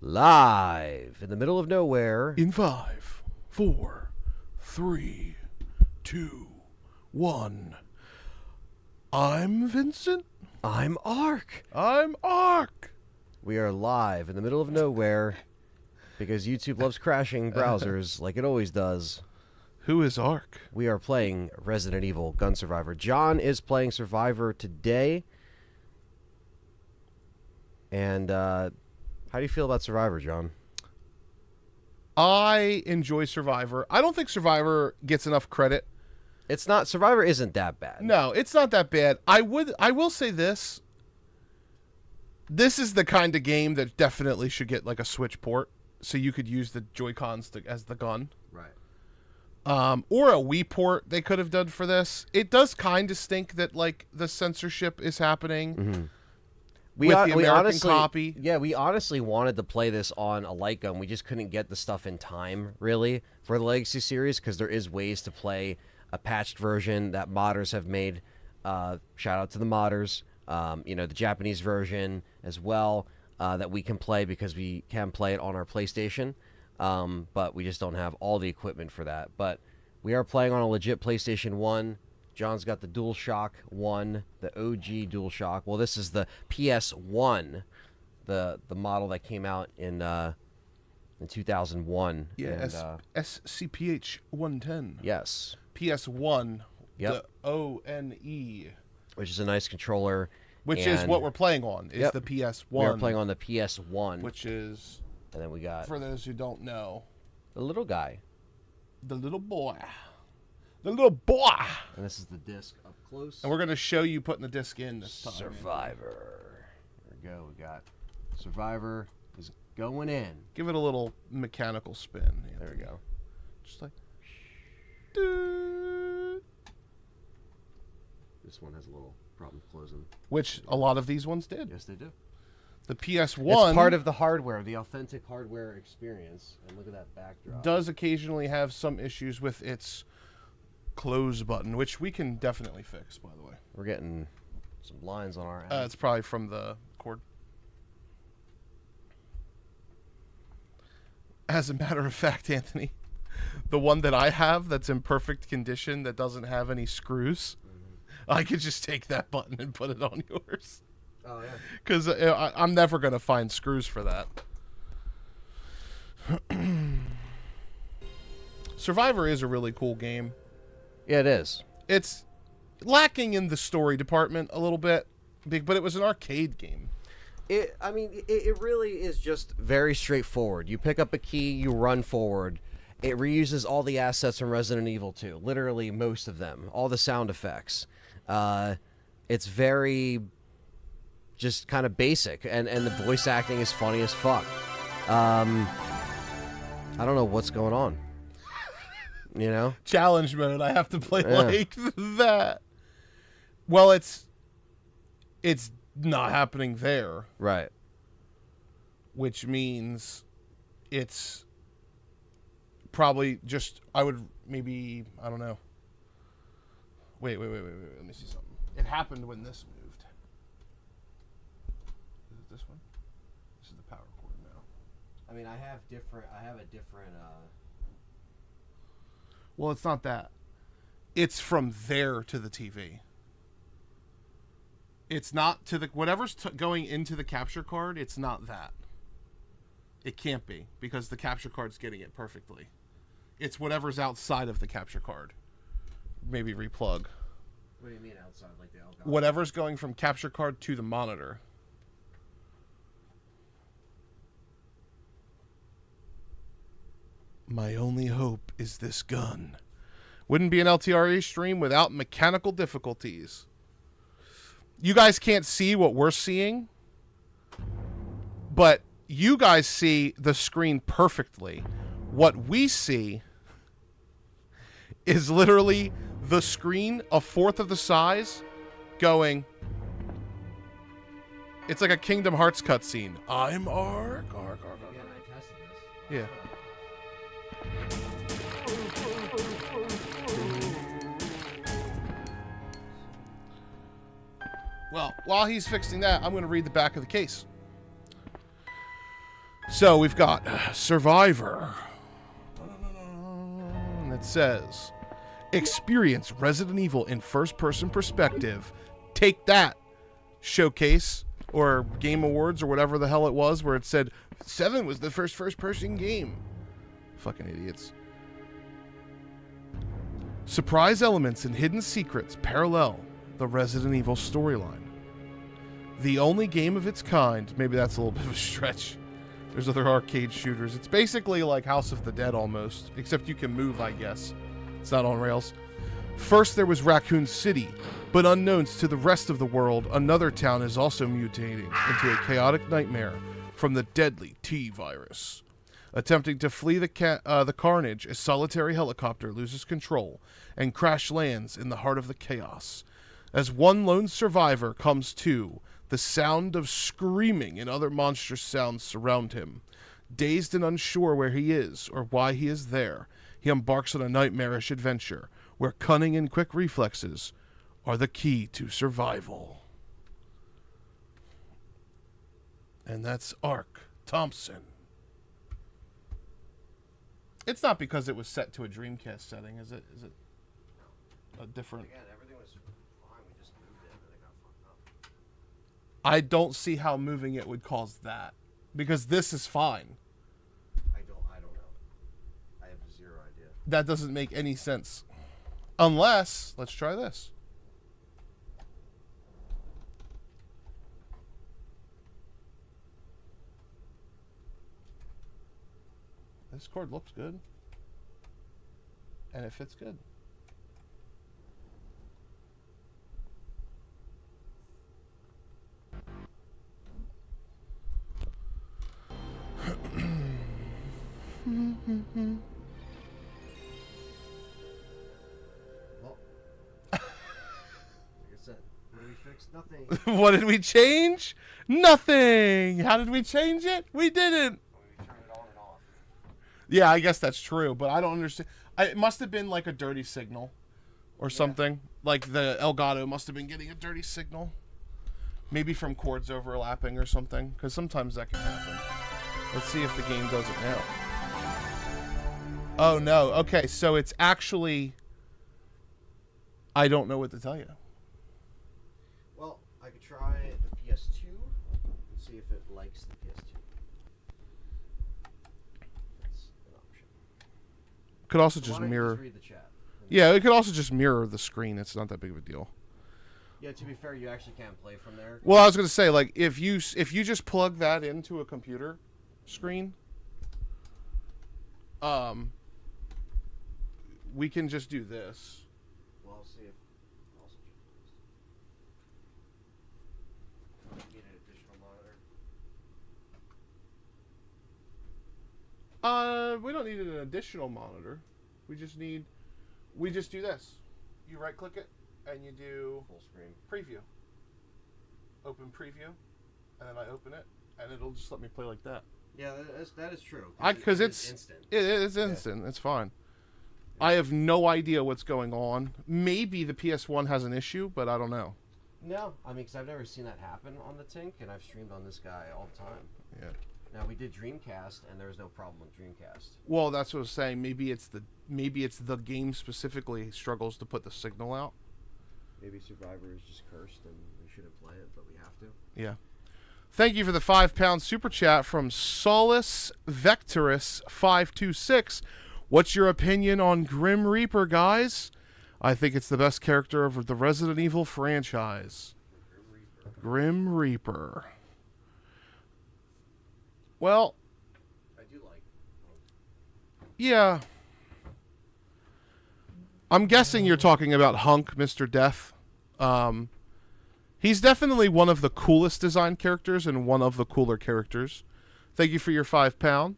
Live in the middle of nowhere. In 5, 4, 3, 2, 1. I'm Vincent. I'm Ark. I'm Ark. We are live in the middle of nowhere because YouTube loves crashing browsers like it always does. Who is Ark? We are playing Resident Evil Gun Survivor. John is playing Survivor today. And how do you feel about Survivor, John? I enjoy Survivor. I don't think Survivor gets enough credit. It's not. Survivor isn't that bad. No, it's not that bad. I will say this. This is the kind of game that definitely should get like a Switch port, so you could use the Joy-Cons as the gun. Right. Or a Wii port they could have done for this. It does kind of stink that like the censorship is happening. Mm-hmm. We honestly, copy. Yeah, we honestly wanted to play this on a light gun. We just couldn't get the stuff in time, really, for the Legacy series, because there is ways to play a patched version that modders have made. Shout out to the modders. The Japanese version as well that we can play because we can play it on our PlayStation, but we just don't have all the equipment for that. But we are playing on a legit PlayStation 1. John's got the DualShock 1, the OG DualShock. Well, this is the PS1, the model that came out in 2001. Yeah, and, SCPH 110. Yes. PS1. Yep. The ONE. Which is a nice controller. Which is what we're playing on, is the PS1. We're playing on the PS1. Which is... And then we got... For those who don't know... The little guy. The little boy. The little boy! And this is the disc up close. And we're going to show you putting the disc in this time. Survivor. There we go. We got Survivor is going in. Give it a little mechanical spin. Anthony. There we go. Just like... This one has a little problem closing. Which a lot of these ones did. Yes, they do. The PS1... It's part of the hardware, the authentic hardware experience. And look at that backdrop. Does occasionally have some issues with its close button, which we can definitely fix, by the way. We're getting some lines on our end. It's probably from the cord. As a matter of fact, Anthony, the one that I have that's in perfect condition that doesn't have any screws, I could just take that button and put it on yours. Oh, yeah. Because I'm never going to find screws for that. Survivor is a really cool game. Yeah, it is. It's lacking in the story department a little bit, but it was an arcade game. It really is just very straightforward. You pick up a key, you run forward. It reuses all the assets from Resident Evil 2, literally most of them, all the sound effects. It's very just kind of basic, and the voice acting is funny as fuck. I don't know what's going on. You know? Challenge mode, I have to play like that. Well, it's not happening there. Right. Which means it's probably just, I don't know. Wait, let me see something. It happened when this moved. Is it this one? This is the power cord now. I mean, I have a different, Well, it's not that. It's from there to the TV. It's not to the... Whatever's going into the capture card, it's not that. It can't be, because the capture card's getting it perfectly. It's whatever's outside of the capture card. Maybe replug. What do you mean outside? Like the alcohol? Whatever's going from capture card to the monitor. My only hope is this gun. Wouldn't be an LTRE stream without mechanical difficulties. You guys can't see what we're seeing, but you guys see the screen perfectly. What we see is literally the screen a fourth of the size going... It's like a Kingdom Hearts cutscene. I'm Ark. Yeah, I tested this. Yeah. Well, while he's fixing that, I'm going to read the back of the case. So we've got Survivor. And it says, experience Resident Evil in first-person perspective. Take that, Showcase, or Game Awards, or whatever the hell it was, where it said 7 was the first-person game. Fucking idiots. Surprise elements and hidden secrets parallel the Resident Evil storyline. The only game of its kind, maybe that's a little bit of a stretch. There's other arcade shooters. It's basically like House of the Dead almost, except you can move, I guess. It's not on rails. First there was Raccoon City, but unknowns to the rest of the world, another town is also mutating into a chaotic nightmare from the deadly T-virus. Attempting to flee the carnage, a solitary helicopter loses control and crash lands in the heart of the chaos. As one lone survivor comes to, the sound of screaming and other monstrous sounds surround him. Dazed and unsure where he is or why he is there, he embarks on a nightmarish adventure where cunning and quick reflexes are the key to survival. And that's Ark Thompson. It's not because it was set to a Dreamcast setting, is it? Is it a different... Again, everything was fine. We just moved it and then it got fucked up. I don't see how moving it would cause that. Because this is fine. I don't know. I have zero idea. That doesn't make any sense. Unless, let's try this. This cord looks good. And it fits good. Well, like I said, what did we fix? Nothing. What did we change? Nothing. How did we change it? We didn't. We turned it on and off. Yeah, I guess that's true, but I don't understand. It must have been like a dirty signal or something. Like the Elgato must have been getting a dirty signal. Maybe from cords overlapping or something, because sometimes that can happen. Let's see if the game does it now. Oh, no. Okay, so it's actually... I don't know what to tell you. Well, I could try the PS2 and see if it likes the PS2. That's an option. Could also So just why don't you mirror... just read the chat? Yeah, it could also just mirror the screen. It's not that big of a deal. Yeah, to be fair, you actually can't play from there. Well, I was going to say, like, if you just plug that into a computer screen, we can just do this. Well, I'll see if also need an additional monitor. We don't need an additional monitor. We just do this. You right click it and you do Full screen preview. Open preview, and then I open it, and it'll just let me play like that. Yeah, that is true. Because it's instant. It's instant. Yeah. It's fine. Yeah. I have no idea what's going on. Maybe the PS1 has an issue, but I don't know. No, I mean, because I've never seen that happen on the Tink, and I've streamed on this guy all the time. Yeah. Now, we did Dreamcast, and there was no problem with Dreamcast. Well, that's what I was saying. Maybe it's the game specifically struggles to put the signal out. Maybe Survivor is just cursed, and we shouldn't play it, but we have to. Yeah. Thank you for the £5 super chat from Solus Vectorus 526. What's your opinion on Grim Reaper, guys? I think it's the best character of the Resident Evil franchise. Grim Reaper. Well, I do like. Yeah. I'm guessing you're talking about Hunk, Mr. Death. He's definitely one of the coolest design characters and one of the cooler characters. Thank you for your £5.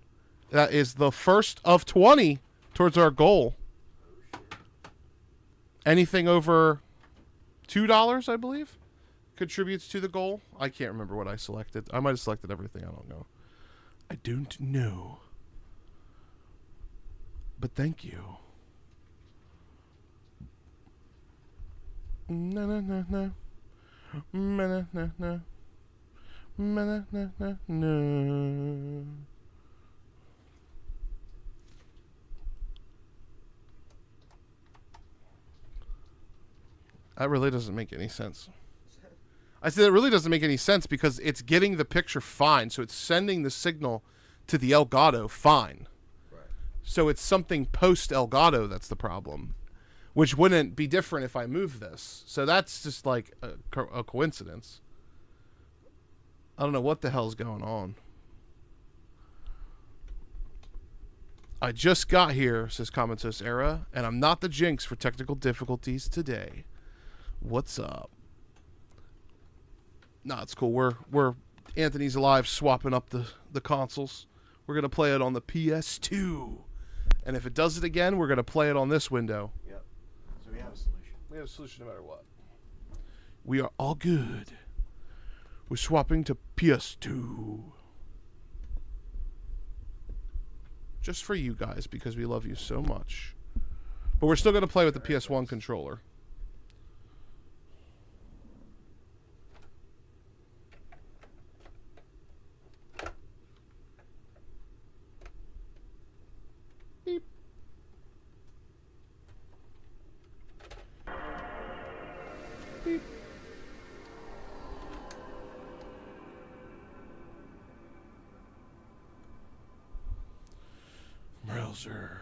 That is the first of 20 towards our goal. Anything over $2, I believe, contributes to the goal. I can't remember what I selected. I might have selected everything. I don't know. I don't know. But thank you. Na na na na. Na na na na. Na na na na. That really doesn't make any sense. I said it really doesn't make any sense because it's getting the picture fine, so it's sending the signal to the Elgato fine. Right. So it's something post Elgato that's the problem, which wouldn't be different if I move this. So that's just like a coincidence. I don't know what the hell's going on. I just got here, says Commentos Era, and I'm not the jinx for technical difficulties today. What's up? Nah, it's cool. We're Anthony's alive, swapping up the consoles. We're gonna play it on the PS2, and if it does it again, we're gonna play it on this window. Yep. So we have a solution. We have a solution no matter what. We are all good. We're swapping to PS2. Just for you guys, because we love you so much. But we're still going to play with the PS1 controller. Beep. Beep. Browser.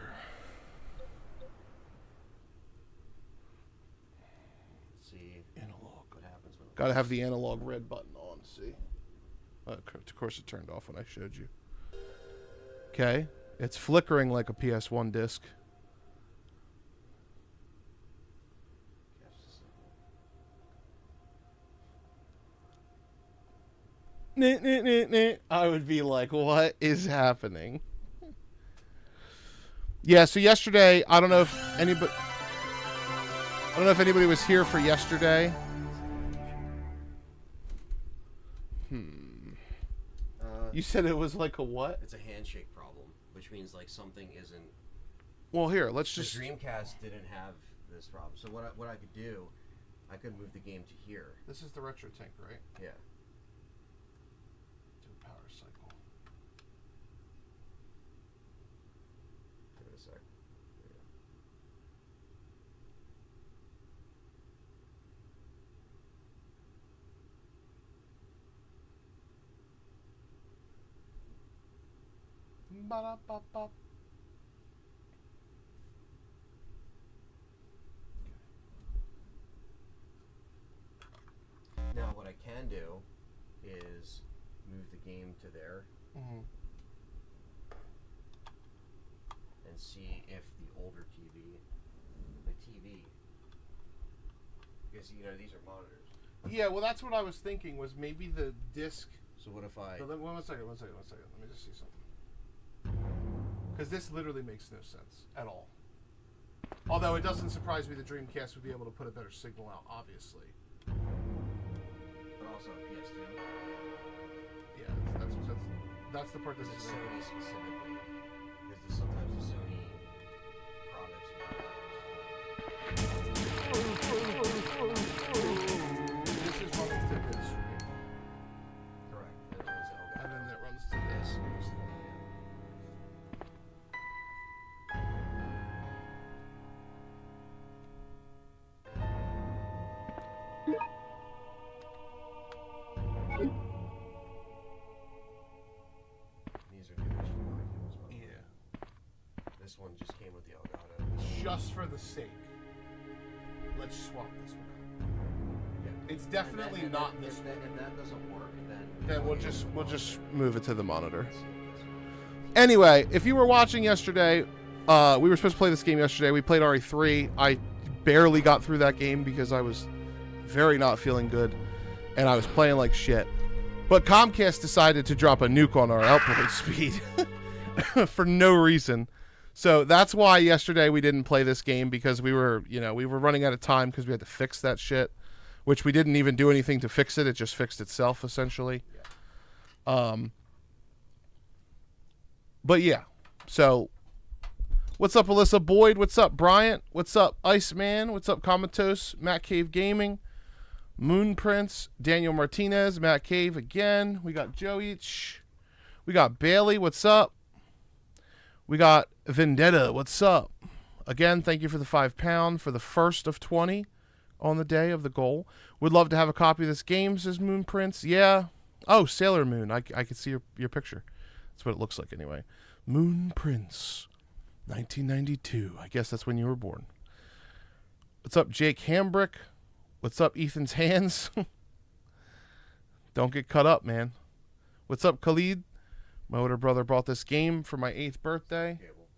Let's see. Analog. What happens when Gotta have the analog red button on, see? Of course it turned off when I showed you. Okay. It's flickering like a PS1 disc. I would be like, what is happening? Yeah, so yesterday, I don't know if anybody was here for yesterday. You said it was like a what? It's a handshake problem, which means like something isn't. Well, here, let's just. The Dreamcast didn't have this problem, so what I could do, I could move the game to here. This is the retro tank, right? Yeah. Do a power cycle. Give it a sec. There you Ba-da-ba-ba. Now what I can do is move the game to there and see if the older TV, because you know these are monitors. Yeah, well, that's what I was thinking. Was maybe the disc. So what if I? One second. Let me just see something. Because this literally makes no sense at all. Although it doesn't surprise me the Dreamcast would be able to put a better signal out, obviously. But also PS2. Yeah, that's the part that's Sony specifically, because sometimes the Sony products. This is running to this, right? Correct. And then it runs to this. These are new HDMI cables. Yeah. This one just came with the Elgato. Just for the sake, let's swap this one. Yeah. It's definitely not this one. If that doesn't work, Then we'll just move it to the monitor. Anyway, if you were watching yesterday, we were supposed to play this game yesterday. We played RE3. I barely got through that game because I was very not feeling good, and I was playing like shit. But Comcast decided to drop a nuke on our output speed for no reason. So that's why yesterday we didn't play this game, because we were running out of time because we had to fix that shit, which we didn't even do anything to fix it. It just fixed itself, essentially. But yeah, so what's up, Alyssa Boyd? What's up, Bryant? What's up, Iceman? What's up, Comatose? Matt Cave Gaming, Moon Prince, Daniel Martinez, Matt Cave again. We got Joe Each. We got Bailey. What's up? We got Vendetta. What's up? Again, thank you for the £5 for the first of 20. on the day of the goal. Would love to have a copy of this game, says Moon Prince. Yeah. Oh, Sailor Moon. I can see your picture. That's what it looks like anyway. Moon Prince, 1992. I guess that's when you were born. What's up, Jake Hambrick? What's up, Ethan's hands? Don't get cut up, man. What's up, Khalid? My older brother bought this game for my 8th birthday. Cable.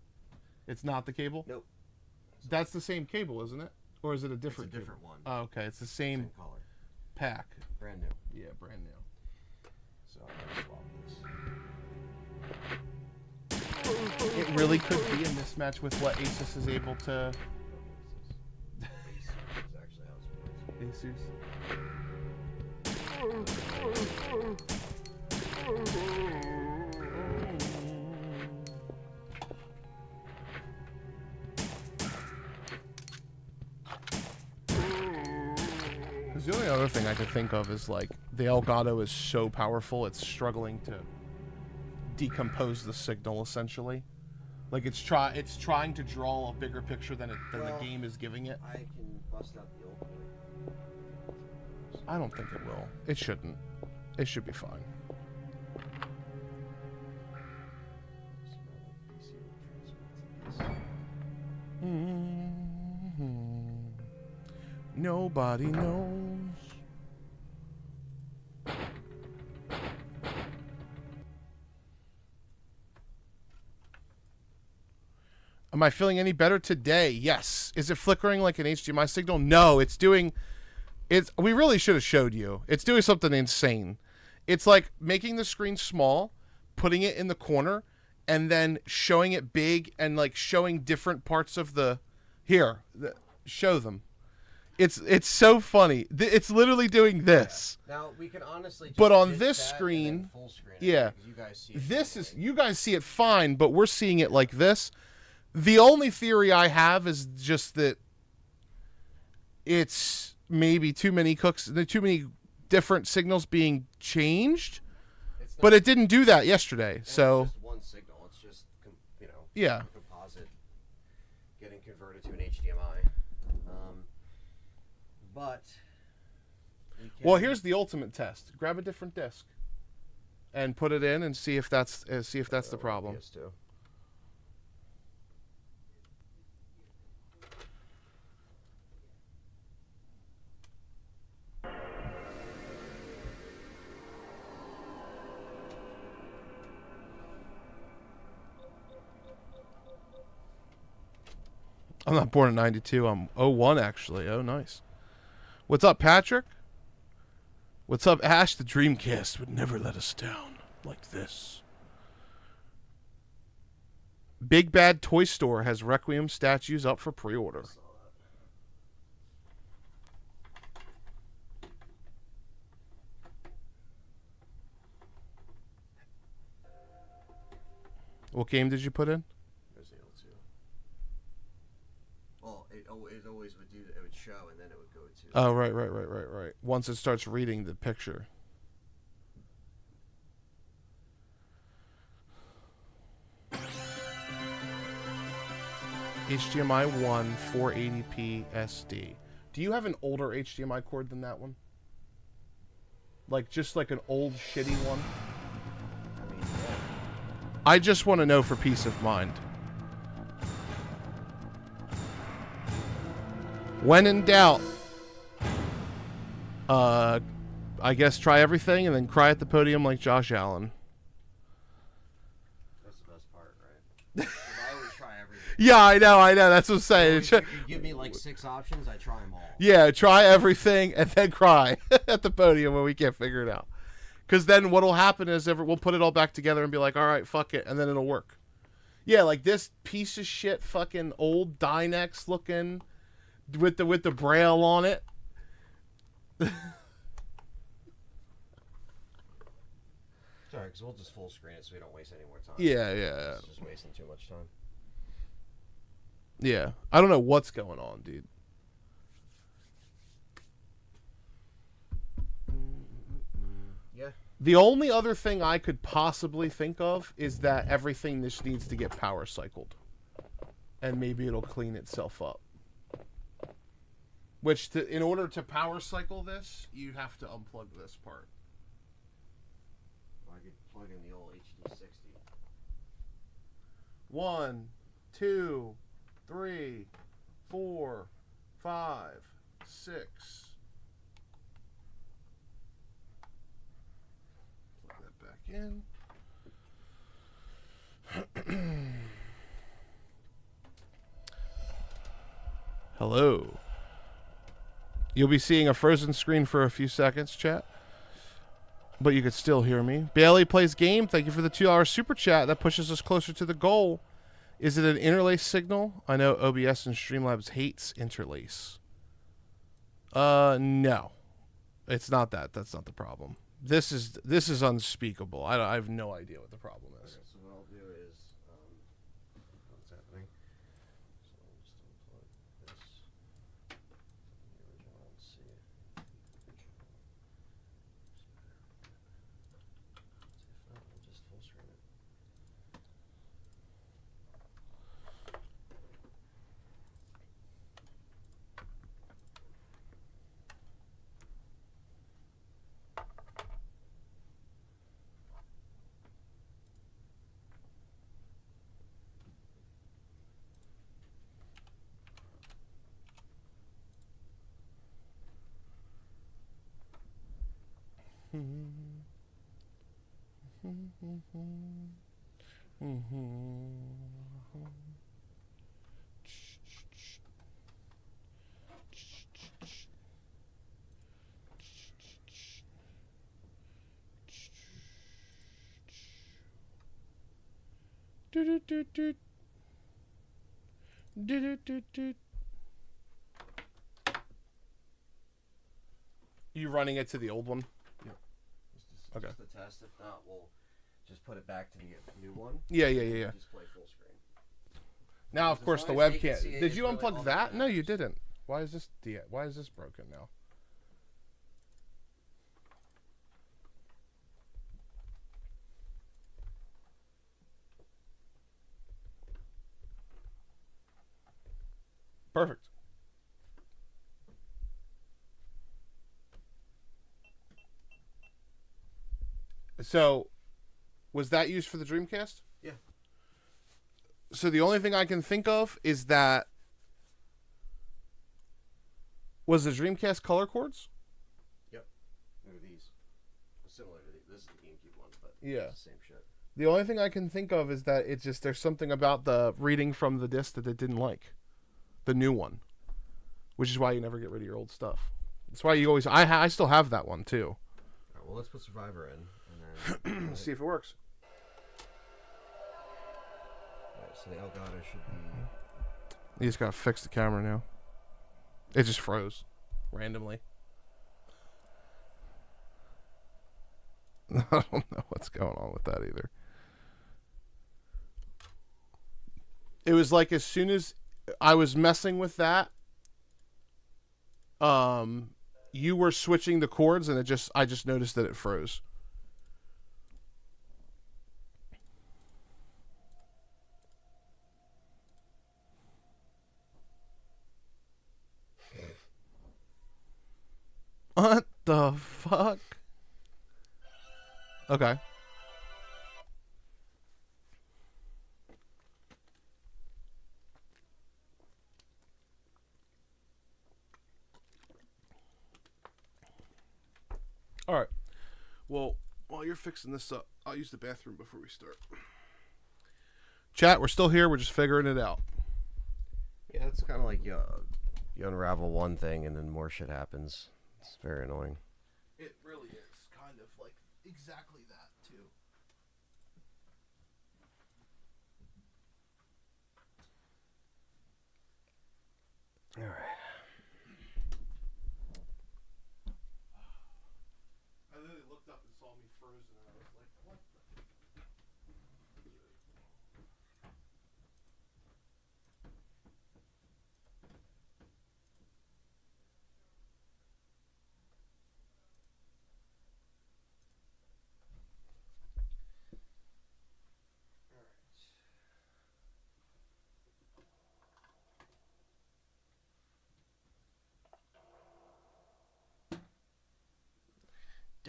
It's not the cable? Nope. That's the same cable, isn't it? Or is it a different It's a different cable? one. Oh, okay. It's the same color. pack. Brand new. Yeah, brand new. So I'm gonna swap this. It really could be a mismatch with what Asus is able to... Asus is actually how it's pronounced. Asus. Because the only other thing I could think of is like the Elgato is so powerful it's struggling to decompose the signal essentially. Like it's trying to draw a bigger picture than the game is giving it. I can bust out the old one. I don't think it will. It shouldn't. It should be fine. Nobody knows. Am I feeling any better today? Yes. Is it flickering like an HDMI signal? No, it's doing... We really should have showed you. It's doing something insane. It's like making the screen small, putting it in the corner, and then showing it big and like showing different parts of the... Here, show them. It's so funny. It's literally doing this. Yeah. Now we can honestly. Just but on this screen, full screen yeah, you guys see you guys see it fine, but we're seeing it like this. The only theory I have is just that it's maybe too many different signals being changed, but it didn't do that yesterday. So it's just one signal. It's just yeah. Composite getting converted to an HDMI. But well, here's the ultimate test. Grab a different disc and put it in and see if that's the problem. I'm not born in 92. I'm 01 actually. Oh, nice. What's up, Patrick? What's up, Ash? The Dreamcast would never let us down like this. Big Bad Toy Store has Requiem statues up for pre-order. What game did you put in? There's the L2. Well, it always would do that. It would show, and then it would go to... Oh, right. Once it starts reading the picture. HDMI 1 480p SD. Do you have an older HDMI cord than that one? Like, just like an old shitty one? I mean, yeah. I just want to know for peace of mind. When in doubt, I guess try everything and then cry at the podium like Josh Allen. That's the best part, right? 'Cause I always try everything. Yeah, I know. That's what I'm saying. You give me like 6 options, I try them all. Yeah, try everything and then cry at the podium when we can't figure it out. Because then what'll happen is we'll put it all back together and be like, all right, fuck it, and then it'll work. Yeah, like this piece of shit fucking old Dynex looking with the braille on it. Sorry, because we'll just full screen it so we don't waste any more time. Yeah. It's just wasting too much time. Yeah. I don't know what's going on, dude. Yeah. The only other thing I could possibly think of is that everything just needs to get power cycled. And maybe it'll clean itself up. Which, in order to power cycle this, you have to unplug this part. I could plug in the old HD60. 1, 2, 3, 4, 5, 6. Plug that back in. Hello. You'll be seeing a frozen screen for a few seconds, chat. But you could still hear me. Bailey plays game. Thank you for the $2 super chat. That pushes us closer to the goal. Is it an interlace signal? I know OBS and Streamlabs hates interlace. No. It's not that. That's not the problem. This is unspeakable. I have no idea what the problem is. Okay, so what I'll do is, what's happening? So I'll just unplug this from the original and see if the original is better. See if not, we'll just full screen it. You running it to the old one? Okay. Just the test. If not, we'll just put it back to the new one. Yeah. Just play full screen. Now, of course, the webcam. Did you unplug that? No, you didn't. Why is this broken now? Perfect. So, was that used for the Dreamcast? Yeah. So the only thing I can think of is that was the Dreamcast color cords? Yep. They're these. Similar to these. This is the GameCube one, but yeah, it's the same shit. The only thing I can think of is that it's just there's something about the reading from the disc that it didn't like. The new one. Which is why you never get rid of your old stuff. That's why you always I still have that one too. All right, well, let's put Survivor in. See if it works. Alright, so the Elgato should be... You just gotta fix the camera now. It just froze. Randomly. I don't know what's going on with that either. It was like as soon as I was messing with that, you were switching the chords and I just noticed that it froze. What the fuck? Okay. All right. Well, while you're fixing this up, I'll use the bathroom before we start. Chat, we're still here. We're just figuring it out. Yeah, it's kind of like you unravel one thing and then more shit happens. It's very annoying. It really is kind of like exactly that, too. All right. I literally looked up and saw me frozen, and I was like, what the...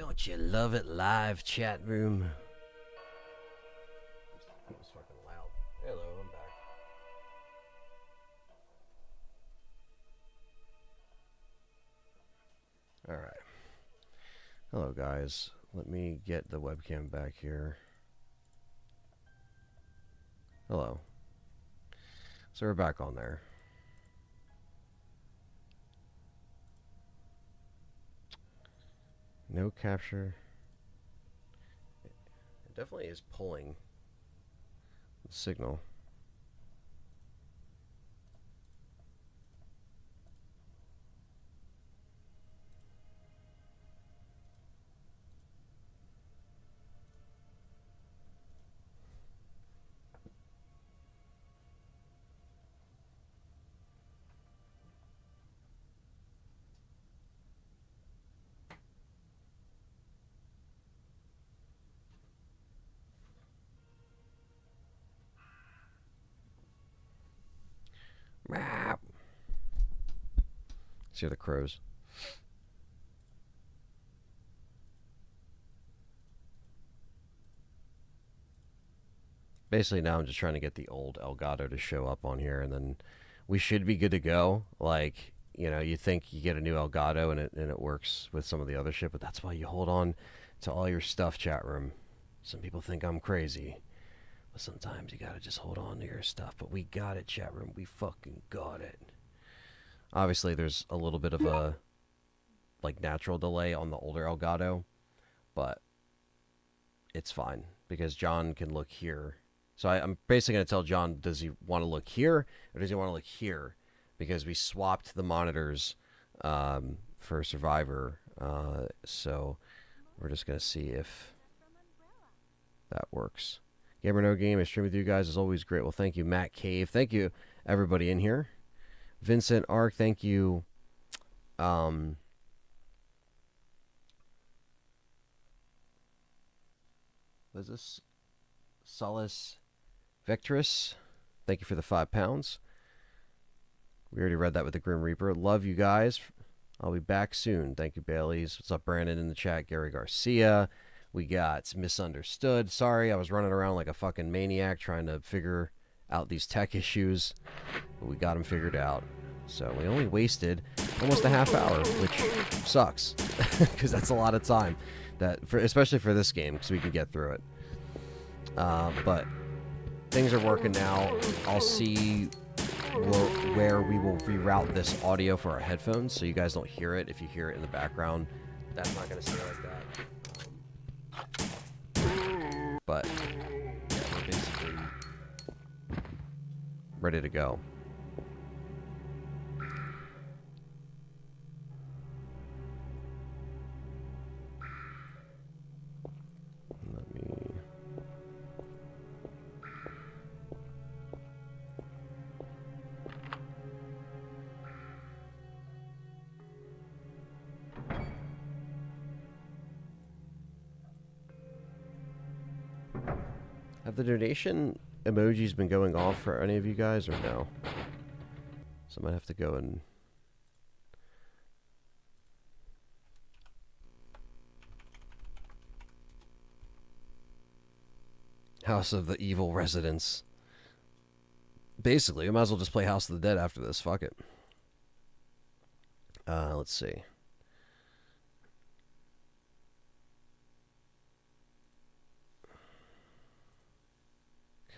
Don't you love it live, chat room? It was fucking loud. Hello, I'm back. Alright. Hello, guys. Let me get the webcam back here. Hello. So we're back on there. No capture. It definitely is pulling the signal. See the crows. Basically, now I'm just trying to get the old Elgato to show up on here, and then we should be good to go. Like, you know, you think you get a new Elgato and it works with some of the other shit, but that's why you hold on to all your stuff, chat room. Some people think I'm crazy, but sometimes you gotta just hold on to your stuff. But we got it, chat room. We fucking got it. Obviously, there's a little bit of a like natural delay on the older Elgato, but it's fine because John can look here. So I'm basically going to tell John, does he want to look here or does he want to look here? Because we swapped the monitors for Survivor. So we're just going to see if that works. Gamer No Game, I stream with you guys is always great. Well, thank you, Matt Cave. Thank you, everybody in here. Vincent Ark, thank you. Was this Solace Vectress? Thank you for the £5. We already read that with the Grim Reaper. Love you guys. I'll be back soon. Thank you, Baileys. What's up, Brandon in the chat? Gary Garcia. We got Misunderstood. Sorry, I was running around like a fucking maniac trying to figure out these tech issues, but we got them figured out. So we only wasted almost a half hour, which sucks because that's a lot of time. Especially for this game, because we can get through it. But things are working now. I'll see where we will reroute this audio for our headphones, so you guys don't hear it. If you hear it in the background, that's not going to stay like that. But yeah, we're basically ready to go. Have the donation emojis been going off for any of you guys or no? So I might have to go and... House of the Evil Residents. Basically, we might as well just play House of the Dead after this. Fuck it. Let's see.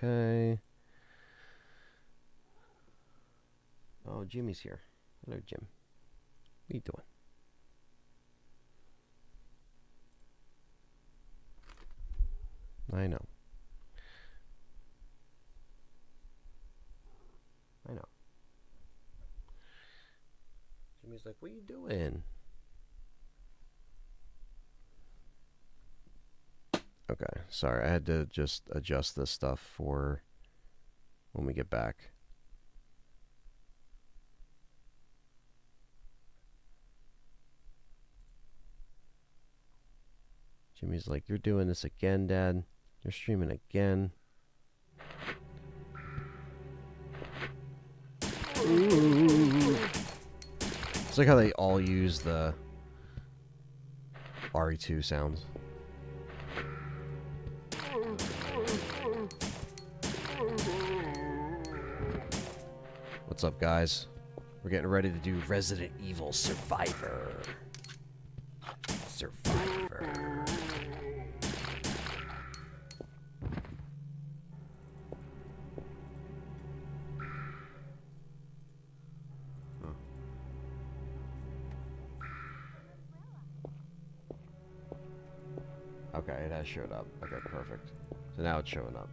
Okay. Oh, Jimmy's here. Hello, Jim. What are you doing? I know. Jimmy's like, what are you doing? Okay, sorry. I had to just adjust this stuff for when we get back. Jimmy's like, you're doing this again, Dad. You're streaming again. Ooh. It's like how they all use the RE2 sounds. What's up, guys? We're getting ready to do Resident Evil Survivor. Survivor. Okay, it has showed up. Okay, perfect. So now it's showing up.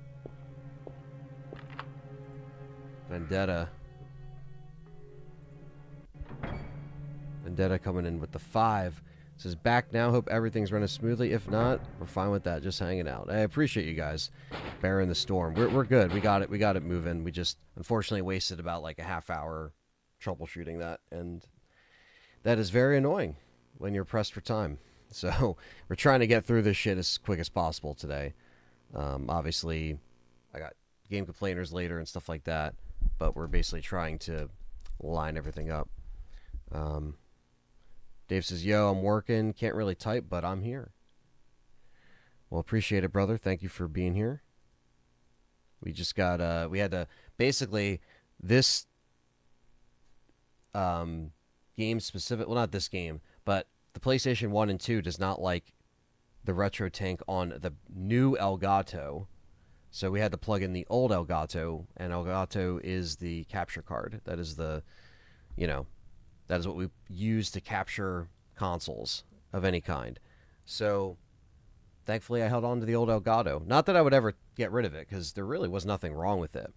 Vendetta. Vendetta coming in with the 5. It says back now. Hope everything's running smoothly. If not, we're fine with that. Just hanging out. I appreciate you guys bearing the storm. We're good. We got it. We got it moving. We just unfortunately wasted about like a half hour troubleshooting that, and that is very annoying when you're pressed for time. So we're trying to get through this shit as quick as possible today. Obviously, I got game complainers later and stuff like that, but we're basically trying to line everything up. Dave says, yo, I'm working. Can't really type, but I'm here. Well, appreciate it, brother. Thank you for being here. We just got, we had to, basically, this game specific, well, not this game, but the PlayStation 1 and 2 does not like the retro tank on the new Elgato. So we had to plug in the old Elgato, and Elgato is the capture card. That is the, you know, that is what we use to capture consoles of any kind. So thankfully I held on to the old Elgato. Not that I would ever get rid of it, because there really was nothing wrong with it.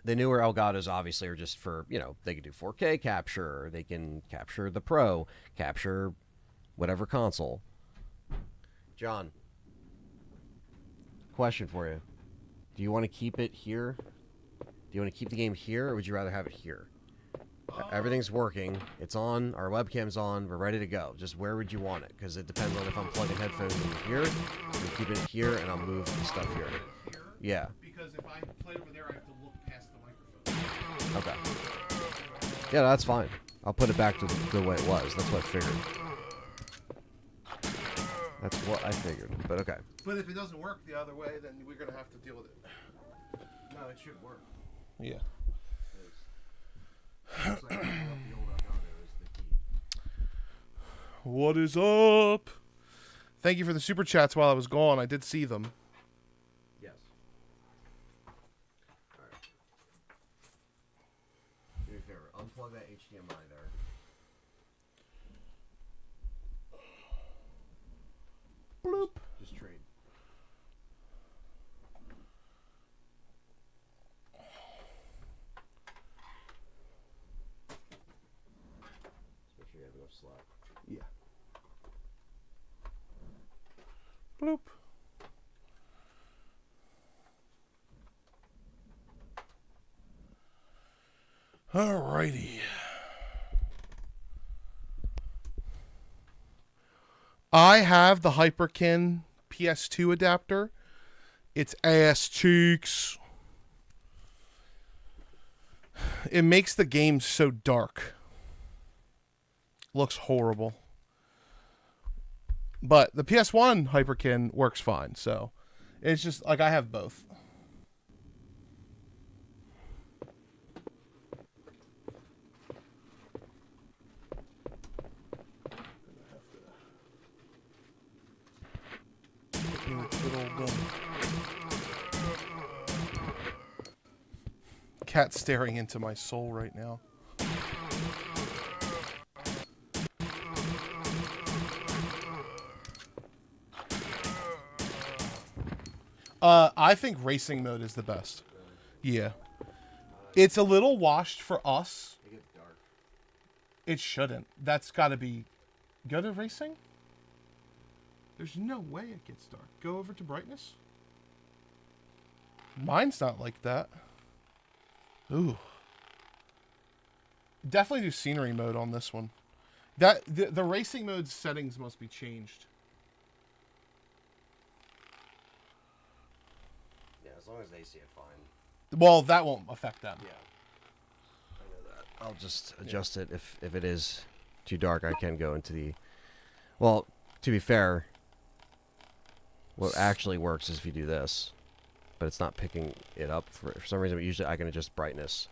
The newer Elgatos obviously are just for, you know, they can do 4K capture, they can capture the Pro, capture whatever console. John, question for you. Do you want to keep it here? Do you want to keep the game here, or would you rather have it here? Everything's working. It's on. Our webcam's on. We're ready to go. Just where would you want it? Because it depends on if I'm plugging headphones in here. I'm keeping it here, and I'll move the stuff here. Yeah. Because if I play over there, I have to look past the microphone. Okay. Yeah, that's fine. I'll put it back to the way it was. That's what I figured. That's what I figured. But okay. But if it doesn't work the other way, then we're going to have to deal with it. No, it should work. Yeah. What is up? Thank you for the super chats while I was gone. I did see them. Yes. All right. Do me a favor. Unplug that HDMI there. Bloop. Just trade. Make sure you have enough slack. Yeah. Bloop. Alrighty. I have the Hyperkin PS2 adapter. It's ass cheeks. It makes the game so dark. Looks horrible. But the PS1 Hyperkin works fine, so it's just like I have both. Cat staring into my soul right now. I think racing mode is the best. Yeah. It's a little washed for us. It gets dark. It shouldn't. That's got to be... Go to racing? There's no way it gets dark. Go over to brightness. Mine's not like that. Ooh. Definitely do scenery mode on this one. That the racing mode settings must be changed. Yeah, as long as they see it fine. Well, that won't affect them. Yeah. I know that. I'll just adjust it. If it is too dark, I can go into the Well, to be fair, what actually works is if you do this, but it's not picking it up for some reason. But usually I can adjust brightness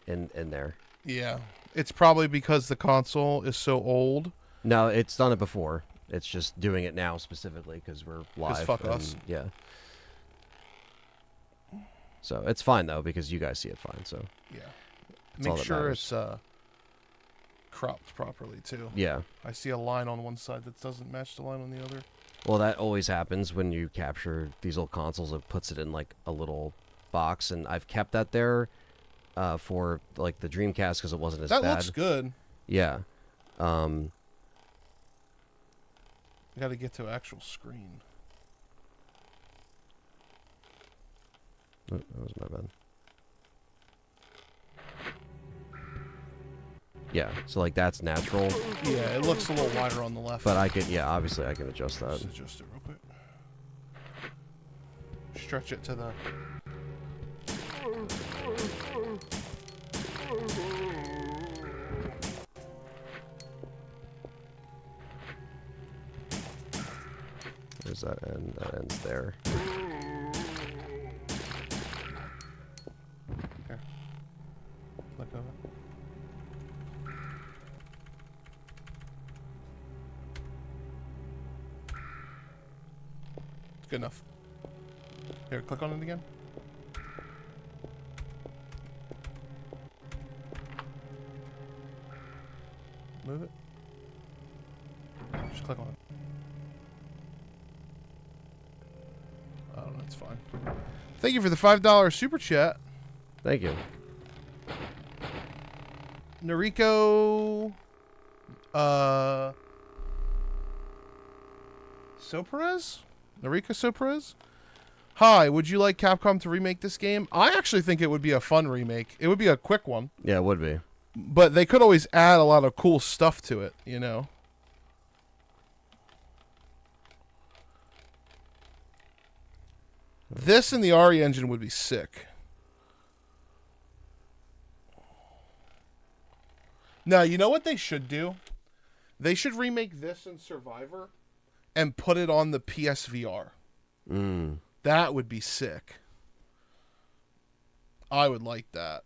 in there. Yeah. It's probably because the console is so old. No, it's done it before. It's just doing it now specifically because we're live. Just fuck us. Yeah. So it's fine though because you guys see it fine. So yeah, that's all make that sure matters. it's cropped properly too. Yeah. I see a line on one side that doesn't match the line on the other. Well, that always happens when you capture these old consoles. It puts it in like a little box, and I've kept that there for like the Dreamcast because it wasn't as bad. That looks good. Yeah. I got to get to actual screen. Oh, that was my bad. Yeah, so like that's natural. Yeah, it looks a little wider on the left. But I can, yeah, obviously I can adjust that. Just adjust it real quick. Stretch it to the... Where's that end? That ends there. Here. Let go of it. Good enough. Here, click on it again. Move it. Just click on it. Oh, that's fine. Thank you for the $5 super chat. Thank you. Noriko So.Perez? Noriko So.Perez? Hi, would you like Capcom to remake this game? I actually think it would be a fun remake. It would be a quick one. Yeah, it would be. But they could always add a lot of cool stuff to it, you know? This and the RE engine would be sick. Now, you know what they should do? They should remake this and Survivor and put it on the PSVR. That would be sick. I would like that.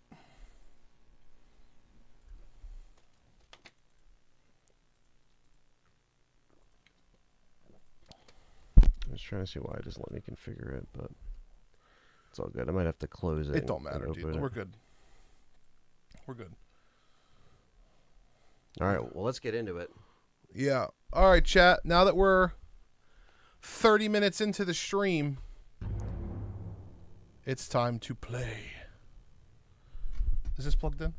I was trying to see why it doesn't let me configure it, but it's all good. I might have to close it. It don't matter, dude. We're good. We're good. All right, well, let's get into it. Yeah. All right, chat. Now that we're 30 minutes into the stream, it's time to play. Is this plugged in?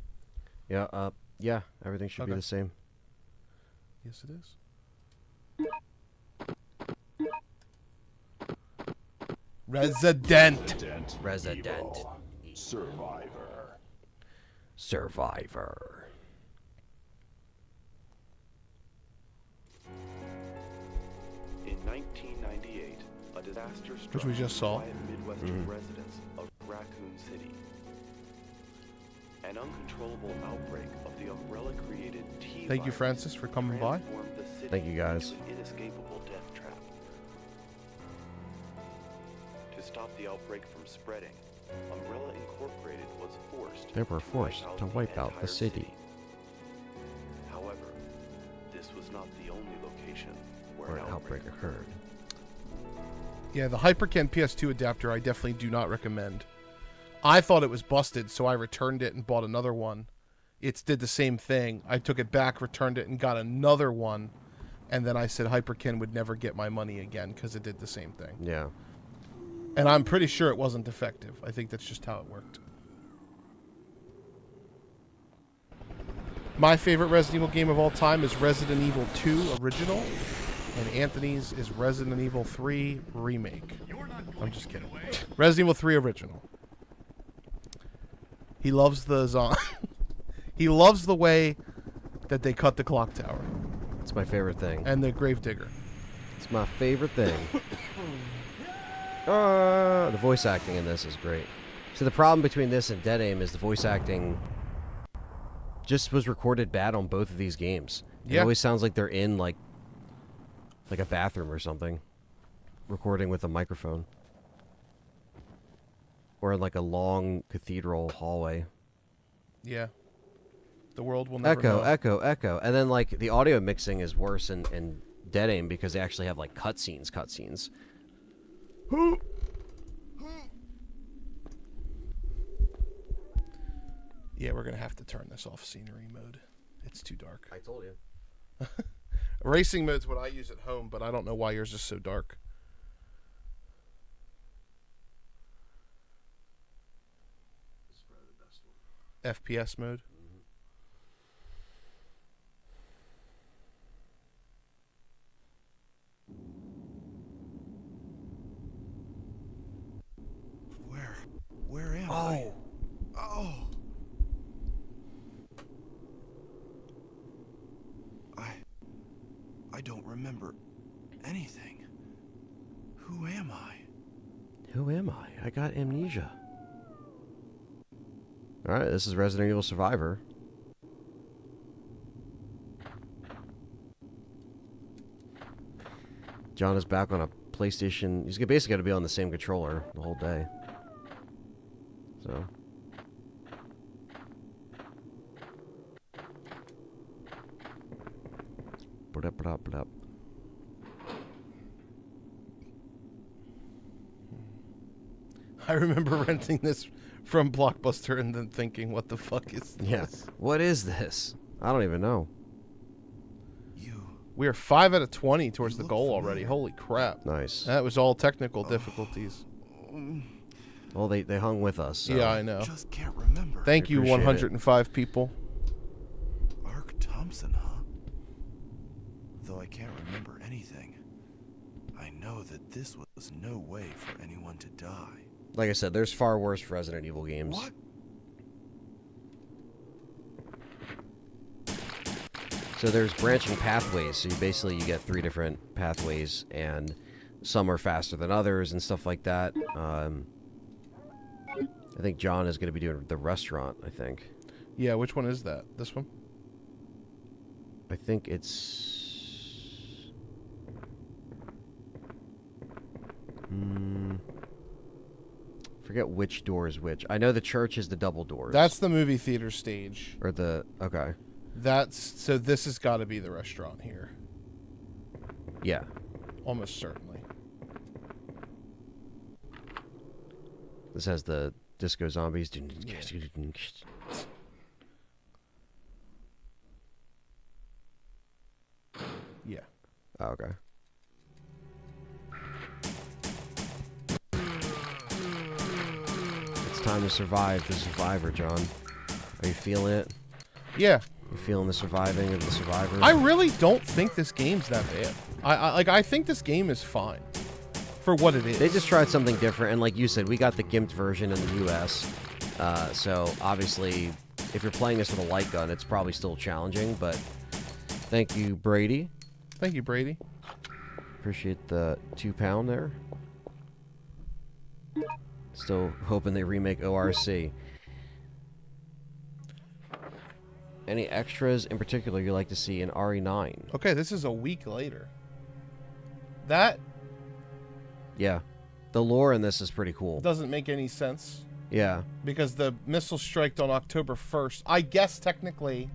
Yeah, yeah, everything should be the same. Yes, it is. Resident. Survivor. In 1998, a disaster struck Which we just saw. quiet Midwestern residents of Raccoon City. An uncontrollable outbreak of the umbrella-created T-virus. Thank you, Francis, for coming by. transformed the city Thank you, guys. into an inescapable death trap. To stop the outbreak from spreading, Umbrella Incorporated was forced. They were forced to wipe out the entire city. However, this was not the only location Where an outbreak occurred. Yeah, the HyperCAN PS2 adapter I definitely do not recommend. I thought it was busted, so I returned it and bought another one. It did the same thing. I took it back, returned it, and got another one. And then I said HyperCAN would never get my money again because it did the same thing. Yeah. And I'm pretty sure it wasn't defective. I think that's just how it worked. My favorite Resident Evil game of all time is Resident Evil 2 Original. And Anthony's is Resident Evil 3 Remake. I'm just kidding. Resident Evil 3 Original. He loves the he loves the way that they cut the clock tower. It's my favorite thing. And the Gravedigger. It's my favorite thing. The voice acting in this is great. So the problem between this and Dead Aim is the voice acting just was recorded bad on both of these games. It Yeah. always sounds like they're in like like a bathroom or something, recording with a microphone, or in like a long cathedral hallway. Yeah. The world will never Echo, know. echo, and then like the audio mixing is worse in Dead Aim because they actually have like cutscenes. Yeah, we're gonna have to turn this off scenery mode. It's too dark. I told you. Racing mode's what I use at home, but I don't know why yours is so dark. This is probably the best one. FPS mode. Where am I? Oh. Oh. I don't remember anything. Who am I? Who am I? I got amnesia. Alright, this is Resident Evil Survivor. John is back on a PlayStation. He's basically going to be on the same controller the whole day. So. Blah. I remember renting this from Blockbuster and then thinking, what the fuck is this? Yeah. What is this? I don't even know. We are 5 out of 20 towards the look goal familiar. already. Holy crap. Nice. That was all technical difficulties. Well, they hung with us. So. Yeah, I know. Just can't remember. Thank you, appreciate it. 105 people. Ark Thompson, huh? Though I can't remember anything, I know that this was no way for anyone to die. Like I said, there's far worse Resident Evil games. What? So there's branching pathways. So you get 3 different pathways, and some are faster than others and stuff like that. I think John is going to be doing the restaurant, I think. Yeah, which one is that? This one? I think it's... forget which door is which. I know the church is the double doors. That's the movie theater stage. Or the... Okay. So this has got to be the restaurant here. Yeah. Almost certainly. This has the disco zombies. Yeah. Oh, okay. It's time to survive the Survivor, John. Are you feeling it? Yeah. You feeling the surviving of the Survivor? I really don't think this game's that bad. I think this game is fine for what it is. They just tried something different, and like you said, we got the gimped version in the U.S. So obviously, if you're playing this with a light gun, it's probably still challenging. But thank you, Brady. Thank you, Brady. Appreciate the £2 there. Still hoping they remake ORC. Any extras in particular you'd like to see in RE9? Okay, this is a week later. That Yeah. The lore in this is pretty cool. doesn't make any sense Yeah. because the missile striked on October 1st. I guess technically.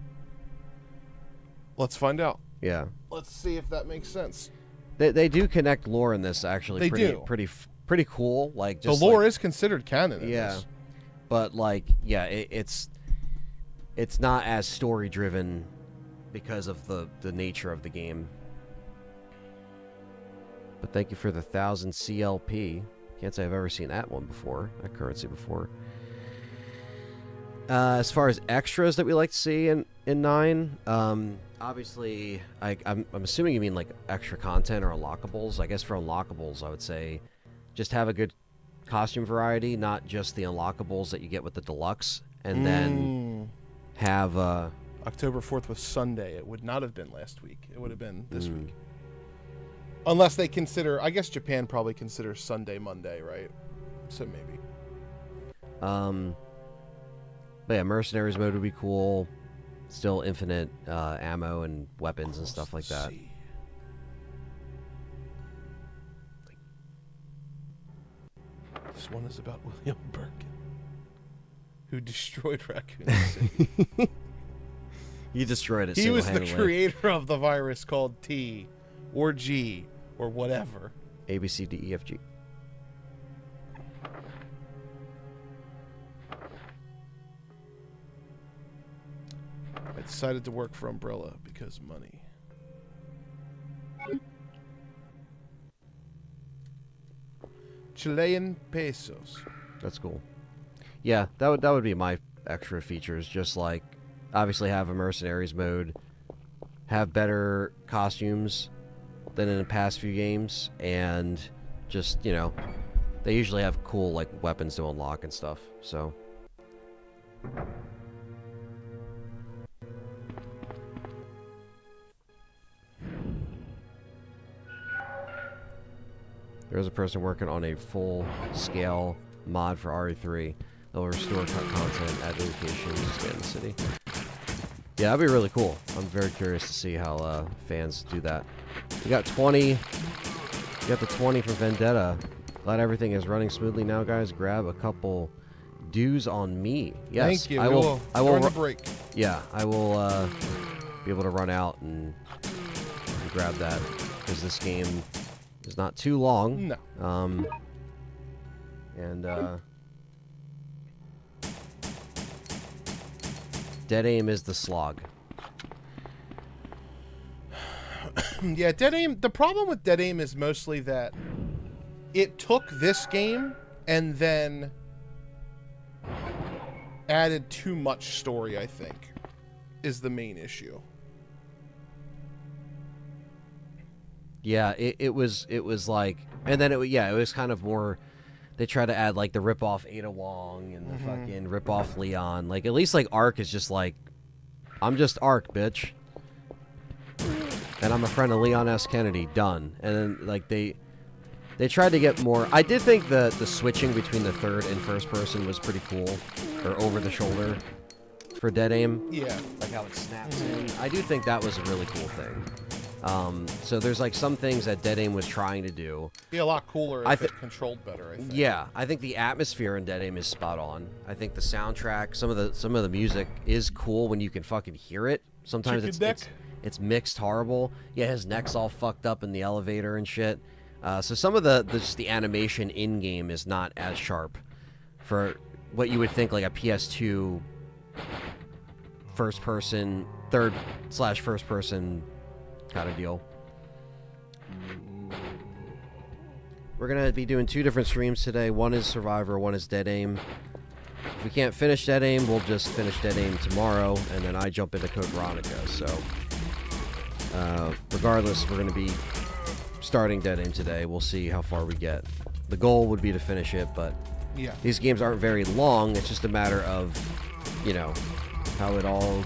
Let's find out. Yeah. Let's see if that makes sense. They do connect lore in this actually. They pretty, do. Pretty cool. Like just The lore like, is considered canon in yeah. this. But like yeah, it's not as story driven because of the nature of the game. But thank you for the 1,000 CLP. Can't say I've ever seen that one before, that currency before. As far as extras that we like to see in 9, obviously, I'm assuming you mean like extra content or unlockables. I guess for unlockables, I would say just have a good costume variety, not just the unlockables that you get with the deluxe, and then have October 4th was Sunday. It would not have been last week. It would have been this week. Unless they consider, I guess Japan probably considers Sunday Monday, right? So maybe. But yeah, mercenaries mode would be cool. Still infinite ammo and weapons and stuff like that. This one is about William Birkin, who destroyed Raccoon City. He destroyed it. He was the single-handedly. creator of the virus called T, or G, or whatever. A, B, C, D, E, F, G. I decided to work for Umbrella because money. Chilean pesos. That's cool. Yeah, that would be my extra features. Just like, obviously have a mercenaries mode, have better costumes than in the past few games, and just, you know, they usually have cool like weapons to unlock and stuff. So. There's a person working on a full-scale mod for RE3. They'll restore content at locations to stay in the city. Yeah, that'd be really cool. I'm very curious to see how fans do that. You got 20. You got the 20 for Vendetta. Glad everything is running smoothly now, guys. Grab a couple dues on me. Yes, Thank you. I will. During the break. Yeah, I will be able to run out and grab that because this game is not too long. No. Dead aim is the slog. Yeah, Dead Aim. The problem with Dead Aim is mostly that it took this game and then added too much story, I think, is the main issue. Yeah, it was like, and then it was kind of more. They try to add like the rip off Ada Wong and the fucking rip off Leon. Like at least like Ark is just like, I'm just Ark, bitch, and I'm a friend of Leon S. Kennedy. Done. And then like they tried to get more. I did think the switching between the third and first person was pretty cool, or over the shoulder for Dead Aim. Yeah. Like how it snaps in. I do think that was a really cool thing. So there's like some things that Dead Aim was trying to do. Be a lot cooler if it controlled better, I think. Yeah, I think the atmosphere in Dead Aim is spot on. I think the soundtrack, some of the music is cool when you can fucking hear it. Sometimes it's mixed horrible. Yeah, his neck's all fucked up in the elevator and shit. So some of just the animation in game is not as sharp for what you would think like a PS2 first person, third/first person kind of deal. We're gonna be doing 2 different streams today. One is Survivor, one is Dead Aim. If we can't finish Dead Aim, we'll just finish Dead Aim tomorrow, and then I jump into Code Veronica. So, regardless, we're gonna be starting Dead Aim today. We'll see how far we get. The goal would be to finish it, but yeah, these games aren't very long. It's just a matter of, you know, how it all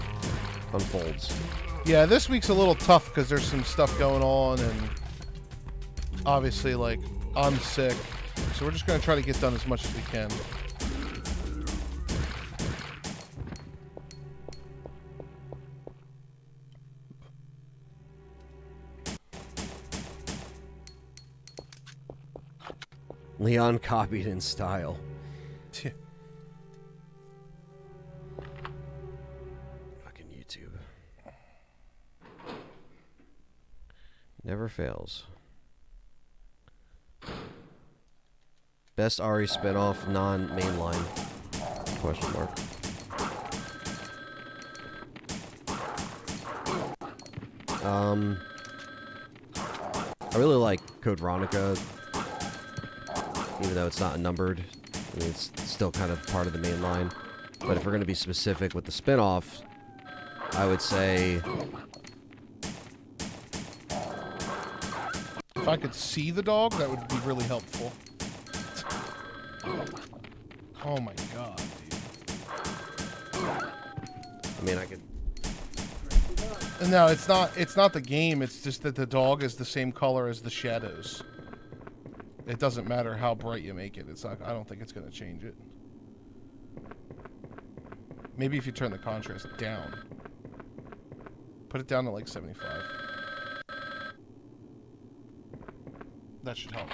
unfolds. Yeah, this week's a little tough because there's some stuff going on, and obviously, like, I'm sick, so we're just going to try to get done as much as we can. Leon copied in style. Fucking YouTube. Never fails. Best RE spinoff, non-mainline? Question mark. I really like Code Veronica, even though it's not numbered. I mean, it's still kind of part of the main line. But if we're going to be specific with the spin-off, I would say... If I could see the dog, that would be really helpful. Oh my god, dude. I mean, I could... No, it's not the game, it's just that the dog is the same color as the shadows. It doesn't matter how bright you make it. It's not, I don't think it's going to change it. Maybe if you turn the contrast down. Put it down to like 75. That should help.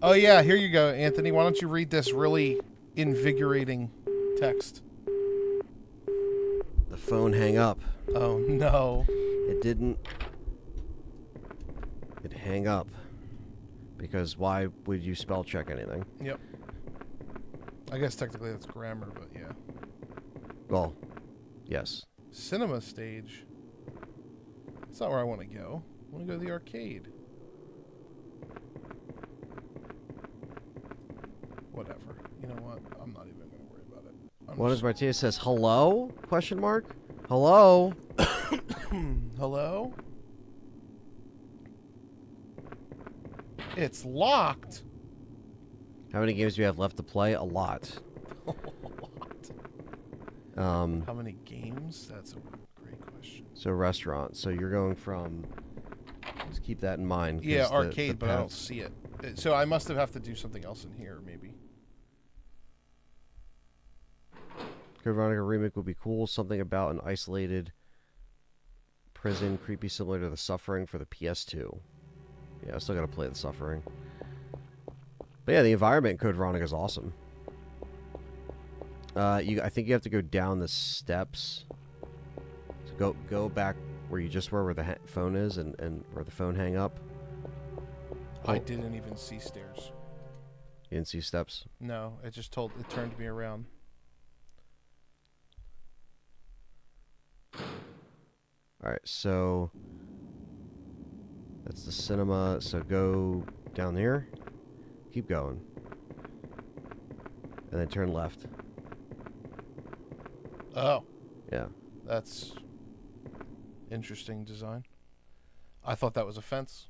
Oh, yeah, here you go, Anthony. Why don't you read this really invigorating text? The phone hang up. Oh, no. It didn't. It hang up. Because why would you spell check anything? Yep. I guess technically that's grammar, but yeah. Well, yes. Cinema stage. That's not where I want to go. I want to go to the arcade. Whatever. You know what? I'm not even going to worry about it. Juanes Martinez says, hello? Question mark? Hello? Hello? It's locked. How many games do you have left to play? A lot. A lot. How many games? That's a great question. So restaurant. So you're going from... Just keep that in mind. Yeah, arcade, but I don't see it. So I must have to do something else in here, maybe. Code Veronica remake would be cool. Something about an isolated prison, creepy, similar to The Suffering for the PS2. Yeah, I still gotta play The Suffering. But yeah, the environment in Code Veronica is awesome. I think you have to go down the steps. So go back where you just were, where the phone is, and where the phone hang up. I didn't even see stairs. You didn't see steps? No, it turned me around. Alright, so that's the cinema. So go down here. Keep going. And then turn left. Oh. Yeah. That's interesting design. I thought that was a fence.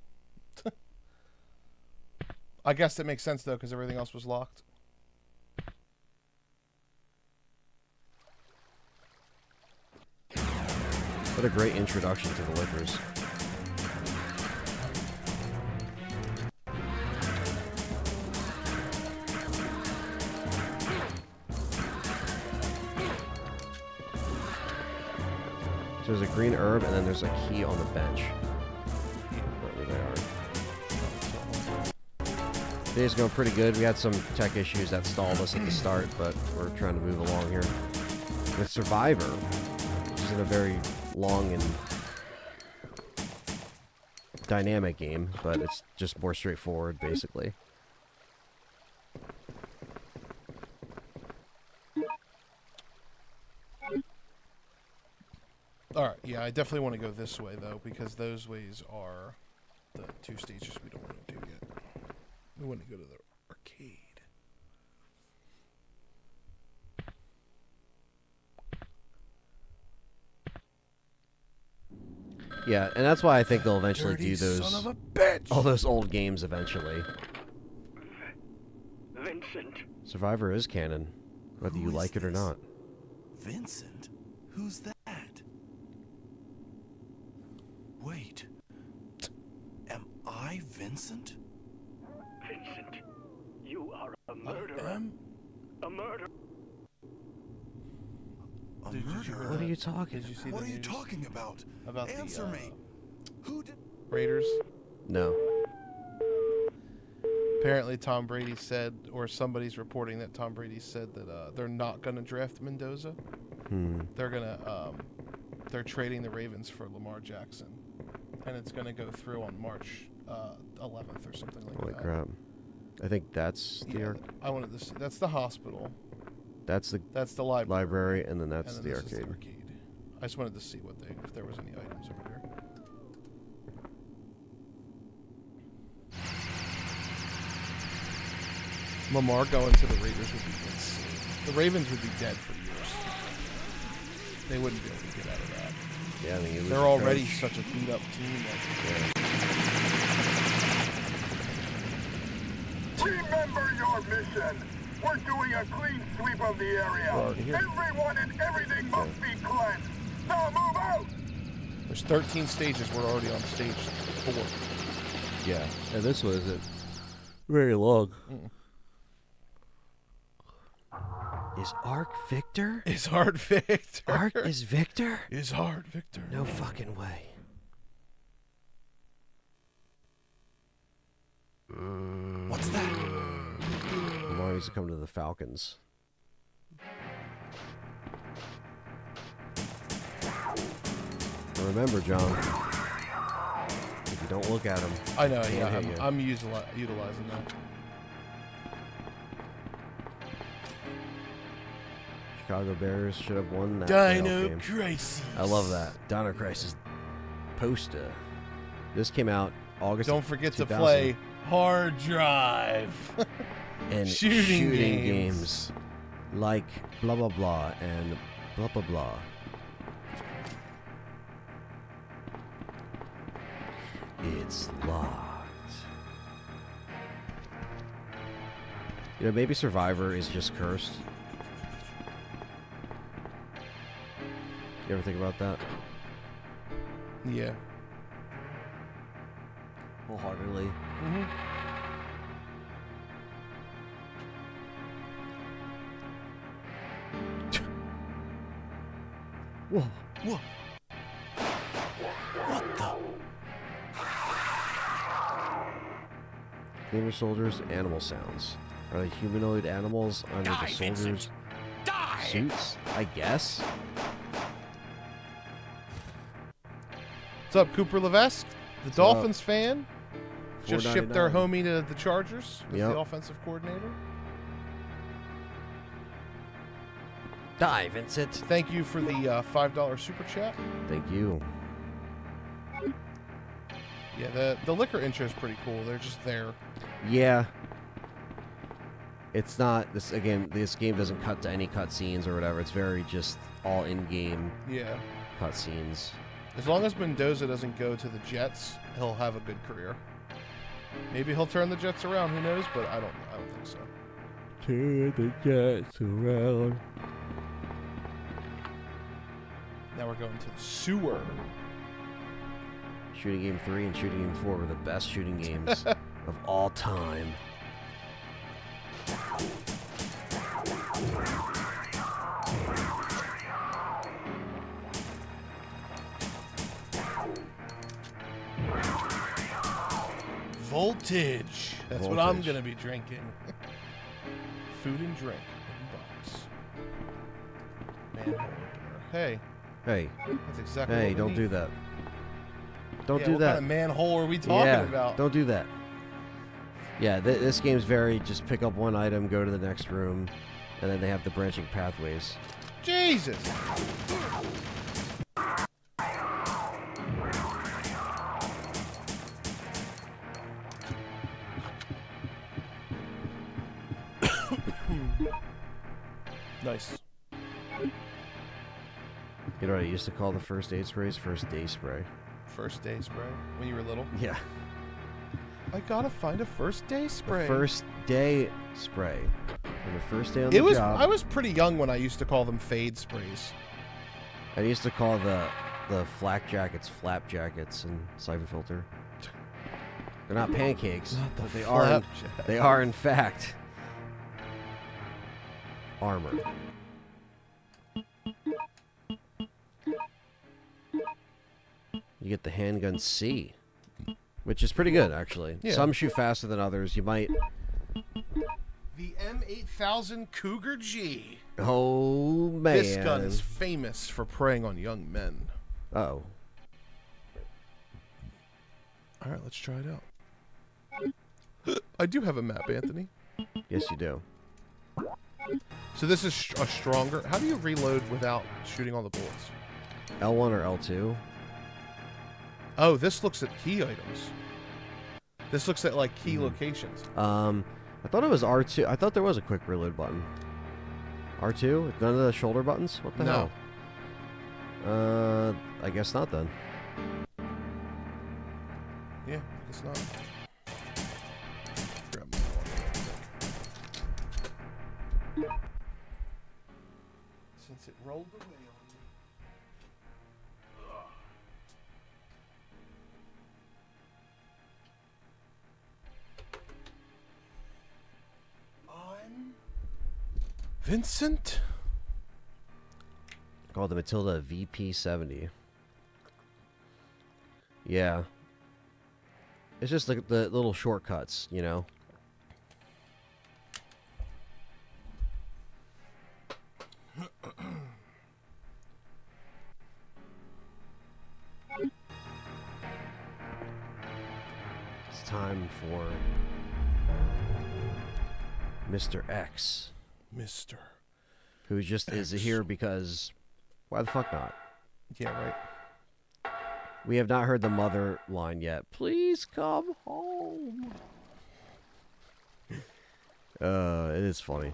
I guess it makes sense, though, because everything else was locked. What a great introduction to the Lickers. So there's a green herb, and then there's a key on the bench. Wherever they are. Today's going pretty good. We had some tech issues that stalled us at the start, but we're trying to move along here. With Survivor, which isn't a very long and dynamic game, but it's just more straightforward, basically. Alright, yeah, I definitely want to go this way, though, because those ways are the two stages we don't want to do yet. We want to go to the arcade. Yeah, and that's why I think they'll eventually Dirty do those, son of a bitch! all those old games eventually. Vincent. Survivor is canon, whether you like it or not. Vincent? Who's that? Wait. Am I Vincent? Vincent, you are a murderer. A murderer. A Did you murderer? hear What are you talking Did you see What the are you news talking about? about Answer the, me. Who did? Raiders? No. Apparently Tom Brady said, or somebody's reporting that Tom Brady said that they're not going to draft Mendoza. They're going to, they're trading the Ravens for Lamar Jackson. And it's going to go through on March 11th or something like Holy that. crap. I think that's the Yeah, I wanted to see. That's the hospital. that's the library. and then that's And then the this is arcade. arcade. I just wanted to see if there was any items over there. Lamar going to the Raiders would be insane. The Ravens would be dead for years. They wouldn't be able to get out of that. Yeah, I mean, you lose They're your already coach. such a beat up team. Remember your mission. We're doing a clean sweep of the area. We're already here. Everyone and everything must be cleansed. Now move out. There's 13 stages. We're already on stage 4. Yeah, and this one isn't very long. Is Ark Victor? Is hard Victor. Ark is Victor? Is hard Victor. No fucking way. What's that? needs to come to the Falcons. Remember, John, if you don't look at him, I know, he yeah, can't hit you. I'm utilizing that. Chicago Bears should have won that Dino playoff game. Crisis. I love that. Dino Crisis poster. This came out August. Don't of forget to 2000. play Hard Drive. And shooting games like blah blah blah and blah blah blah. It's locked. You know, maybe Survivor is just cursed. You ever think about that? Yeah. Wholeheartedly. Mm-hmm. Whoa. Whoa. What the? Gamer soldiers, animal sounds. Are they humanoid animals under the soldiers' suits? I guess. What's up, Cooper Levesque? The What's Dolphins fan? Just shipped our $4.99. homie to the Chargers as Yep. the offensive coordinator. Die, Vincent. Thank you for the $5 super chat. Thank you. Yeah, the liquor intro is pretty cool. They're just there. Yeah. It's not this again. This game doesn't cut to any cutscenes or whatever. It's very just all in-game Yeah. cutscenes. As long as Mendoza doesn't go to the Jets, he'll have a good career. Maybe he'll turn the Jets around. Who knows? But I don't think so. Turn the Jets around. Now we're going to the sewer. Shooting Game 3 and Shooting Game 4 were the best shooting games of all time. Voltage. That's what I'm Voltage. going to be drinking. Food and drink in box. Manhole opener. Hey, Hey, that's exactly hey, what we don't need. do that. Don't Yeah, do what that. kind of manhole are we talking yeah, about? don't do that. Yeah, this game's very just pick up one item, go to the next room, and then they have the branching pathways. Jesus. Nice. You know what I used to call the first aid sprays? First day spray. First day spray when you were little. Yeah. I gotta find a first day spray. The first day spray. On the first day on it the was. job. I was pretty young when I used to call them fade sprays. I used to call the flak jackets flap jackets in Siphon Filter. They're not pancakes, Not the but they are. In, flapjack. they are in fact armor. You get the handgun C, which is pretty good actually. Yeah. Some shoot faster than others. You might. The M8000 Cougar G. Oh man. This gun is famous for preying on young men. Oh. All right, let's try it out. I do have a map, Anthony. Yes, you do. So this is a stronger. How do you reload without shooting all the bullets? L1 or L2? Oh, this looks at key items. This looks at like key locations. I thought it was R2. I thought there was a quick reload button. R2? None of the shoulder buttons? What the No. hell? I guess not then. Yeah, I guess not. Grab my one real quick. Since it rolled away on me. I'm Vincent. Called the Matilda VP70. Yeah. It's just like the little shortcuts, you know? time for Mr. X, Mr. who just is X. here because why the fuck not? Yeah, right. We have not heard the mother line yet. Please come home. It is funny.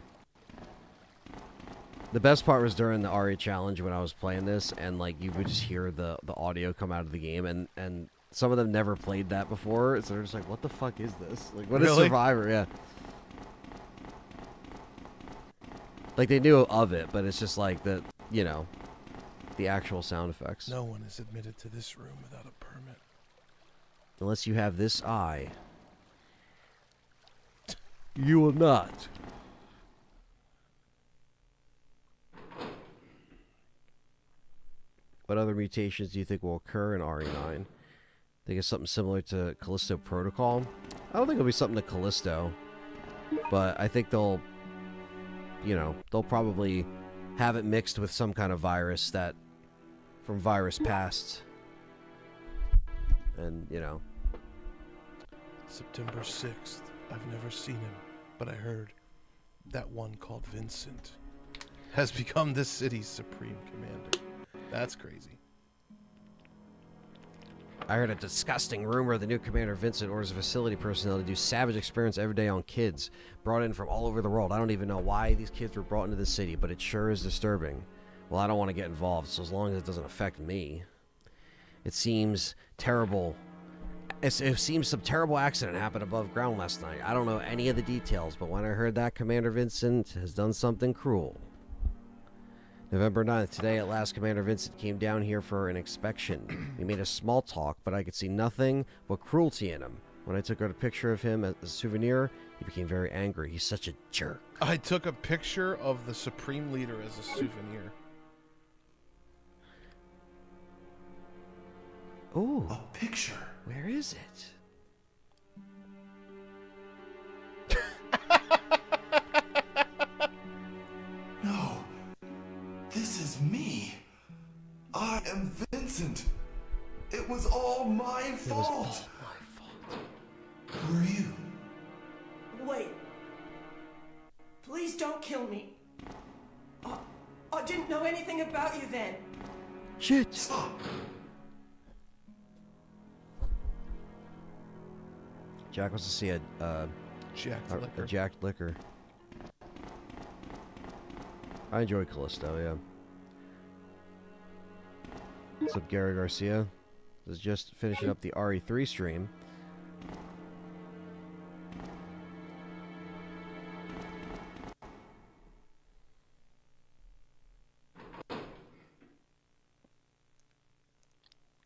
The best part was during the RE challenge when I was playing this, and like you would just hear the audio come out of the game, and some of them never played that before, so they're just like, "What the fuck is this? Like, what is Survivor?" Yeah. Like they knew of it, but it's just like the the actual sound effects. No one is admitted to this room without a permit. Unless you have this eye, you will not. What other mutations do you think will occur in RE9? Think it's something similar to Callisto Protocol? I don't think it'll be something to Callisto, but I think they'll probably have it mixed with some kind of virus that from Virus Past. And, September 6th. I've never seen him, but I heard that one called Vincent has become this city's supreme commander. That's crazy. I heard a disgusting rumor the new Commander Vincent orders facility personnel to do savage experiments every day on kids brought in from all over the world. I don't even know why these kids were brought into the city, but it sure is disturbing. Well, I don't want to get involved, so as long as it doesn't affect me. It seems terrible. It seems some terrible accident happened above ground last night. I don't know any of the details, but when I heard that Commander Vincent has done something cruel. November 9th, today at last, Commander Vincent came down here for an inspection. We made a small talk, but I could see nothing but cruelty in him. When I took out a picture of him as a souvenir, he became very angry. He's such a jerk. I took a picture of the Supreme Leader as a souvenir. Ooh. A picture. Where is it? No. This is me. I am Vincent. It was all my fault. Who are you? Wait. Please don't kill me. I didn't know anything about you then. Shit. Stop. Jack wants to see a jacked liquor. I enjoy Callisto, yeah. What's up, Gary Garcia? This is just finishing up the RE3 stream.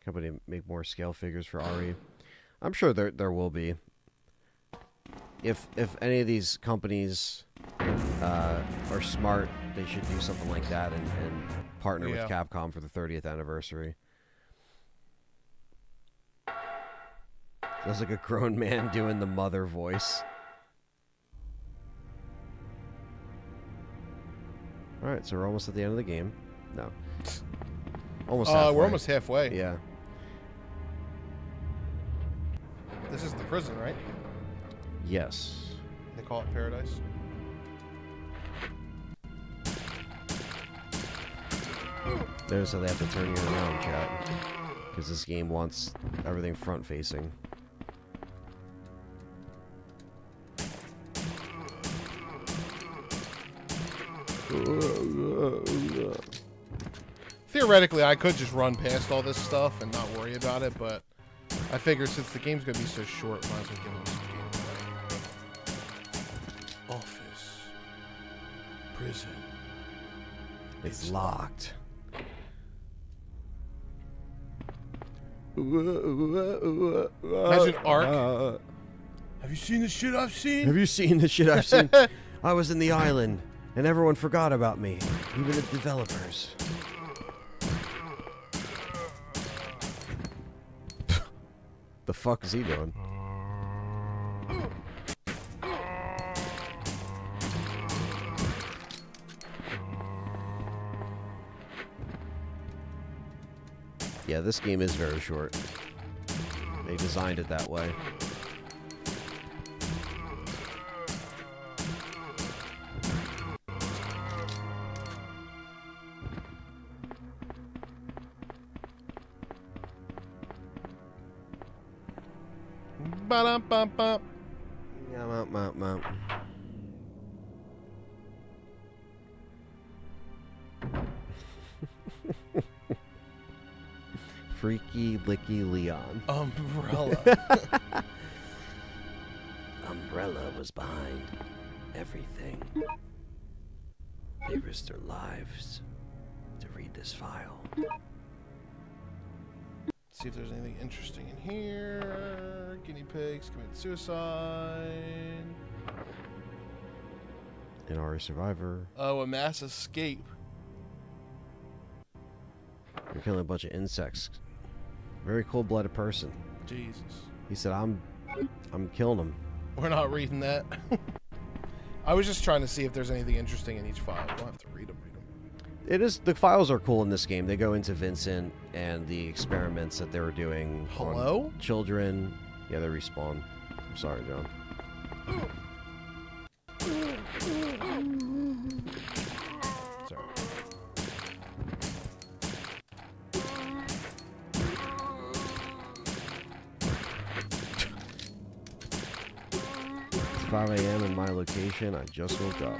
Company make more scale figures for RE. I'm sure there will be. If any of these companies are smart, they should do something like that and partner with Capcom for the 30th anniversary. That's like a grown man doing the mother voice. Alright, so we're almost at the end of the game. No. Almost halfway. We're almost halfway. Yeah. This is the prison, right? Yes. They call it paradise. Notice how they have to turn you around, chat. Because this game wants everything front-facing. Theoretically, I could just run past all this stuff and not worry about it, but I figure since the game's going to be so short, might as well give them some gameplay. Office. Prison. It's locked. Imagine Ark. Have you seen the shit I've seen? Have you seen the shit I've seen? I was in the island, and everyone forgot about me. Even the developers. The fuck is he doing? Yeah, this game is very short. They designed it that way. Ba-dum-bum-bum. Freaky Licky Leon. Umbrella. Umbrella was behind everything. They risked their lives to read this file. See if there's anything interesting in here. Guinea pigs commit suicide. NRA survivor. Oh, a mass escape. You're killing a bunch of insects. Very cold-blooded person. Jesus. He said, I'm killing them. We're not reading that. I was just trying to see if there's anything interesting in each file. We'll have to read them. The files are cool in this game. They go into Vincent and the experiments that they were doing Hello? on children. Yeah, they respawn. I'm sorry, John. Sorry. It's 5 a.m. in my location. I just woke up.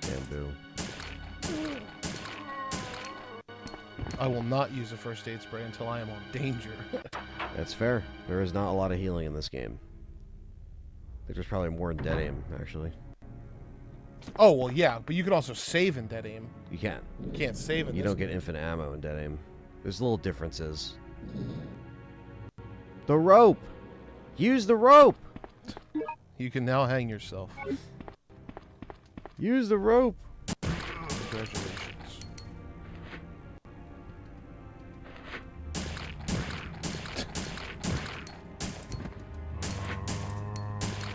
Bamboo. I will not use a first aid spray until I am on danger. That's fair. There is not a lot of healing in this game. I think there's probably more in Dead Aim, actually. Oh, well, yeah, but you can also save in Dead Aim. You can. You can't save in You this don't get game. infinite ammo in Dead Aim. There's little differences. The rope! Use the rope! You can now hang yourself. Use the rope! Congratulations.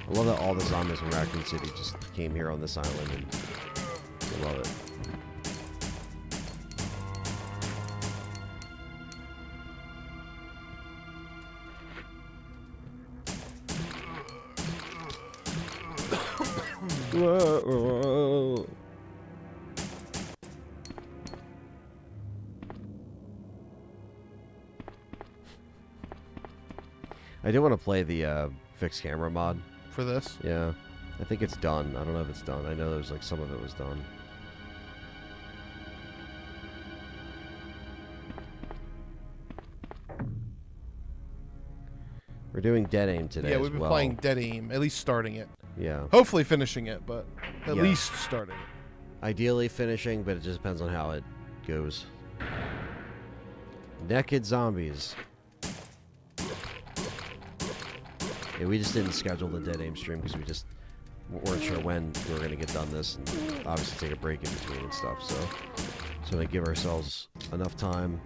I love that all the zombies from Raccoon City just came here on this island, and I love it. Whoa. I do want to play the fixed camera mod. For this? Yeah. I think it's done. I don't know if it's done. I know there's like some of it was done. We're doing Dead Aim today. Yeah, as we've been well. playing Dead Aim, at least starting it. Yeah. Hopefully finishing it, but at Yeah. least starting it. Ideally finishing, but it just depends on how it goes. Naked zombies. Yeah, we just didn't schedule the Dead Aim stream because we just weren't sure when we were going to get done this, and obviously take a break in between and stuff. So to give ourselves enough time,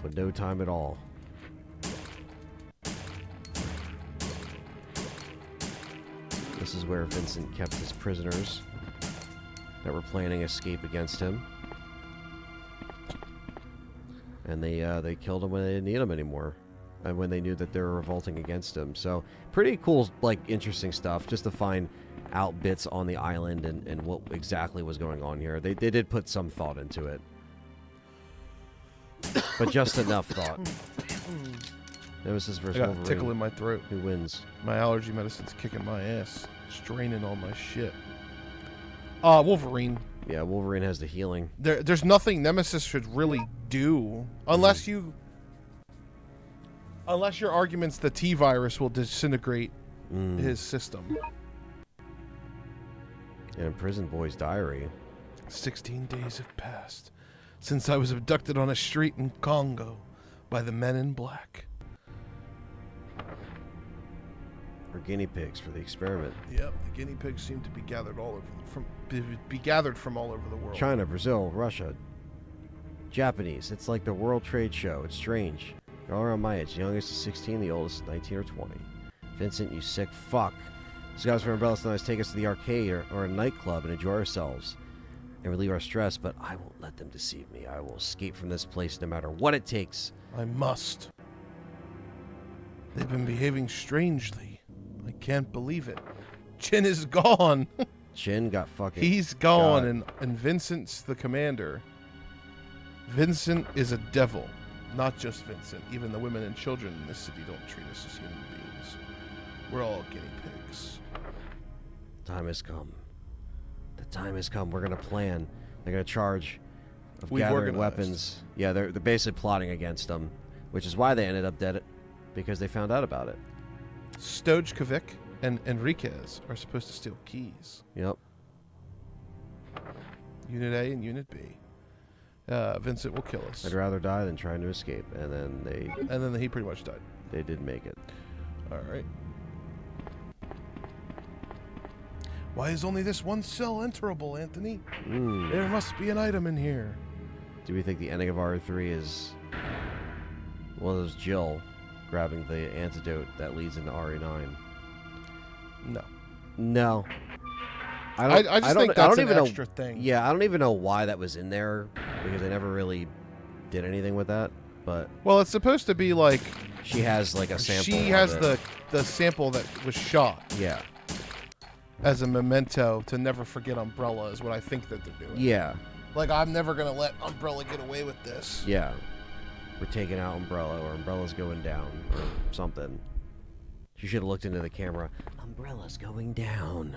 but no time at all. This is where Vincent kept his prisoners that were planning escape against him. And they killed him when they didn't need him anymore. And when they knew that they were revolting against him. So pretty cool, like, interesting stuff just to find out bits on the island and what exactly was going on here. They did put some thought into it. But just enough thought. Nemesis versus I got a Wolverine. tickle in my throat. Who wins? My allergy medicine's kicking my ass. It's draining all my shit. Wolverine. Yeah, Wolverine has the healing. There's nothing Nemesis should really do unless your argument's the T-virus will disintegrate his system. And in Prison Boy's diary. 16 days have passed since I was abducted on a street in Congo by the men in black. Or guinea pigs for the experiment. Yep, the guinea pigs seem to be gathered from all over the world. China, Brazil, Russia, Japanese. It's like the World Trade Show. It's strange. You're all around my age. The youngest is 16, the oldest is 19 or 20. Vincent, you sick fuck. These guys from Umbrella Nights take us to the arcade or a nightclub and enjoy ourselves and relieve our stress, but I won't let them deceive me. I will escape from this place no matter what it takes. I must. They've been behaving strangely. I can't believe it. Chin is gone. Chin got fucking... He's gone, and Vincent's the commander. Vincent is a devil. Not just Vincent. Even the women and children in this city don't treat us as human beings. We're all guinea pigs. Time has come. The time has come. We're gonna plan. They're gonna charge of We've gathering organized. weapons. Yeah, they're basically plotting against them, which is why they ended up dead, because they found out about it. Stojkovic and Enriquez are supposed to steal keys. Yep. Unit A and Unit B. Vincent will kill us. I'd rather die than trying to escape, and then He pretty much died. they did make it. All right. Why is only this one cell enterable, Anthony? There must be an item in here. Do we think the ending of R3 is, well, it was Jill grabbing the antidote that leads into RE9? No. No. I just think that's an extra thing. Yeah, I don't even know why that was in there, because they never really did anything with that. But Well, it's supposed to be like she has like a sample. she of has it. the sample that was shot Yeah. as a memento to never forget Umbrella is what I think that they're doing. Yeah. Like, I'm never going to let Umbrella get away with this. Yeah. We're taking out Umbrella, or Umbrella's going down, or something. She should have looked into the camera. Umbrella's going down.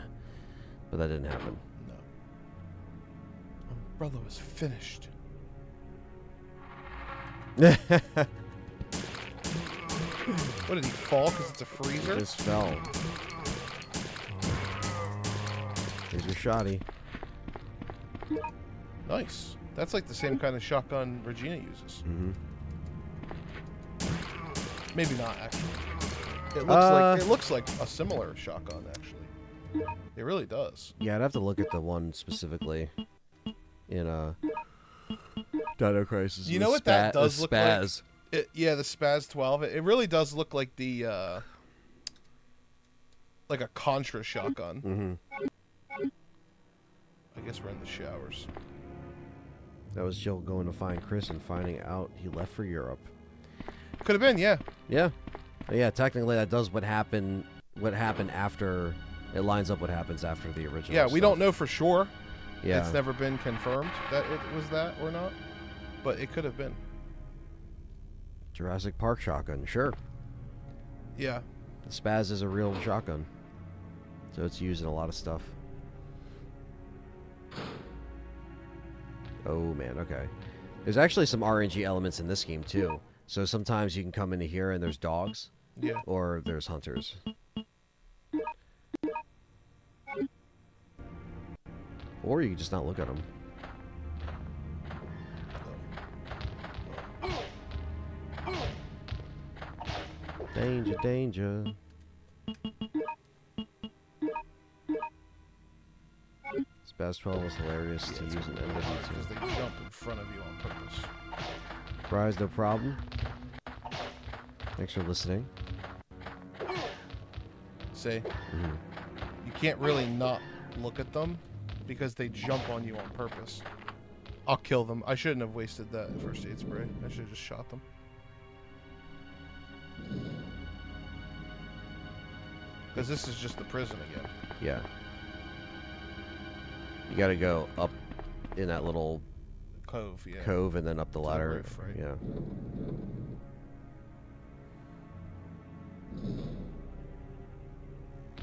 But that didn't happen. No. Umbrella was finished. What, did he fall because it's a freezer? Just fell. Here's your shotty. Nice. That's like the same kind of shotgun Regina uses. Mm-hmm. Maybe not, actually. It looks like a similar shotgun, actually. It really does. Yeah, I'd have to look at the one specifically in Dino Crisis. You know what that does look like? Spaz. Yeah, the Spaz 12. It really does look like the like a Contra shotgun. Mm-hmm. I guess we're in the showers. That was Jill going to find Chris and finding out he left for Europe. Could have been, yeah. Yeah. Yeah, technically that does what happened after. It lines up what happens after the original. Yeah, we stuff. don't know for sure. Yeah. It's never been confirmed that it was that or not. But it could have been. Jurassic Park shotgun, sure. Yeah. The Spaz is a real shotgun. So it's used in a lot of stuff. Oh man, okay. There's actually some RNG elements in this game too. So sometimes you can come into here and there's dogs. Yeah. Or there's hunters. Or you can just not look at them. Danger, danger. Spaz 12 was hilarious to use in Because MW2. they jump in front of you on purpose. Rise, no problem. Thanks for listening. See? You can't really not look at them because they jump on you on purpose. I'll kill them. I shouldn't have wasted that first aid spray. I should have just shot them. Because this is just the prison again. Yeah. You gotta go up in that little Cove, yeah. cove and then up the the ladder. roof, right? Yeah.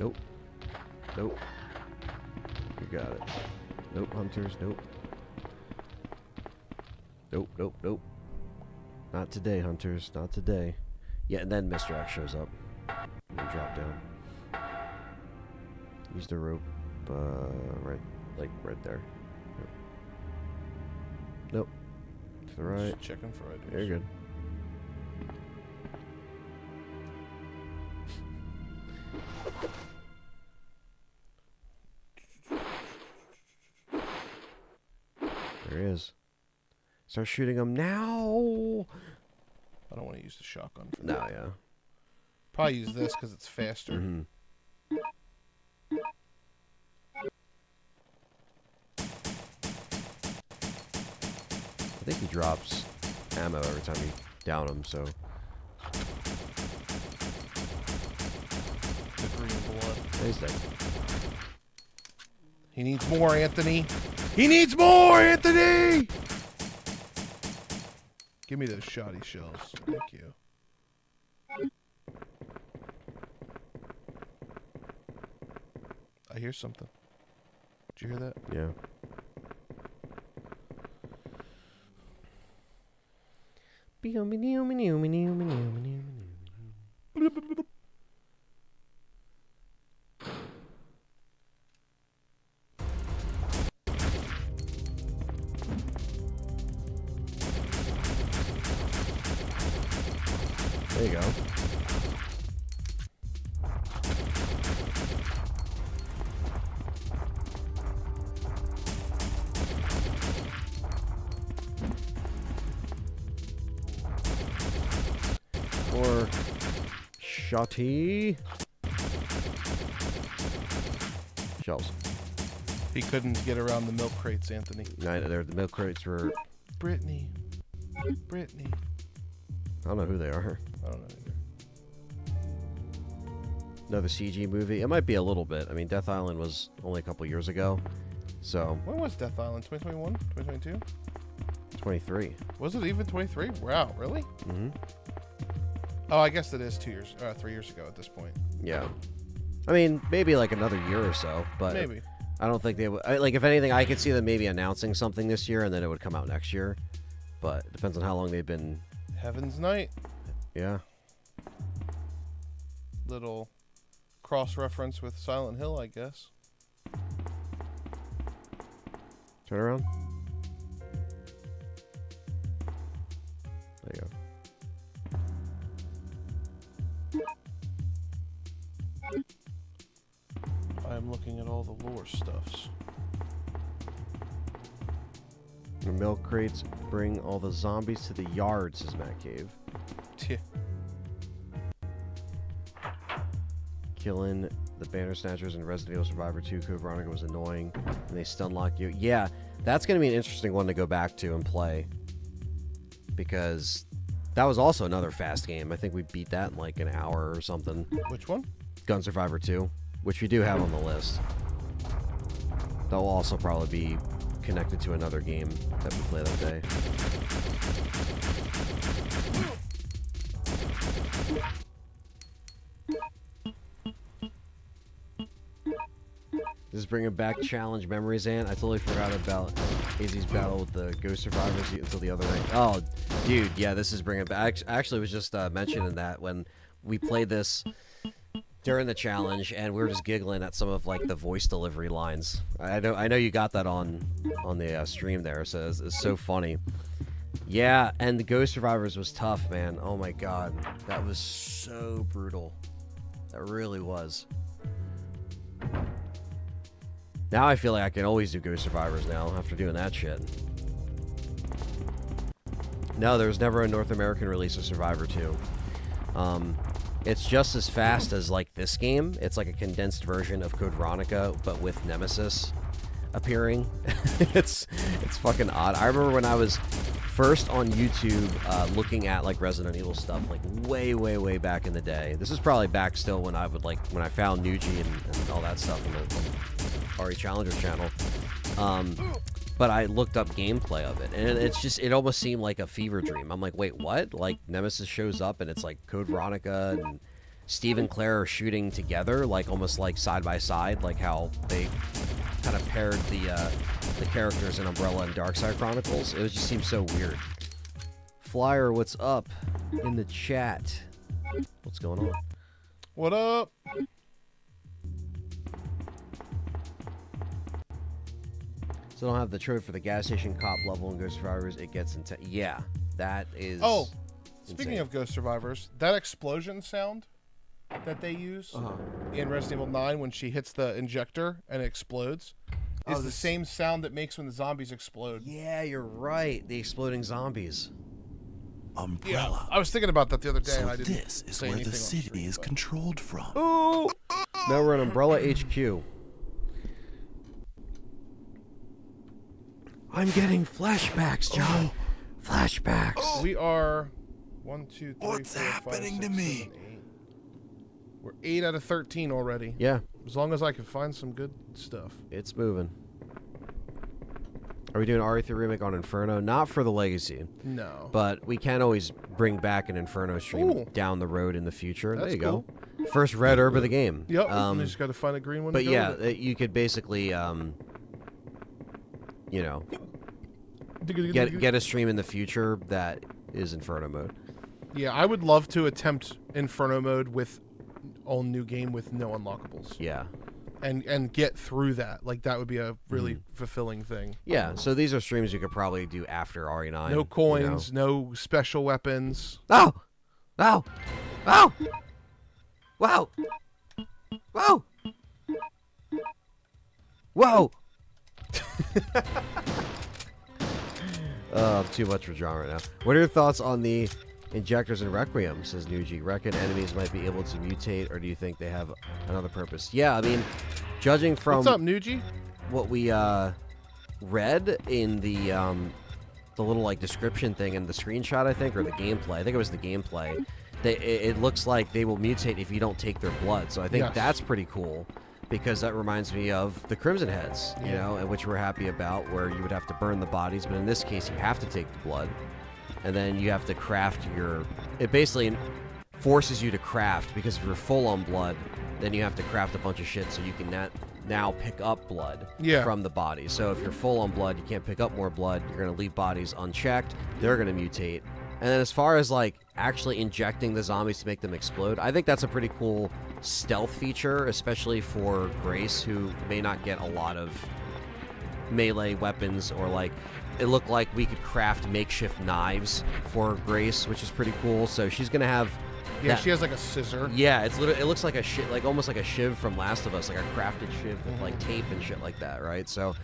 Nope. Nope. You got it. Nope, hunters. Nope. Nope, nope, nope. Not today, hunters. Not today. Yeah, and then Mr. X shows up. And you drop down. Use the rope. Right there. Yep. Nope. To the right. Just checking for ideas. Very good. There he is. Start shooting him now. I don't want to use the shotgun for No, that. yeah. Probably use this because it's faster. Mm-hmm. I think he drops ammo every time you down him, so. The green blood. He's dead. He needs more, Anthony. He needs more, Anthony! Give me those shoddy shells. Thank you. I hear something. Did you hear that? Yeah. There you go. Or shotty shells. He couldn't get around the milk crates, Anthony. No, the milk crates were. Brittany. I don't know who they are. I don't know either. Another CG movie. It might be a little bit. I mean, Death Island was only a couple years ago, so. When was Death Island? 2021? 2022? 23. Was it even 23? Wow, really? Mm-hmm. Oh, I guess it is 3 years ago at this point. Yeah. I mean, maybe like another year or so, but Maybe. I don't think they would. Like, if anything, I could see them maybe announcing something this year and then it would come out next year. But it depends on how long they've been. Heaven's Night. Yeah. Little cross-reference with Silent Hill, I guess. Turn around. There you go. I'm looking at all the lore stuffs. The milk crates bring all the zombies to the yard, says Matt Cave. Yeah. Killing the Banner Snatchers in Resident Evil Survivor 2 Code Veronica was annoying, and they stun lock you. Yeah, that's going to be an interesting one to go back to and play, because that was also another fast game. I think we beat that in like an hour or something. Which one? Gun Survivor 2, which we do have on the list. That'll also probably be connected to another game that we play that day. This is bringing back challenge memories, and I totally forgot about AZ's battle with the Ghost Survivors until the other night. Oh, dude, yeah, this is bringing back. I actually was just mentioning that when we played this during the challenge, and we were just giggling at some of like the voice delivery lines. I know you got that on the stream there, so it's so funny. Yeah, and the Ghost Survivors was tough, man. Oh my god, that was so brutal. That really was. Now I feel like I can always do Ghost Survivors now after doing that shit. No, there was never a North American release of Survivor 2. It's just as fast as like this game. It's like a condensed version of Code Veronica, but with Nemesis appearing. it's fucking odd. I remember when I was first on YouTube looking at like Resident Evil stuff, like way back in the day. This is probably back still when I would when I found Nuji and all that stuff on the RE Challenger channel. But I looked up gameplay of it, and it almost seemed like a fever dream. I'm like, wait, what? Like, Nemesis shows up, and it's like Code Veronica and Steve and Claire are shooting together, like almost like side by side, like how they kind of paired the characters in Umbrella and Darkside Chronicles. It just seemed so weird. Flyer, what's up in the chat? What's going on? What up? So don't have the trophy for the gas station cop level in Ghost Survivors. It gets intense. Yeah, that is. Oh, speaking of Ghost Survivors, that explosion sound that they use in Resident Evil 9 when she hits the injector and it explodes is the same sound it makes when the zombies explode. Yeah, you're right. The exploding zombies. Umbrella. Yeah, I was thinking about that the other day, So and I didn't this is say where anything the on city stream, is but- controlled from. Ooh! Now we're in Umbrella HQ. I'm getting flashbacks, John. Flashbacks. We are 1, 2, 3, What's 4, 5, happening 6, to me? 7, 8. We're 8 out of 13 already. Yeah, As long as I can find some good stuff. it's moving. Are we doing RE3 remake on Inferno? Not for the Legacy. No. But we can always bring back an Inferno stream Ooh. down the road in the future. That's there you cool. go. First red herb of the game. Yep. I just got to find a green one. But to go yeah, with it. you could basically, you know, get a stream in the future that is Inferno mode. Yeah, I would love to attempt Inferno mode with all new game with no unlockables. Yeah. And get through that. Like, that would be a really fulfilling thing. Yeah, so these are streams you could probably do after RE9. No coins, no special weapons. Oh! Oh! Oh! Wow! Whoa! Whoa! Too much for John right now. What are your thoughts on the injectors in Requiem, says Nuji? Reckon enemies might be able to mutate, or do you think they have another purpose? Yeah, I mean, judging from What's up, Nuji? what we read in the little like description thing in the screenshot, I think, or the gameplay. I think it was the gameplay. It looks like they will mutate if you don't take their blood. So I think that's pretty cool, because that reminds me of the Crimson Heads, you know, and which we're happy about, where you would have to burn the bodies, but in this case you have to take the blood, and then you have to craft your. It basically forces you to craft, because if you're full on blood, then you have to craft a bunch of shit so you can now pick up blood from the body. So if you're full on blood, you can't pick up more blood. You're going to leave bodies unchecked. They're going to mutate. And then as far as like actually injecting the zombies to make them explode, I think that's a pretty cool stealth feature, especially for Grace, who may not get a lot of melee weapons, or like it looked like we could craft makeshift knives for Grace, which is pretty cool. So she's going to have she has like a scissor. Yeah, it's literally, it looks like almost like a shiv from Last of Us, like a crafted shiv with like tape and shit like that, right? So,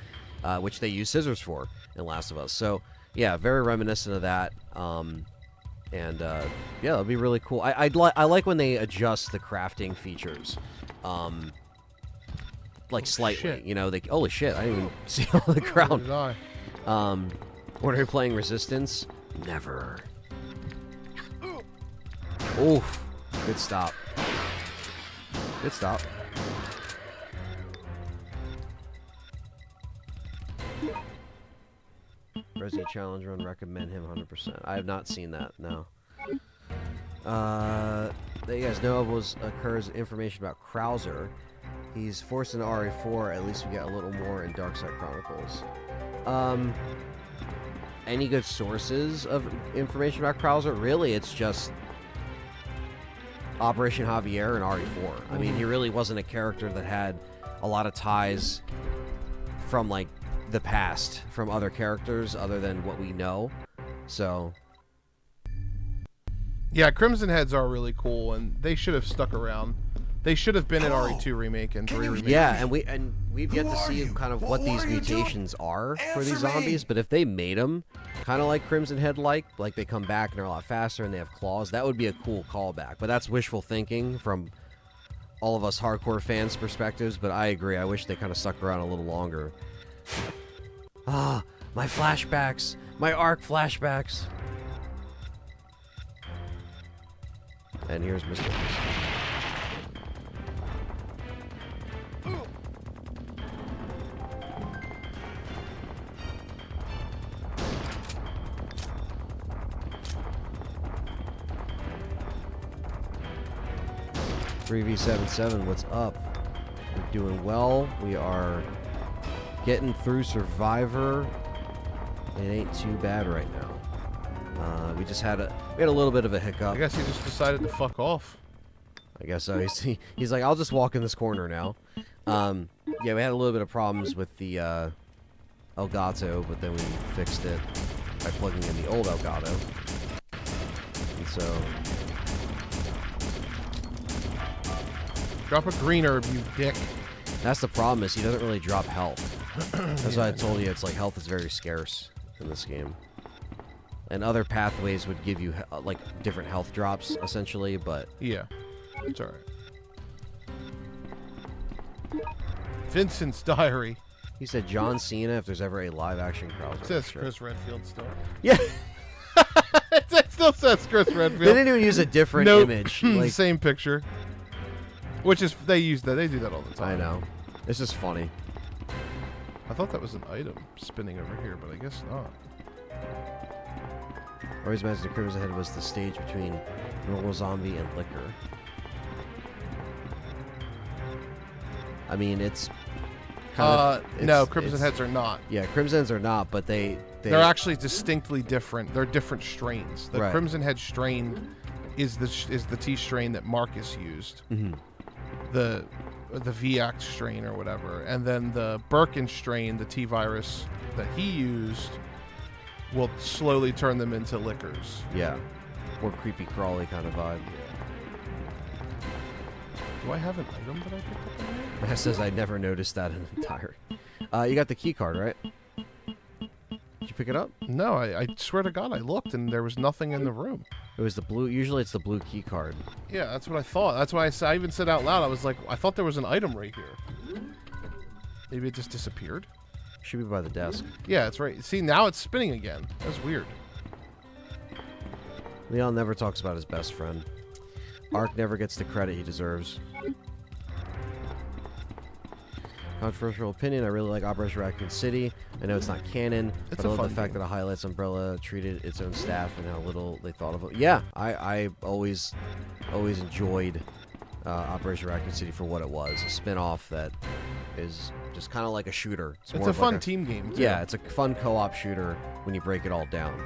which they use scissors for in Last of Us. So, yeah, very reminiscent of that. Yeah, it'll be really cool. I like when they adjust the crafting features, like slightly. Shit. You know, holy shit! I didn't even see on the ground. Did I? When are you playing Resistance? Never. Oof. Good stop. Good stop. Resident Challenge Run, recommend him 100%. I have not seen that, no. That you guys know of occurs information about Krauser. He's forced into RE4, at least we get a little more in Darkside Chronicles. Any good sources of information about Krauser? Really, it's just Operation Javier and RE4. I mean, he really wasn't a character that had a lot of ties from, like, the past, from other characters other than what we know. So, yeah, Crimson Heads are really cool, and they should have stuck around. They should have been in RE2 remake and 3 remake. Yeah, and we've yet to see kind of what these mutations are for these zombies. But if they made them kind of like Crimson Head, like they come back and they're a lot faster and they have claws, that would be a cool callback. But that's wishful thinking from all of us hardcore fans' perspectives. But I agree. I wish they kind of stuck around a little longer. Ah, my flashbacks, my ARC flashbacks. And here's Mr. 3v77, what's up? We're doing well. We are getting through Survivor. It ain't too bad right now. We had a little bit of a hiccup. I guess he just decided to fuck off. I guess so. He's like, I'll just walk in this corner now. Yeah, we had a little bit of problems with the Elgato, but then we fixed it by plugging in the old Elgato. And so... Drop a green herb, you dick. That's the problem, is he doesn't really drop health. That's why I told you, it's like health is very scarce in this game. And other pathways would give you like different health drops, essentially, but... Yeah, it's alright. Vincent's Diary. He said John Cena if there's ever a live-action Krauser. It says Chris Redfield still. Yeah! It still says Chris Redfield. They didn't even use a different image. Like, same picture. Which is, they use that. They do that all the time. I know. It's just funny. I thought that was an item spinning over here, but I guess not. I always imagined the Crimson Head was the stage between normal zombie and liquor. I mean, it's kind of... no, Crimson Heads are not. Yeah, Crimsons are not, but they're actually distinctly different. They're different strains. The Right. Crimson Head strain is the T strain that Marcus used. Mhm. The VAC strain or whatever, and then the Birkin strain, the T virus that he used, will slowly turn them into liquors. Yeah. More creepy crawly kind of vibe. Do I have an item that I picked up in here? Matt says I never noticed that in the entire. You got the key card, right? Did you pick it up? No, I swear to God, I looked and there was nothing in the room. It was the blue. Usually it's the blue key card. Yeah, that's what I thought. That's why I even said out loud. I was like, I thought there was an item right here. Maybe it just disappeared. Should be by the desk. Yeah, that's right. See, now it's spinning again. That's weird. Leon never talks about his best friend. Ark never gets the credit he deserves. Controversial opinion, I really like Operation Raccoon City. I know it's not canon, but I love the fact that it highlights Umbrella treated its own staff and how little they thought of it. Yeah, I always enjoyed Operation Raccoon City for what it was. A spin-off that is just kind of like a shooter. It's more a of fun like team game, too. Yeah, it's a fun co-op shooter when you break it all down.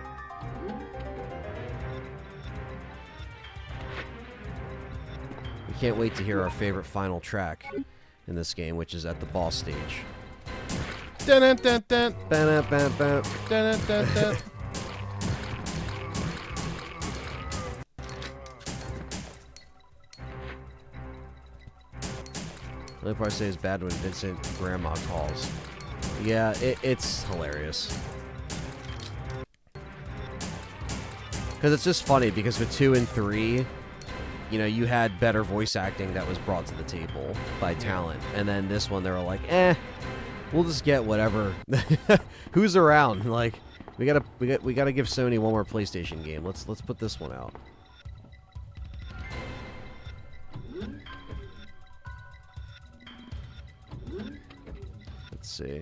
We can't wait to hear our favorite final track in this game, which is at the boss stage. Dun, dun, dun, dun. Ba-da, ba, ba. Dun, dun, dun, dun. The only part I say is bad when Vincent grandma calls. Yeah, it's hilarious. Because it's just funny, because with 2 and 3, you know, you had better voice acting that was brought to the table by talent. And then this one, they were like, we'll just get whatever. Who's around? Like, we gotta give Sony one more PlayStation game. Let's put this one out. Let's see.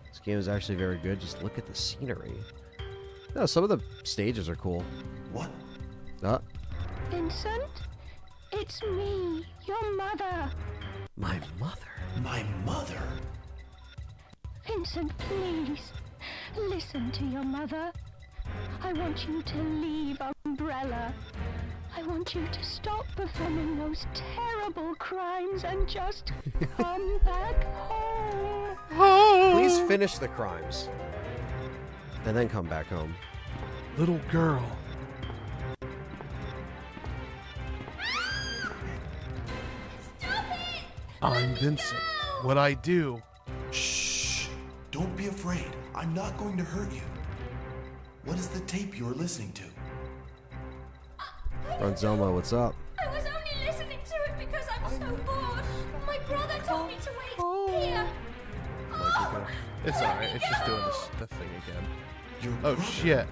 This game is actually very good. Just look at the scenery. No, some of the stages are cool. What? Vincent? It's me, your mother. My mother? My mother? Vincent, please. Listen to your mother. I want you to leave Umbrella. I want you to stop performing those terrible crimes and just come back home. Please finish the crimes. And then come back home. Little girl. Stop it! I'm Vincent. What I do. Shh! Don't be afraid. I'm not going to hurt you. What is the tape you're listening to? Ronzelmo, what's up? I was only listening to it because I'm so bored. My brother told me to wait here. Oh, It's alright. It's just doing the thing again. Your Oh, brother. shit.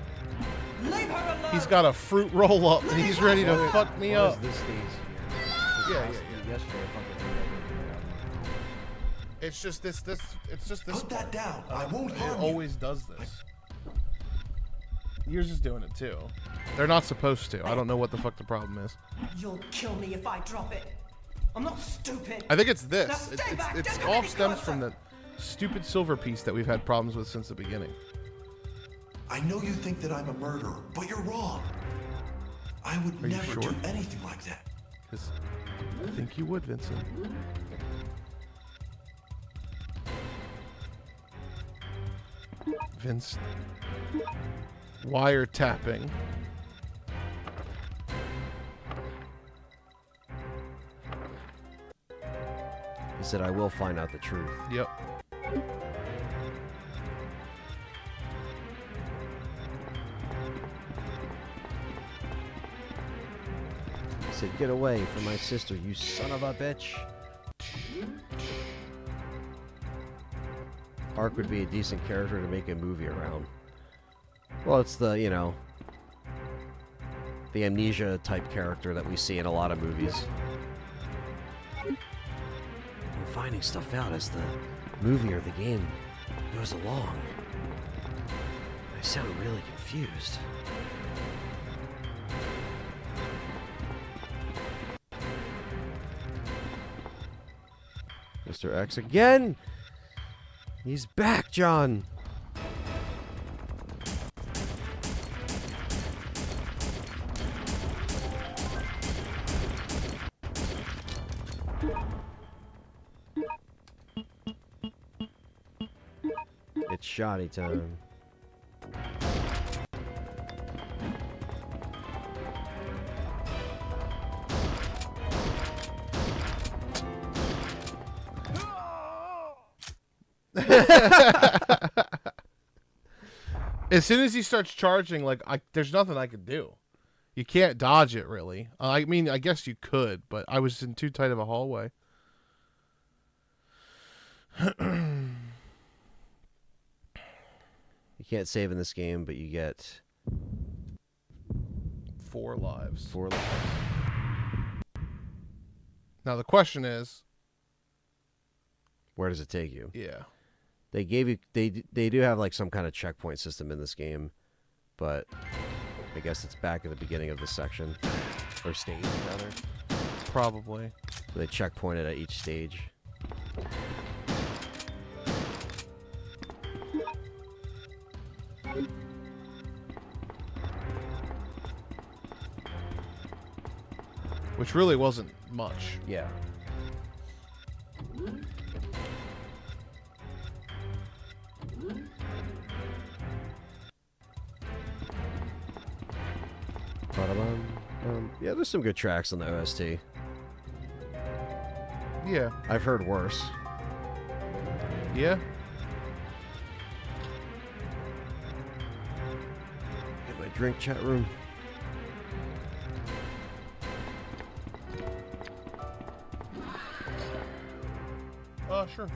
Leave her alone. He's got a fruit roll up and he's ready to fuck me up. This stage here. Yeah. Yesterday, It's just this. It's just this. Put that down. I won't It harm you. always does this. Yours is doing it too. They're not supposed to. I don't know what the fuck the problem is. You'll kill me if I drop it. I'm not stupid. I think it's Now this. stay back, It's don't come all any stems closer. from the stupid silver piece that we've had problems with since the beginning. I know you think that I'm a murderer, but you're wrong. I would Are you never sure? do anything like that. 'Cause I think you would, Vincent. Vince. Wiretapping. He said, I will find out the truth. Yep. He said, get away from my sister, you son of a bitch. Ark would be a decent character to make a movie around. Well, it's the, you know, the amnesia type character that we see in a lot of movies. finding stuff out as the movie or the game goes along. I sound really confused. Mr. X again! He's back, John! It's shoddy time. As soon as he starts charging, like, there's nothing I could do. You can't dodge it, really. I mean, I guess you could, but I was in too tight of a hallway. You can't save in this game, but you get 4 lives. 4 lives. Now the question is, where does it take you? yeah. They gave you they do have like some kind of checkpoint system in this game, but I guess it's back at the beginning of this section or stage rather. Probably. They checkpointed at each stage. Which really wasn't much. Yeah. Yeah, there's some good tracks on the OST. Yeah. I've heard worse. Yeah. Get my drink, chat room. Sure.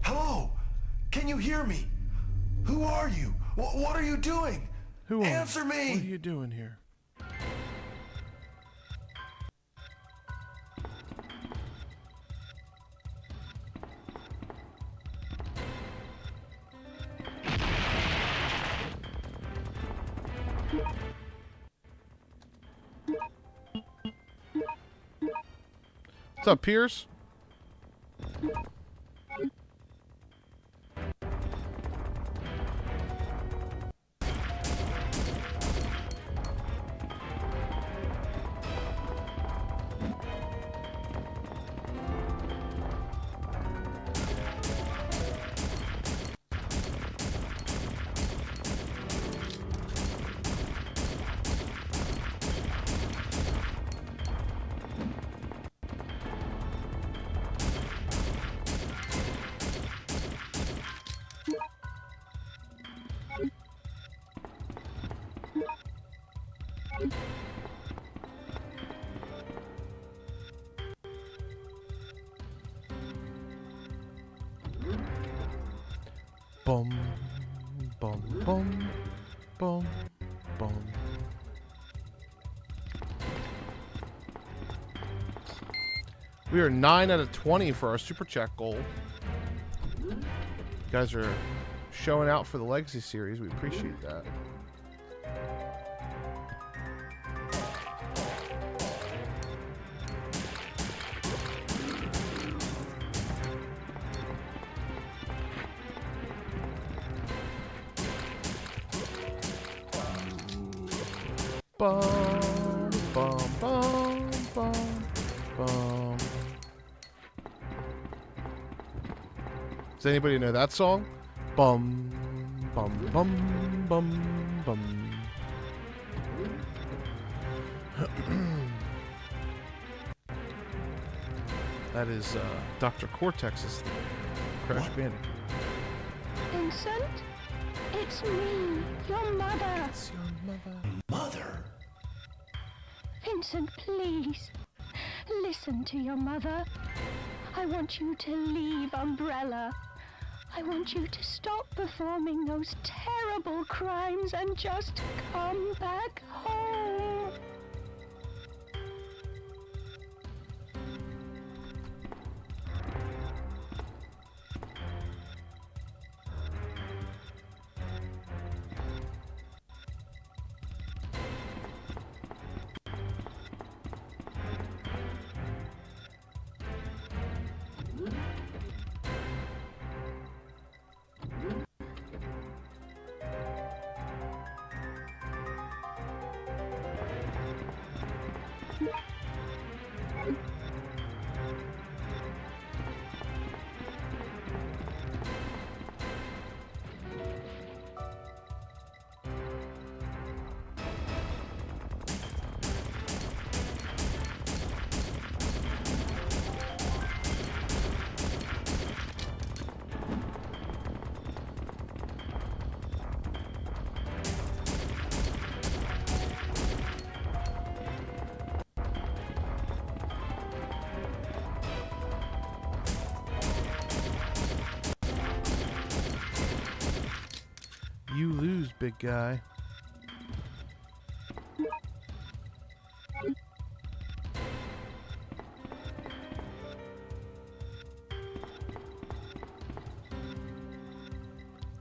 Hello? Can you hear me? Who are you? What are you doing? Who are you? Answer me! What are you doing here? What's up, Pierce? Bum, bum, bum, bum, bum. We are 9 out of 20 for our super chat goal. You guys are showing out for the Legacy series. We appreciate that. Bum, bum, bum, bum, bum. Does anybody know that song? Bum, bum, bum, bum, bum. That is Dr. Cortex's theme. Crash Bandicoot. Vincent? It's me, your mother. It's your mother. Mother? Vincent, please. Listen to your mother. I want you to leave Umbrella. I want you to stop performing those terrible crimes and just come back home. You lose, big guy.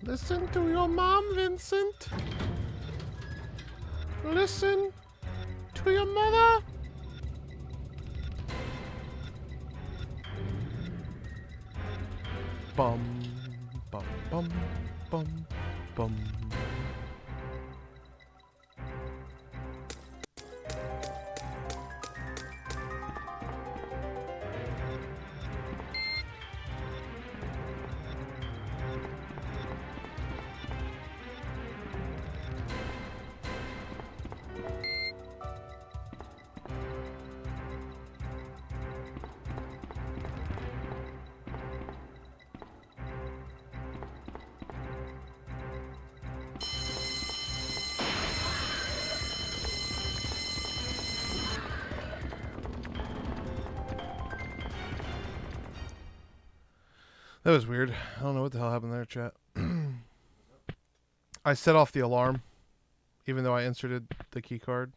Listen to your mom, Vincent. Listen to your mother. Bum, bum, bum, bum, bum. That was weird. I don't know what the hell happened there, chat. I set off the alarm, even though I inserted the key card.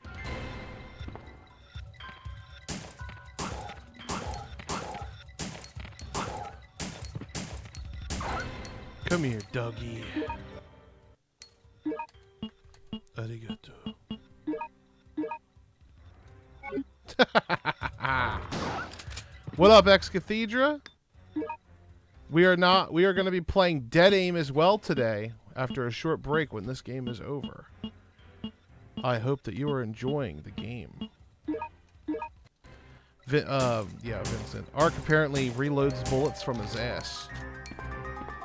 Come here, doggy. Arigato. What up, Ex-Cathedra? We are going to be playing Dead Aim as well today after a short break when this game is over. I hope that you are enjoying the game. Yeah, Vincent. Ark apparently reloads bullets from his ass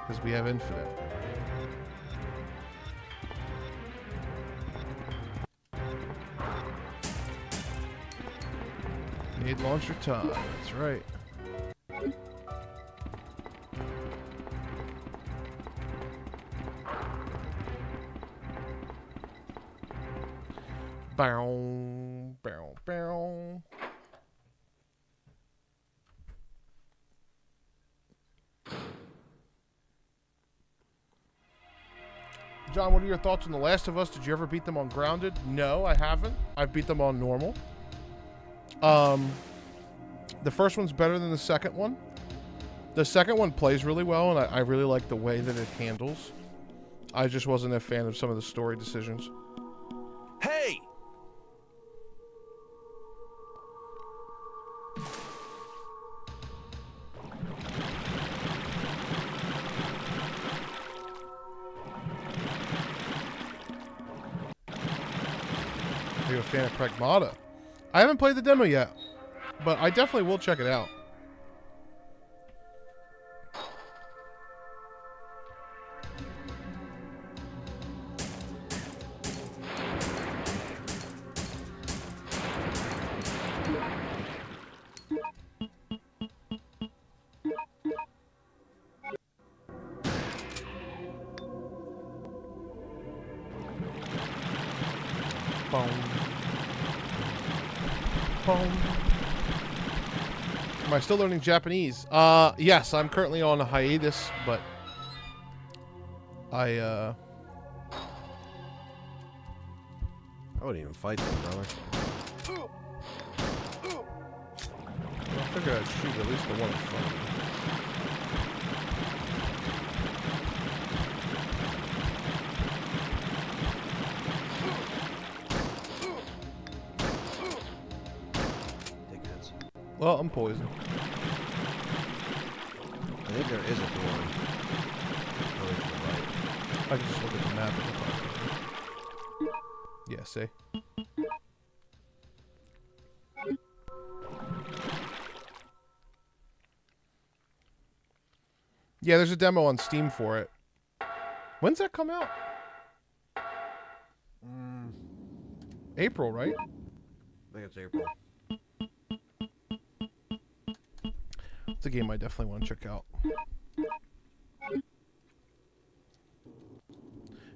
because we have infinite. Need launcher time. That's right. Bow, bow, bow. John, what are your thoughts on The Last of Us? Did you ever beat them on Grounded? No, I haven't. I've beat them on normal. The first one's better than the second one. The second one plays really well, and I really like the way that it handles. I just wasn't a fan of some of the story decisions. Hey! Are you a fan of Pragmata? I haven't played the demo yet, but I definitely will check it out. Boom. Boom. Am I still learning Japanese? Yes, I'm currently on a hiatus, but I wouldn't even fight them, brother. I figured I'd shoot at least the one in front of me. Dickheads. Well, I'm poisoned. I think there is a door. Over to the right. I can just look at the map. Yeah, see? Yeah, there's a demo on Steam for it. When's that come out? April, right? I think it's April. It's a game I definitely want to check out.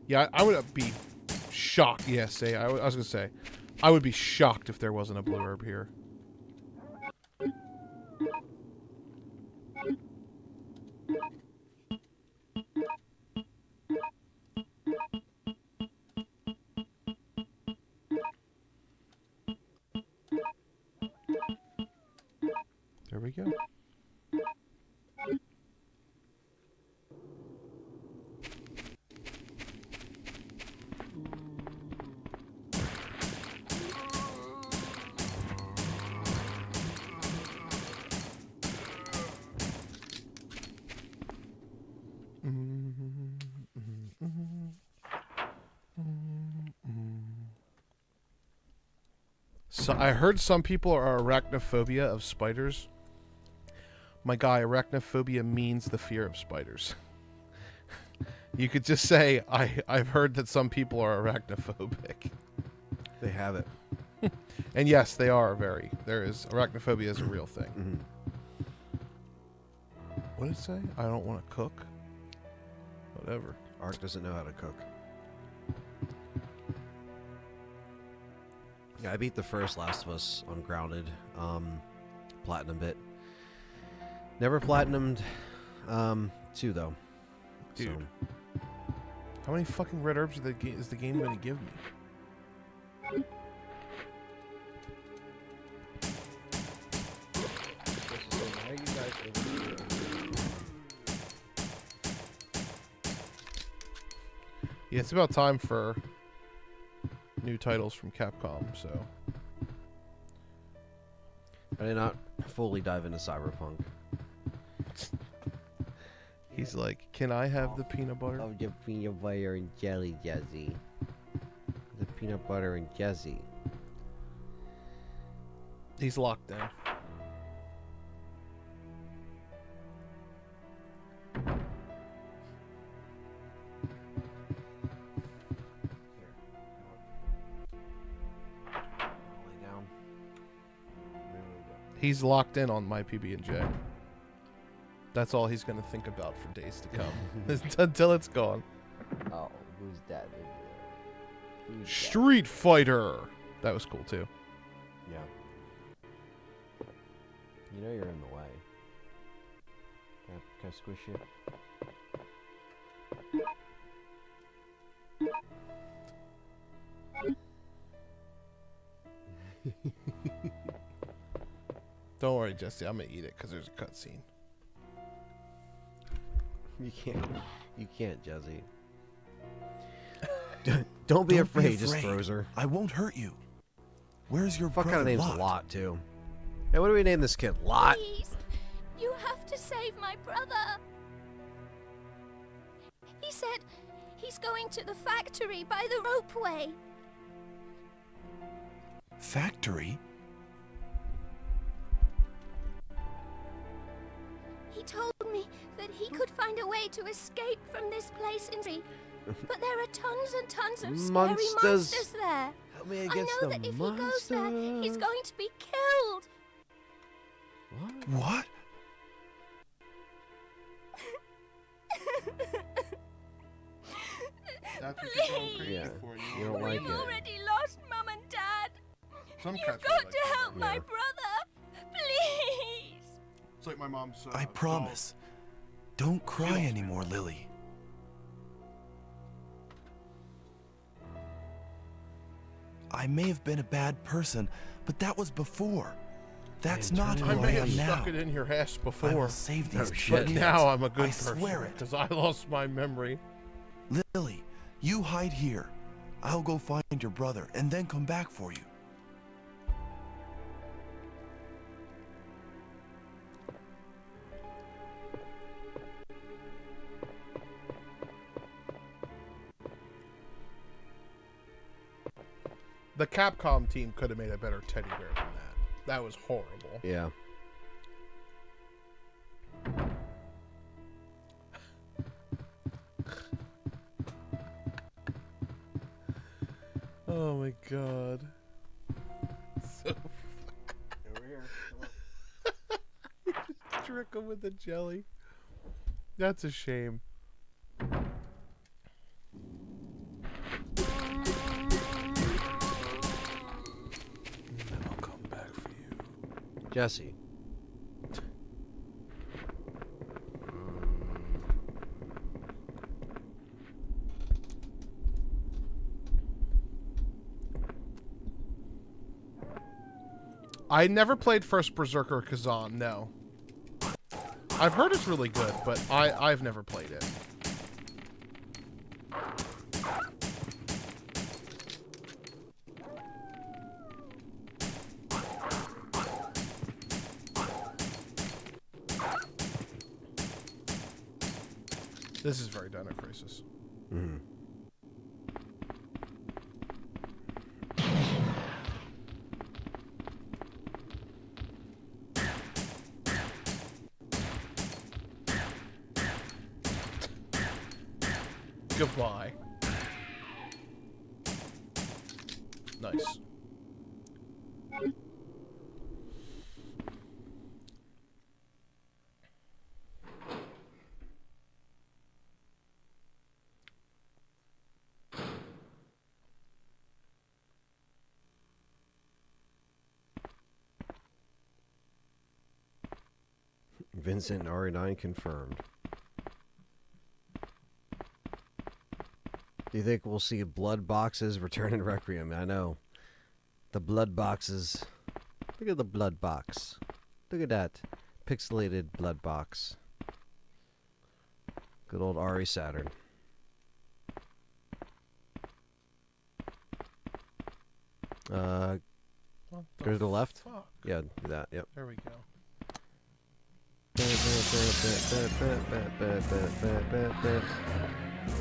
Yeah, I would be shocked. Yeah, I was going to say. I would be shocked if there wasn't a blue herb here. There we go. So I heard some people are arachnophobia of spiders. My guy, arachnophobia means the fear of spiders. You could just say, I've heard that some people are arachnophobic. They have it. And yes, they are very. Arachnophobia is a real thing. Mm-hmm. What did it say? I don't want to cook? Whatever. Ark doesn't know how to cook. Yeah, I beat the first Last of Us on Grounded. Platinum bit. Never platinumed 2 though. Dude. So. How many fucking red herbs is the game going to give me? Yeah, it's about time for new titles from Capcom, so. I did not fully dive into Cyberpunk. He's like, can I have the peanut butter? Oh, the peanut butter and jelly, Jesse. The peanut butter and Jesse. He's locked down. He's locked in on my PB&J. That's all he's going to think about for days to come. Until it's gone. Oh, who's that? Street Fighter! That was cool, too. Yeah. You know you're in the way. Can I squish you? Don't worry, Jesse. I'm going to eat it because there's a cutscene. You can't, Jesse. Don't be afraid. Just throws her. I won't hurt you. Where's your Fuck brother? kind of name's Lot? Lot, too. Hey, what do we name this kid? Lot? Please, you have to save my brother. He said he's going to the factory by the ropeway. Factory? He told me that he could find a way to escape from this place in sea. But there are tons and tons of scary monsters there. Help me I against know the that if monsters. he goes there, he's going to be killed. What? That's what Please. you're going crazy Yeah. for. You don't like We've it. already lost Mum and Dad. Some You've cats got like to that. help my brother. Please. It's like my mom's. I promise. Don't cry anymore, Lily. I may have been a bad person, but that was before. That's not I who I may have am now. stuck it in your ass I before. will save these Oh, shit. But kids. now I'm a good I person. swear it. Because I lost my memory. Lily, you hide here. I'll go find your brother and then come back for you. The Capcom team could have made a better teddy bear than that. That was horrible. Yeah. Oh my god. So Over here. trick him with the jelly. That's a shame. Then I'll come back for you. Jesse. I never played First Berserker Kazan, no. I've heard it's really good, but I've never played it. This is very Dino Crisis. Mm-hmm. Goodbye. Nice. Vincent RE9 confirmed. Do you think we'll see blood boxes return in Requiem? I know. The blood boxes. Look at the blood box. Look at that. Pixelated blood box. Good old RE Saturn. Go to the left? Fuck. Yeah, do that. Yep. There we go. The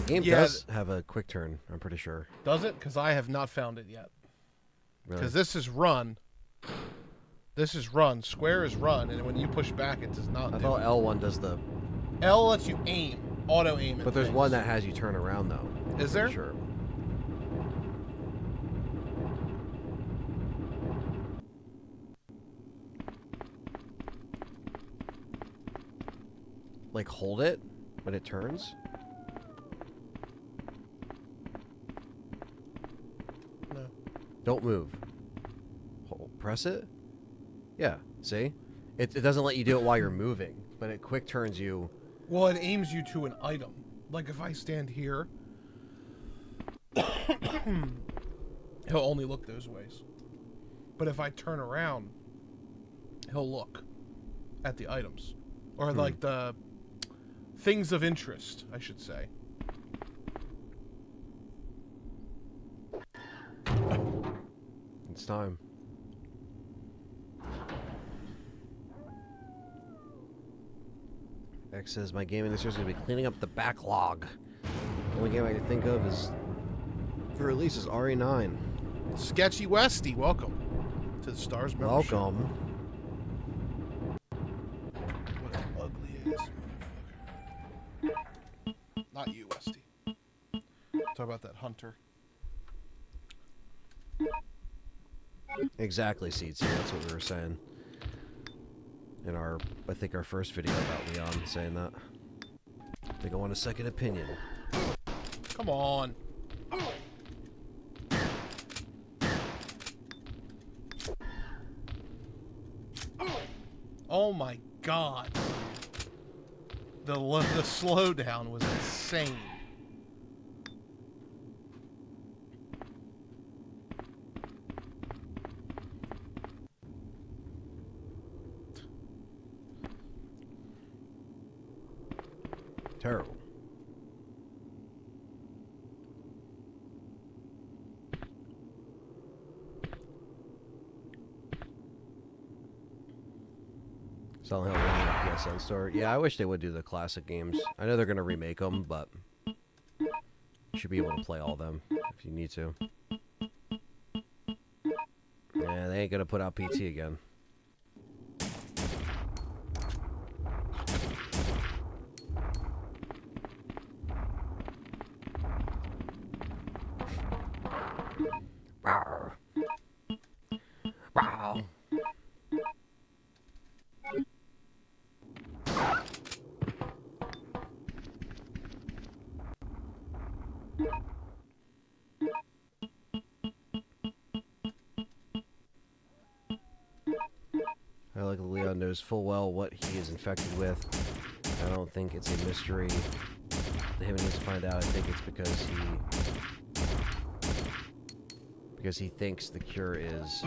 game does have a quick turn, I'm pretty sure. Does it? Because I have not found it yet. Really? Because this is run. This is run. Square is run, and when you push back, it does not. I thought L1 does the... L lets you aim, auto aim. But there's one that has you turn around, though. Is there? Sure. Like, hold it when it turns? No. Don't move. Press it? Yeah, see? It doesn't let you do it while you're moving, but it quick turns you... Well, it aims you to an item. Like, if I stand here, he'll only look those ways. But if I turn around, he'll look at the items. Or, like, the things of interest, I should say. It's time. X says, my gaming this year is going to be cleaning up the backlog. The only game I can think of is for release is RE9. Sketchy Westy, welcome to the S.T.A.R.S membership. Welcome. What an ugly ass motherfucker. Not you, Westy. Talk about that hunter. Exactly, Seeds. That's what we were saying. In our, I think, our first video about Leon saying that. I think I want a second opinion. Come on. Oh my god. The slowdown was insane. Terrible. Silent Hill 1 on the PSN store. Yeah, I wish they would do the classic games. I know they're going to remake them, but you should be able to play all of them if you need to. Yeah, they ain't going to put out PT again. Rawr. Rawr. I like Leon knows full well what he is infected with. I don't think it's a mystery that him needs to find out. I think it's because he thinks the cure is.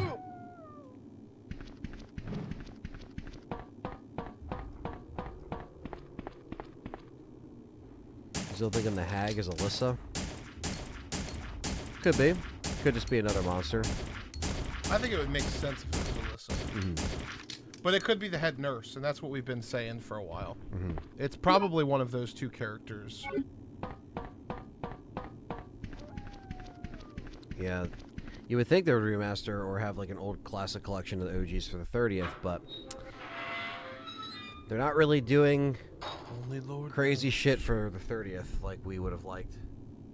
Still thinking the hag is Alyssa? Could be. Could just be another monster. I think it would make sense if it was Alyssa. Mm-hmm. But it could be the head nurse, and that's what we've been saying for a while. Mm-hmm. It's probably one of those two characters. Yeah. You would think they would remaster or have like an old classic collection of the OGs for the 30th, but they're not really doing Only Lord crazy shit for the 30th like we would have liked.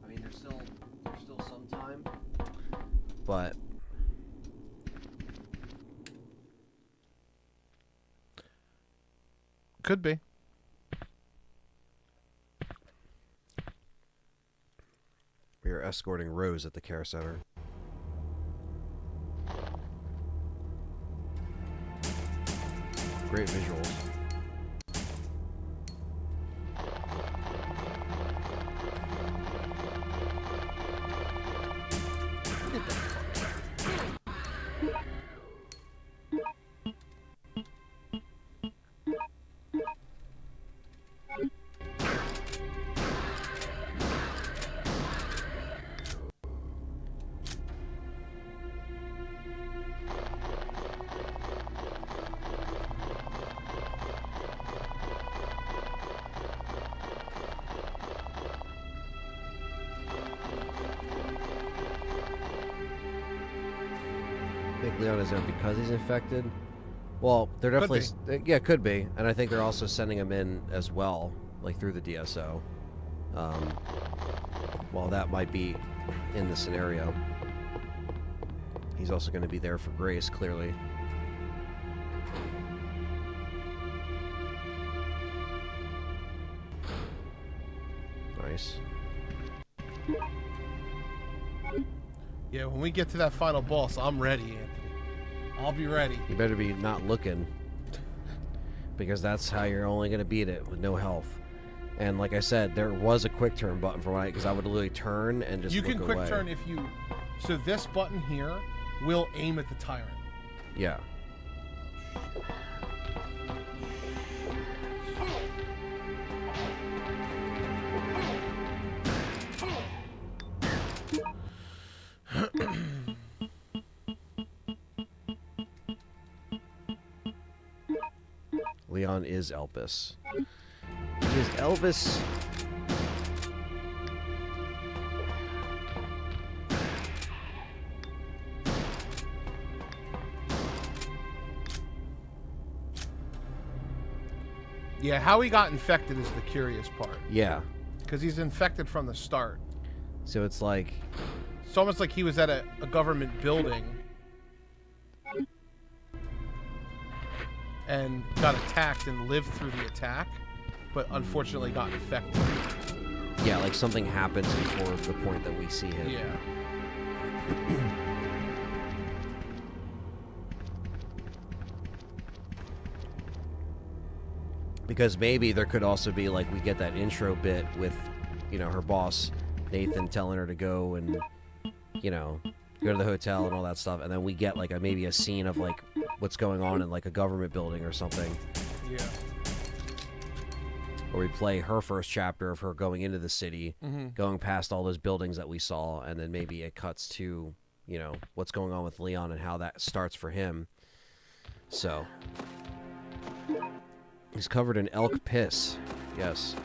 I mean, there's still some time, but could be. We are escorting Rose at the care center. Great visuals. Leon is there because he's infected. Well, they're definitely yeah, could be, and I think they're also sending him in as well, like through the DSO. While that might be in the scenario, he's also going to be there for Grace, clearly. Nice. Yeah, when we get to that final boss, I'm ready, Anthony. I'll be ready. You better be not looking, because that's how you're only going to beat it, with no health. And like I said, there was a quick turn button for because I would literally turn and just you look can away. quick turn if you. So this button here will aim at the tyrant. Yeah. Leon is Elvis. He is Elvis. Yeah, how he got infected is the curious part. Yeah. Because he's infected from the start. So it's like... It's almost like he was at a government building and got attacked and lived through the attack, but unfortunately got infected. Yeah, like something happens before the point that we see him. Yeah. Because maybe there could also be, like, we get that intro bit with, you know, her boss, Nathan, telling her to go and, you know, go to the hotel and all that stuff, and then we get, like, maybe a scene of, like, what's going on in, like, a government building or something. Yeah. Or we play her first chapter of her going into the city, Mm-hmm. going past all those buildings that we saw, and then maybe it cuts to, you know, what's going on with Leon and how that starts for him. So, he's covered in elk piss. Yes.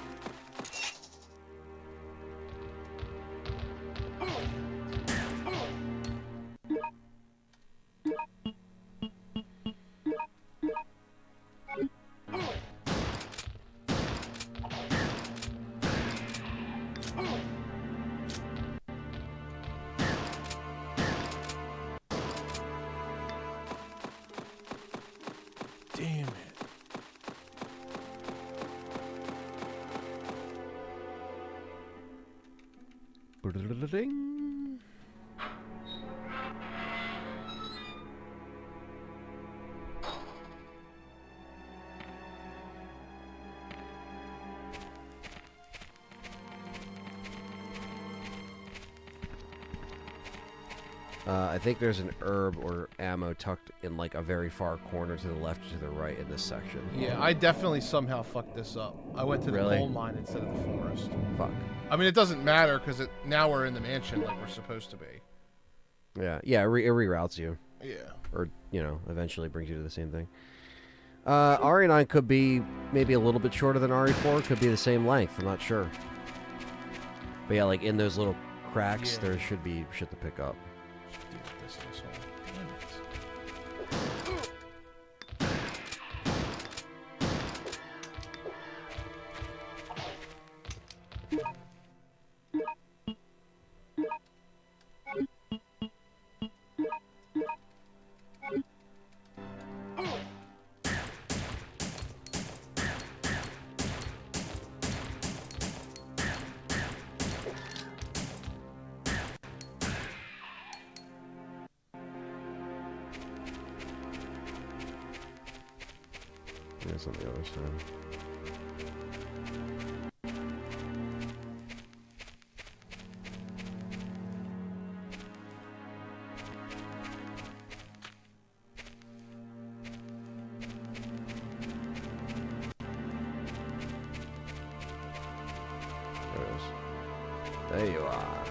Damn it. Ding. I think there's an herb or ammo tucked in like a very far corner to the left or to the right in this section. Yeah, I definitely somehow fucked this up. I went to the Really? coal mine instead of the forest. Fuck. I mean, it doesn't matter because now we're in the mansion like we're supposed to be. Yeah, yeah, it reroutes you. Yeah. Or, you know, eventually brings you to the same thing. RE9 could be maybe a little bit shorter than RE4. Could be the same length. I'm not sure. But yeah, like in those little cracks, Yeah. there should be shit to pick up. Should deal with this asshole. Damn it. It's on the other side. There it is. There you are.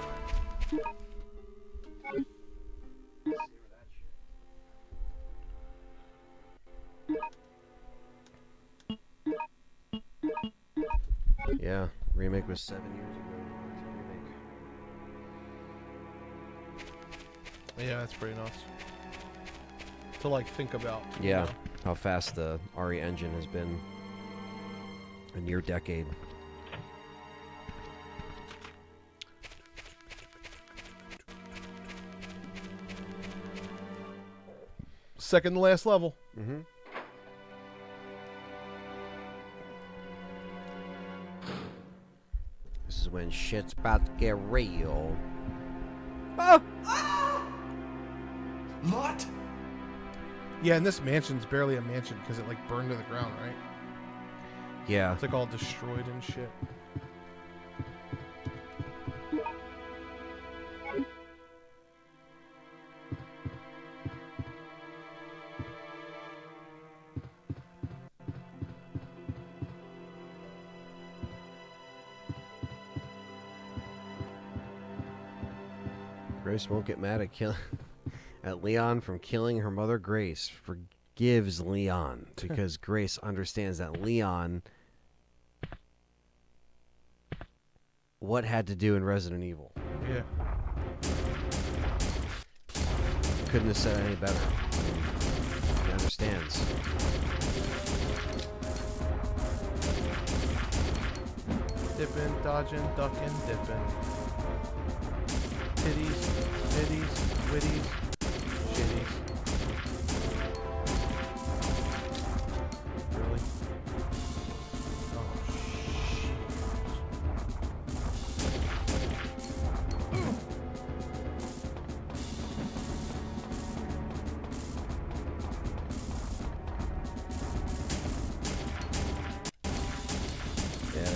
Yeah, remake was 7 years ago. Remake. Yeah, that's pretty nuts. To like think about. you Yeah, know? how fast the RE engine has been. A near decade. Second to last level. Mm-hmm. This is when shit's about to get real. What? Yeah, and this mansion's barely a mansion because it like burned to the ground, right? Yeah. It's like all destroyed and shit. Grace won't get mad at Leon from killing her mother. Grace forgives Leon because Grace understands that Leon what had to do in Resident Evil. Yeah. Couldn't have said it any better. He understands. Dipping, dodging, ducking, dipping. Titties, titties, witties, shitties. Really? Oh, shit.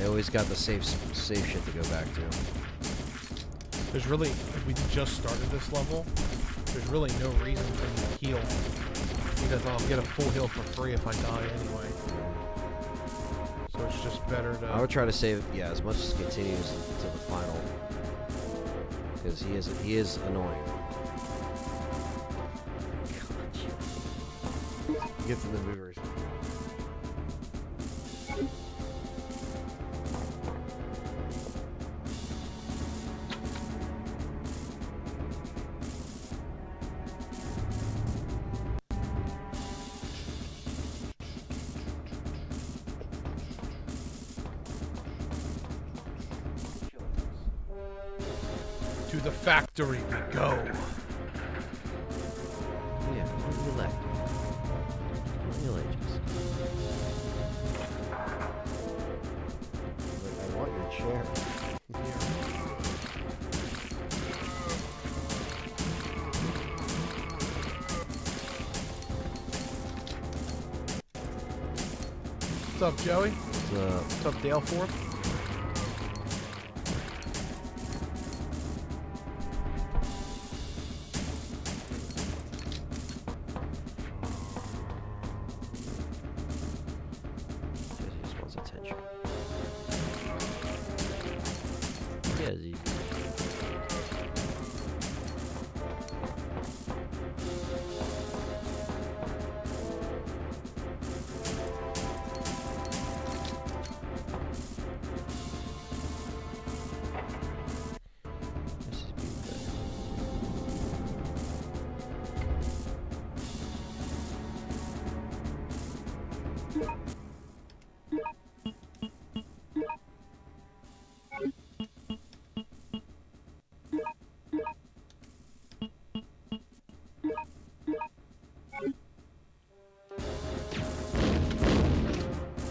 always got the safe shit to go back to. There's really, if we just started this level, there's really no reason for me to heal. Because I'll get a full heal for free if I die anyway. So it's just better to... I would try to save, yeah, as much as it continues until the final. Because he is annoying. Gets in the movers. To the factory we go. Yeah, what do you like? What do you like? I want your chair. What's up, Joey? What's up, Dale Ford? He just wants attention. Yeah, Z.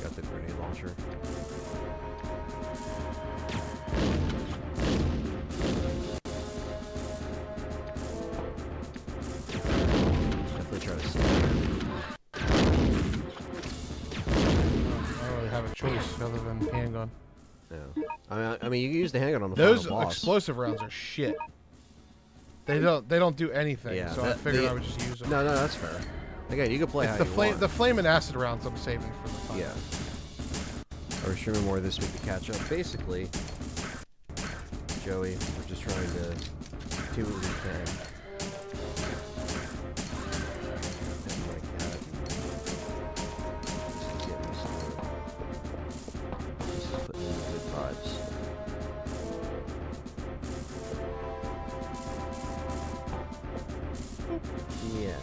Got the grenade launcher. Definitely try to save. I don't really have a choice other than handgun. Yeah. I mean, you can use the handgun on the Those final boss. explosive rounds are shit. They don't do anything. Yeah, so I figured I would just use them. No, that's fair. Again, you can play It's how the you want. the flame and acid rounds I'm saving for the time. Yeah. We're streaming more this week to catch up. Basically, Joey, we're just trying to do what we can. And like that. This is getting this is putting in the good vibes. Yeah.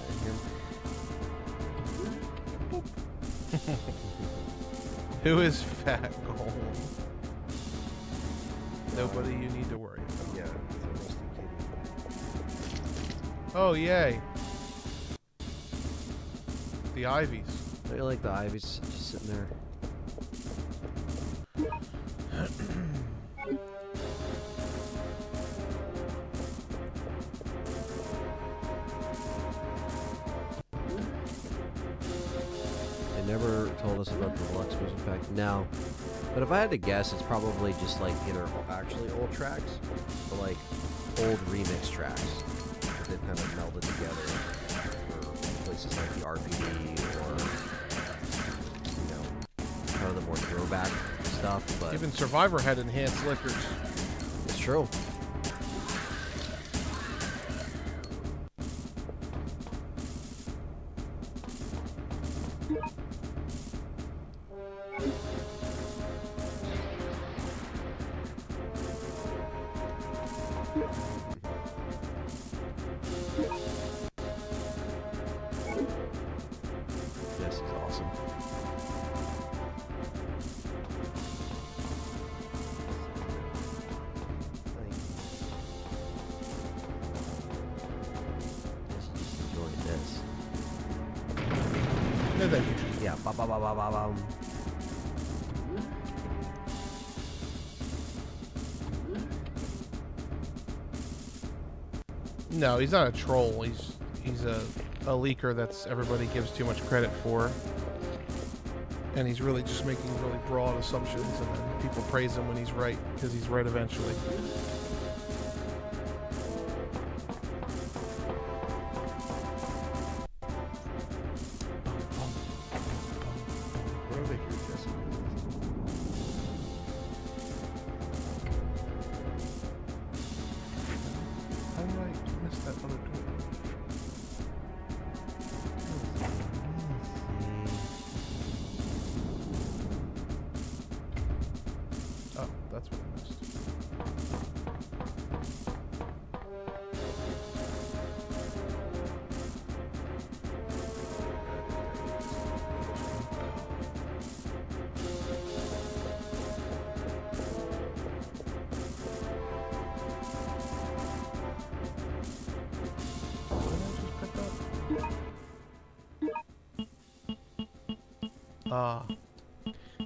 Who is Fat Gold? Nobody you need to worry about. Yeah. Oh, yay. The Ivies. Don't you like the Ivies just sitting there? They never told us about the deluxe music pack. No. But if I had to guess, it's probably just like either actually old tracks or like old remix tracks that they've kind of melded together for places like the RPD or, you know, kind of the more throwback stuff. But Even Survivor had enhanced liquors. it's true. This is awesome. Just enjoying this. No, thank you. Yeah. Ba ba ba ba ba ba. No, he's not a troll. He's a leaker that's everybody gives too much credit for. And he's really just making really broad assumptions, and then people praise him when he's right, because he's right eventually. What are they here, Jesse? How did I miss that other door? Oh, that's what I missed.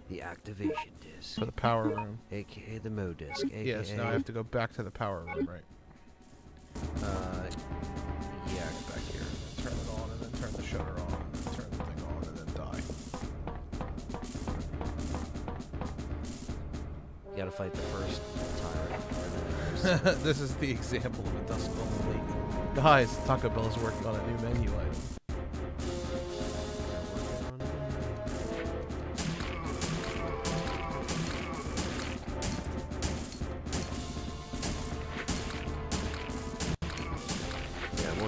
The activation disc. For the power room. AKA the Mo disc. AKA... Yes, now I have to go back to the power room, right? Yeah, get back here. Turn it on, and then turn the shutter on, and then turn the thing on, and then die. You gotta fight the first tyrant. This is the example of a Dust Golem leak. Guys, Taco Bell is working on a new menu item.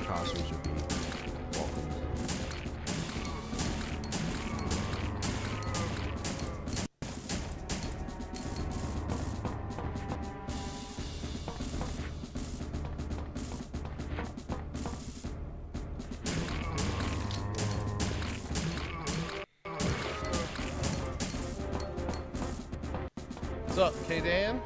Costumes would be welcome. What's up, K-Dan?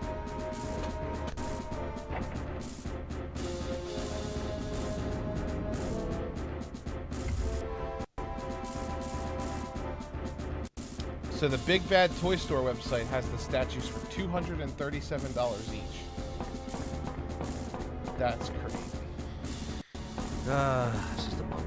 So the Big Bad Toy Store website has the statues for $237 each. That's crazy. It's just a bummer.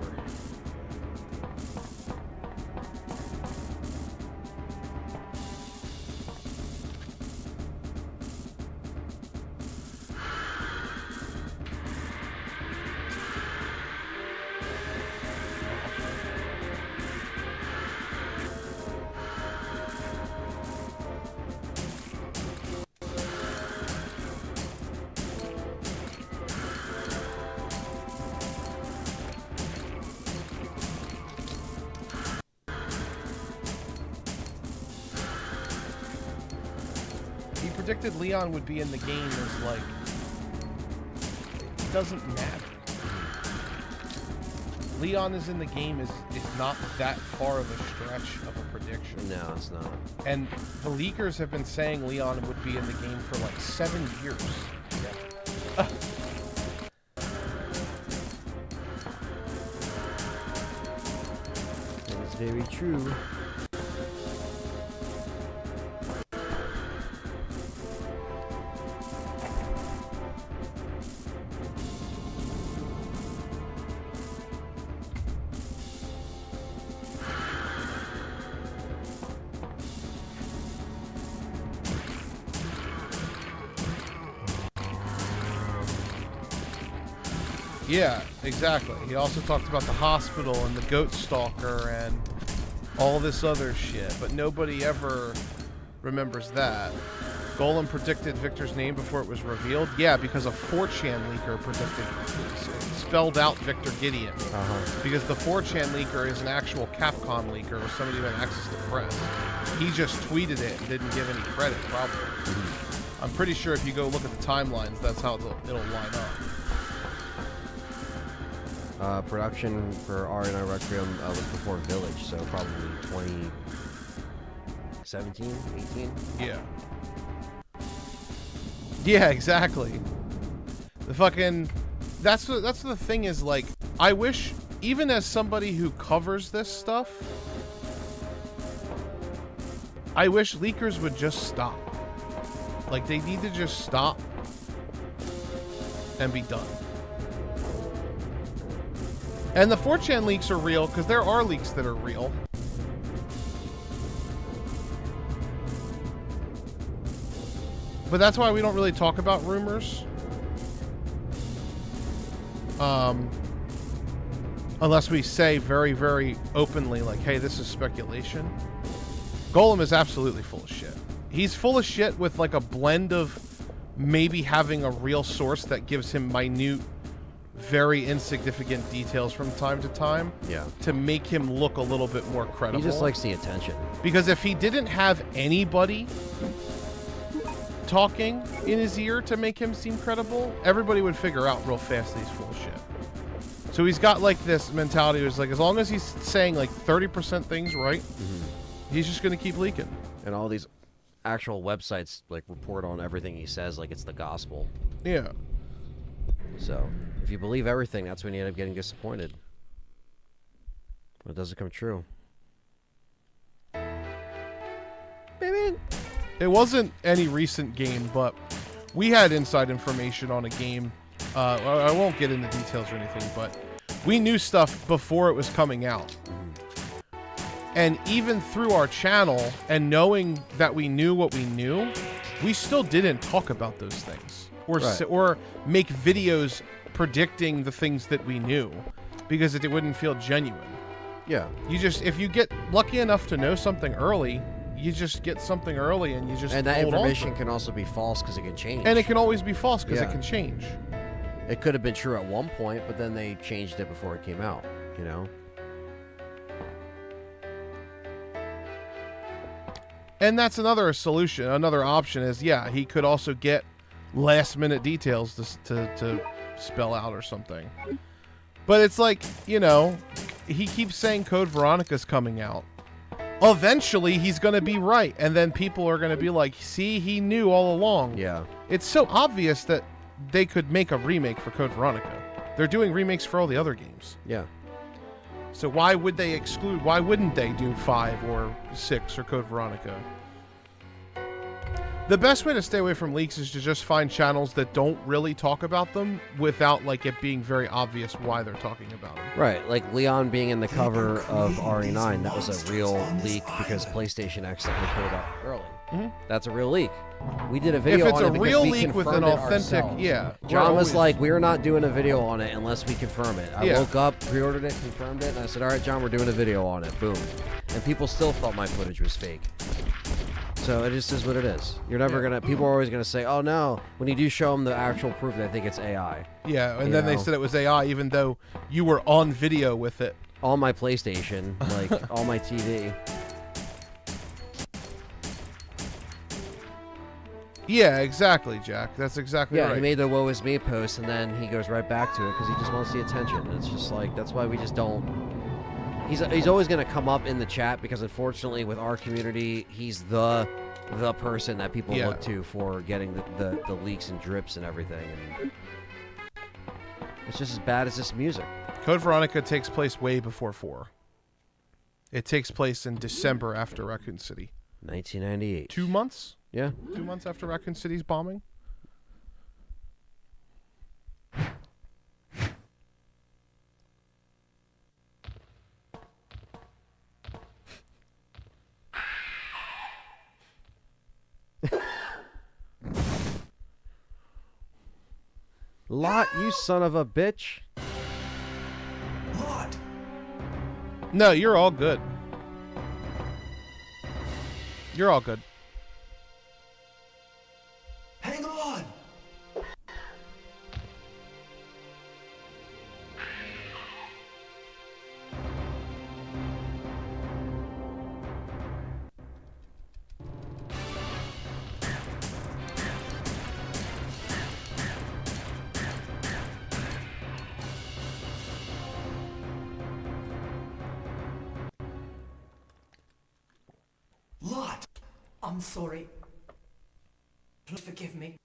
Predicted Leon would be in the game is like, it doesn't matter. Leon is in the game is not that far of a stretch of a prediction. No, it's not. And the leakers have been saying Leon would be in the game for like 7 years. Yeah. That is very true. Yeah, exactly. He also talked about the hospital and the goat stalker and all this other shit, but nobody ever remembers that. Golem predicted Victor's name before it was revealed? Yeah, because a 4chan leaker spelled out Victor Gideon. Because the 4chan leaker is an actual Capcom leaker or somebody who had access to press. He just tweeted it and didn't give any credit, probably. I'm pretty sure if you go look at the timelines, that's how it'll line up. Production for RNI Requiem was before Village, so probably 2017, 18? Yeah. Yeah, exactly. The fucking... That's the thing is, like, I wish, even as somebody who covers this stuff, I wish leakers would just stop. Like, they need to just stop and be done. And the 4chan leaks are real, because there are leaks that are real. But that's why we don't really talk about rumors. Unless we say very, very openly, like, hey, this is speculation. Golem is absolutely full of shit. He's full of shit with, like, a blend of maybe having a real source that gives him minute, very insignificant details from time to time. Yeah. To make him look a little bit more credible. He just likes the attention. Because if he didn't have anybody talking in his ear to make him seem credible, everybody would figure out real fast that he's full of shit. So he's got like this mentality where it's like, as long as he's saying like 30% things right, he's just going to keep leaking. And all these actual websites like report on everything he says like it's the gospel. Yeah. So if you believe everything, that's when you end up getting disappointed. When it doesn't come true. Baby. It wasn't any recent game, but we had inside information on a game. I won't get into details or anything, but we knew stuff before it was coming out. And even through our channel and knowing that we knew what we knew, we still didn't talk about those things or make videos predicting the things that we knew because it wouldn't feel genuine. Yeah. You just, if you get lucky enough to know something early, you just get something early and you just and that hold on information to it. can also be false because it can change. And it can always be false because Yeah. it can change. It could have been true at one point, but then they changed it before it came out, you know? And that's another solution. Another option is, yeah, he could also get last-minute details to spell out or something. But it's like, you know, he keeps saying Code Veronica's coming out. Eventually, he's going to be right. And then people are going to be like, see, he knew all along. Yeah. It's so obvious that they could make a remake for Code Veronica. They're doing remakes for all the other games. Yeah. So why would they exclude? Why wouldn't they do 5 or 6 or Code Veronica? The best way to stay away from leaks is to just find channels that don't really talk about them without like it being very obvious why they're talking about them. Right, like Leon being in the cover of RE9, that was a real leak because PlayStation accidentally put it up early. That's a real leak. We did a video on it. If it's a because real we leak with an confirmed it authentic, ourselves. yeah. John was like, we're not doing a video on it unless we confirm it. I woke up, pre-ordered it, confirmed it, and I said, all right, John, we're doing a video on it. Boom. And people still thought my footage was fake. So it just is what it is. You're never going to... People are always going to say, oh, no. When you do show them the actual proof, they think it's AI. Yeah, and then they said it was AI even though you were on video with it. On my PlayStation, like, on my TV. Yeah, exactly, Jack. That's exactly right. Yeah, he made the woe is me post, and then he goes right back to it because he just wants the attention. And it's just like, that's why we just don't... He's always going to come up in the chat because, unfortunately, with our community, he's the person that people look to for getting the leaks and drips and everything. And it's just as bad as this music. Code Veronica takes place way before 4. It takes place in December after Raccoon City. 1998. 2 months? Yeah. 2 months after Raccoon City's bombing? Lot, you son of a bitch. Lot! No, you're all good. You're all good. Hang on! Lot! I'm sorry. Please forgive me.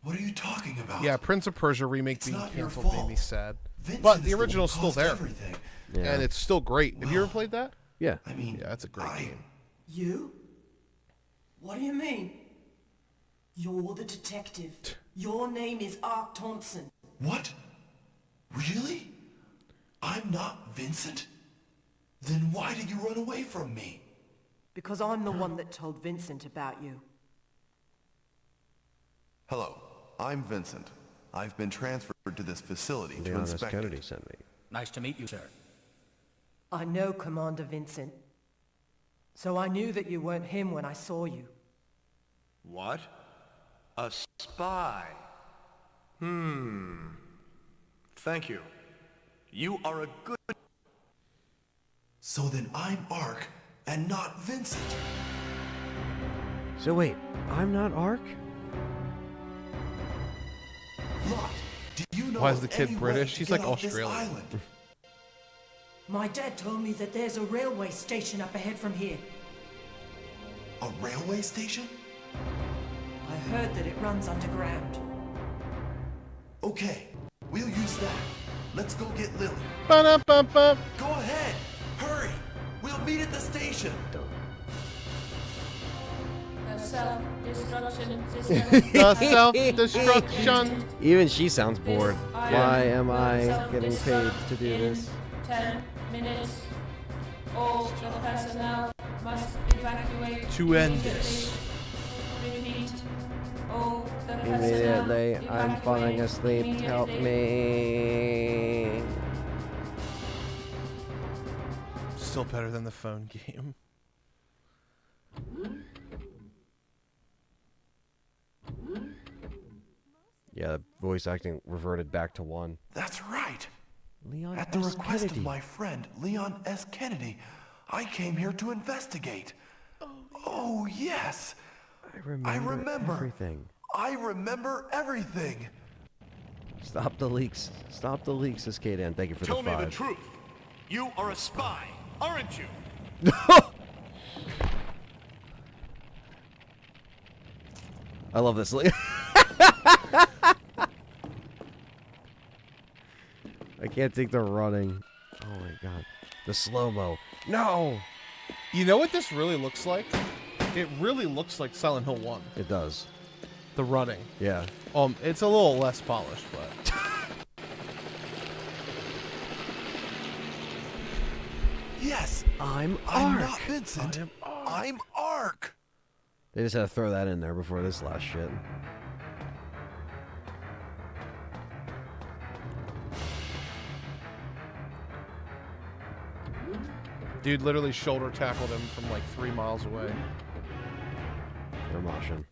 What are you talking about? Yeah, Prince of Persia remake It's being not your canceled made fault. me sad. Vincent's But the the one original's who still caused there. everything. Yeah. And it's still great. Have you ever played that? Yeah. I mean, Yeah, it's a great game. You? What do you mean? You're the detective. Your name is Art Thompson. What? Really? I'm not Vincent? Then why did you run away from me? Because I'm the one that told Vincent about you. Hello, I'm Vincent. I've been transferred to this facility to Leon S. inspect Kennedy it. sent me. Nice to meet you, sir. I know Commander Vincent. So I knew that you weren't him when I saw you. What? A spy? Thank you. You are a good... So then I'm Ark and not Vincent. So wait, I'm not Ark? Lot, do you know Why is of the kid any way British? to He's get like off this Australian. island? My dad told me that there's a railway station up ahead from here. A railway station? I heard that it runs underground. Okay, we'll use that. Let's go get Lily. Ba-da-ba-ba. Go ahead! Hurry! We'll meet at the station! The self-destruction system. The self-destruction. Even she sounds bored. Why am I getting paid to do this? 10 minutes. All the personnel must evacuate. To end this. Repeat. All the personnel Immediately, I'm falling evacuate asleep. Help immediately. me. Still better than the phone game. Yeah, the voice acting reverted back to 1. That's right! Leon At the S. request Kennedy. of my friend, Leon S. Kennedy, I came here to investigate. Oh, yes! I remember everything. I remember everything! Stop the leaks. Stop the leaks, says Kaden. Thank you for Tell the 5. me the truth. You are a spy, aren't you? I love this. I can't take the running. Oh my god. The slow-mo. No! You know what this really looks like? It really looks like Silent Hill 1. It does. The running. Yeah. It's a little less polished, but... Yes! I'm I'm Ark. not Vincent! I'm Ark! They just had to throw that in there before this last shit. Dude literally shoulder tackled him from like 3 miles away. They're moshing.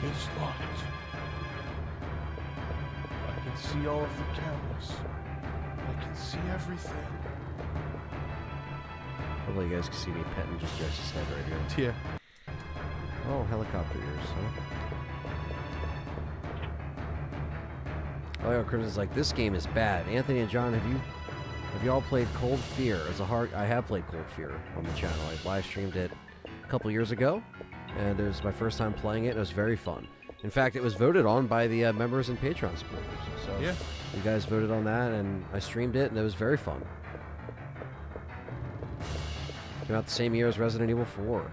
It's locked. I can see all of the cameras. I can see everything. Hopefully you guys can see me petting just Jesse's head right here. Yeah. Oh, helicopter ears, huh? Oh yeah, Crimson's like, this game is bad. Anthony and John, have you all played Cold Fear? I have played Cold Fear on the channel. I live streamed it a couple years ago, and it was my first time playing it, and it was very fun. In fact, it was voted on by the members and Patreon supporters. So Yeah. you guys voted on that, and I streamed it, and it was very fun. Came out the same year as Resident Evil 4,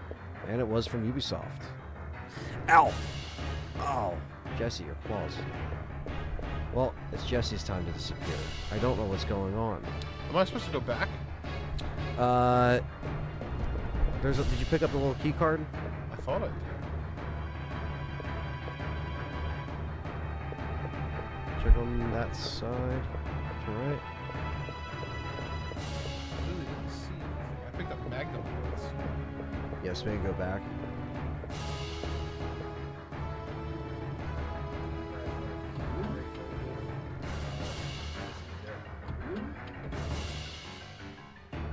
and it was from Ubisoft. Ow! Oh, Jesse, your claws. Well, it's Jesse's time to disappear. I don't know what's going on. Am I supposed to go back? Did you pick up the little key card? I thought I did. Check on that side. To right. I really didn't see anything. I picked up Magnum bullets. Yes, maybe go back.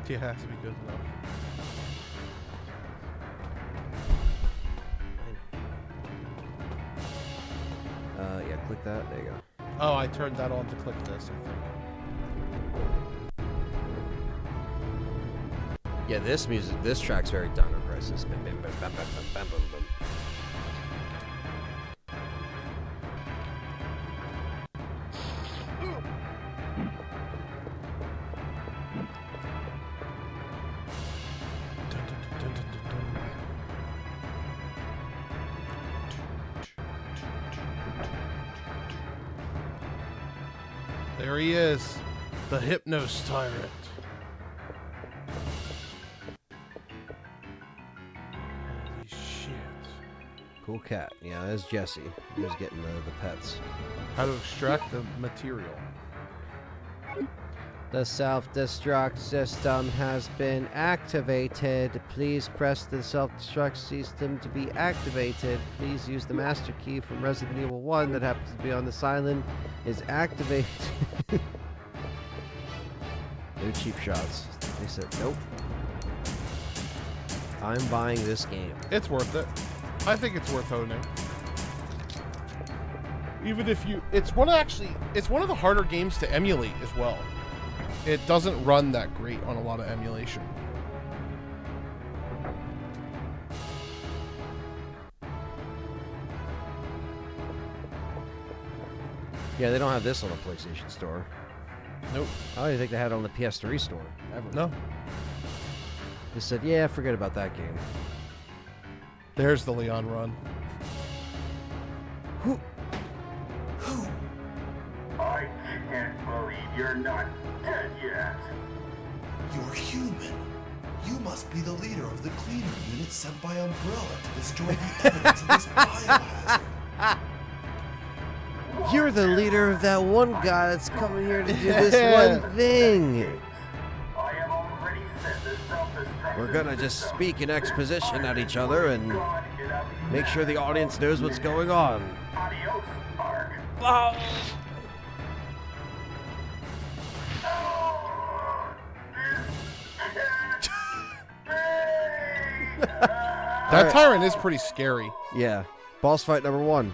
Yeah, it has to be good enough. Yeah, click that. There you go. Oh, I turned that on to click this, I think. Yeah, this track's very Dino Crisis. Bam, bam, bam, bam, bam, bam, bam, bam. There he is, the Hypnos Tyrant. Holy shit. Cool cat. Yeah, there's Jesse. He was getting the pets. How to extract the material. The self-destruct system has been activated. Please press the self-destruct system to be activated. Please use the master key from Resident Evil 1 that happens to be on this island. Is activated. No cheap shots. They said, nope. I'm buying this game. It's worth it. I think it's worth owning. Even if you... It's one of the harder games to emulate as well. It doesn't run that great on a lot of emulation. Yeah, they don't have this on the PlayStation Store. Nope. I don't even think they had it on the PS3 store. Ever. No. They said, yeah, forget about that game. There's the Leon run. I can't believe you're not dead yet. You're human. You must be the leader of the cleaner unit sent by Umbrella to destroy the evidence of this biohazard. You're the leader of that one guy that's coming here to do this one thing. I have already said the self-destruction. We're gonna just speak in exposition at each other and make sure the audience knows what's going on. Adios, Ark. Oh. That tyrant is pretty scary. Yeah. Boss fight number 1.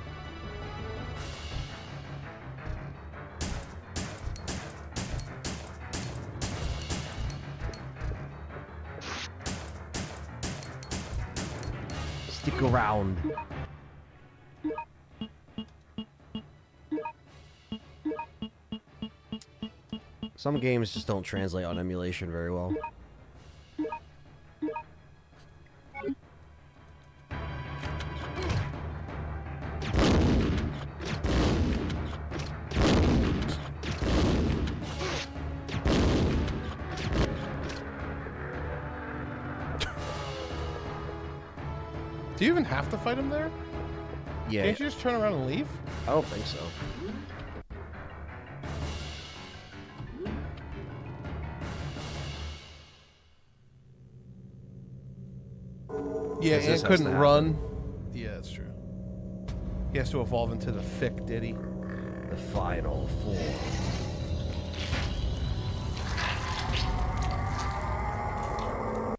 Stick around. Some games just don't translate on emulation very well. Do you even have to fight him there? Yeah. Can't you just turn around and leave? I don't think so. Yeah, This Ant has couldn't to run. Yeah, that's true. He has to evolve into the thick ditty. The final form.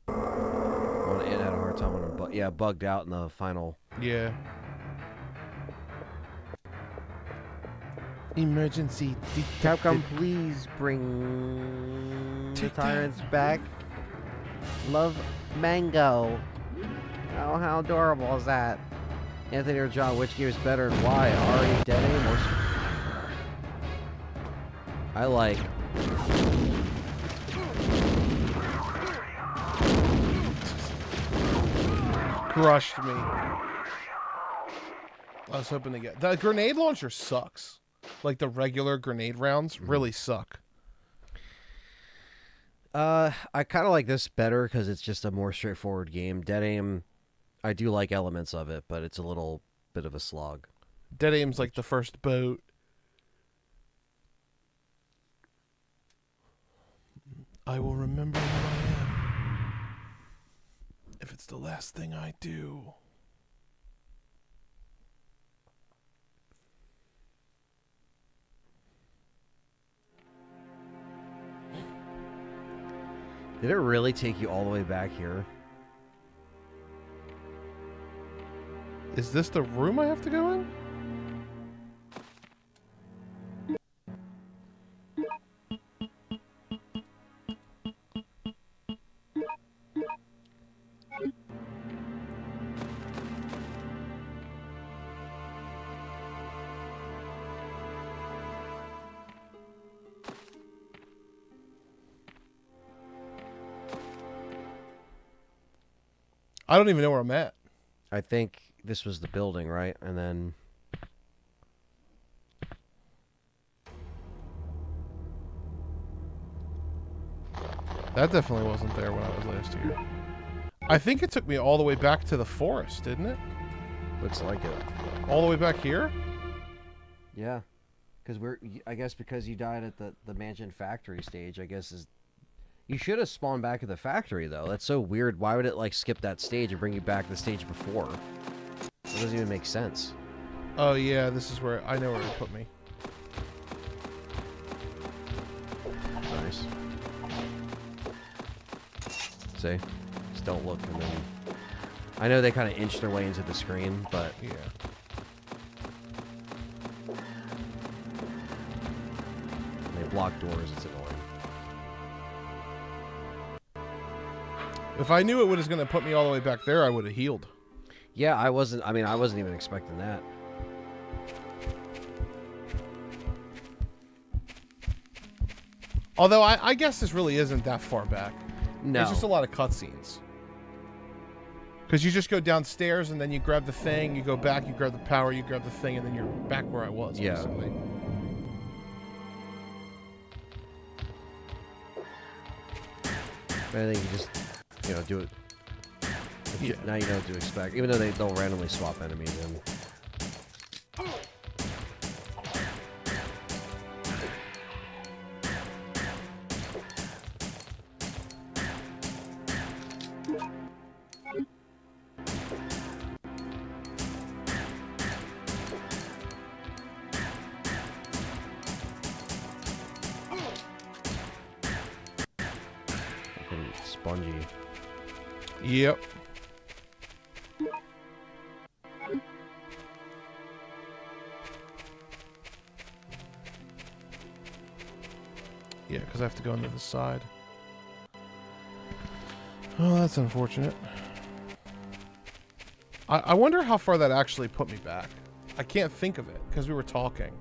Well, Ant had a hard time on him, bugged out in the final. Yeah. Emergency. Capcom, please bring the tyrants back. Love Mango. Oh, how adorable is that? Anthony or John, which game is better and why? Ari, Dead Aim, or Survivor? I like... Crushed me. I was hoping to get... The grenade launcher sucks. Like, the regular grenade rounds really suck. I kind of like this better because it's just a more straightforward game. Dead Aim, I do like elements of it, but it's a little bit of a slog. Dead Aim's like the first boat. I will remember who I am. If it's the last thing I do. Did it really take you all the way back here? Is this the room I have to go in? I don't even know where I'm at. I think this was the building, right? And then... That definitely wasn't there when I was last here. I think it took me all the way back to the forest, didn't it? Looks like it. All the way back here? Yeah. Because I guess because you died at the mansion factory stage, I guess is... You should have spawned back at the factory, though. That's so weird. Why would it, like, skip that stage and bring you back to the stage before? It doesn't even make sense. Oh, yeah, this is where... I know where it put me. Nice. See? Just don't look and then... I know they kind of inch their way into the screen, but... Yeah. They block doors, it's annoying. If I knew it was going to put me all the way back there, I would have healed. Yeah, I wasn't even expecting that. Although, I guess this really isn't that far back. No. It's just a lot of cutscenes. Because you just go downstairs, and then you grab the thing, you go back, you grab the power, you grab the thing, and then you're back where I was, yeah. basically. I think you just, do it. Yeah. Now you know what to expect. Even though they'll randomly swap enemies in. Spongy. Yep. Yeah, because I have to go into the side. Oh, that's unfortunate. I wonder how far that actually put me back. I can't think of it, because we were talking.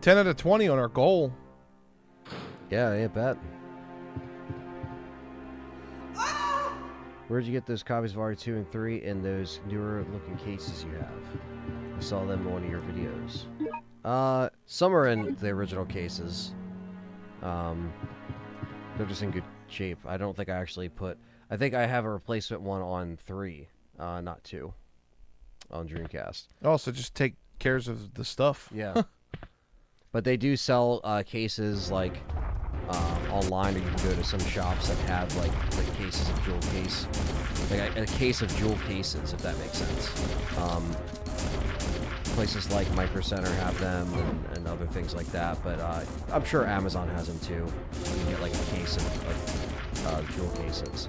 10 out of 20 on our goal. Yeah, I bet. Where'd you get those copies of RE2 and 3 in those newer looking cases you have? I saw them in one of your videos. Some are in the original cases. They're just in good shape. I don't think I actually put... I think I have a replacement one on 3, not 2. On Dreamcast. Also, just take cares of the stuff. Yeah. But they do sell cases, like... online, or you can go to some shops that have like cases of jewel case, like a case of jewel cases, if that makes sense. Places like Micro Center have them, and other things like that. But I'm sure Amazon has them too. You can get like a case of jewel cases.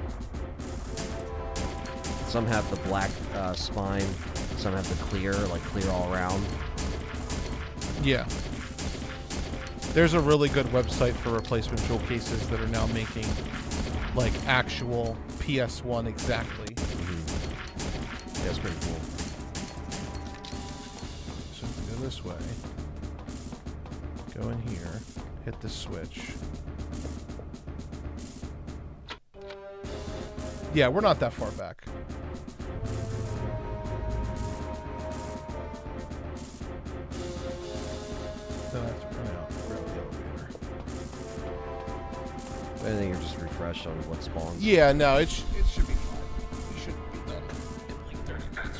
Some have the black spine. Some have the clear, like clear all around. Yeah. There's a really good website for replacement jewel cases that are now making, like, actual PS1 exactly. Mm-hmm. Yeah, that's pretty cool. So if we go this way, go in here, hit the switch. Yeah, we're not that far back. Then I have to run out and grab the elevator. I think you're just refreshed on what spawns. Yeah, no, it should be fine. It should be done in like 30 minutes.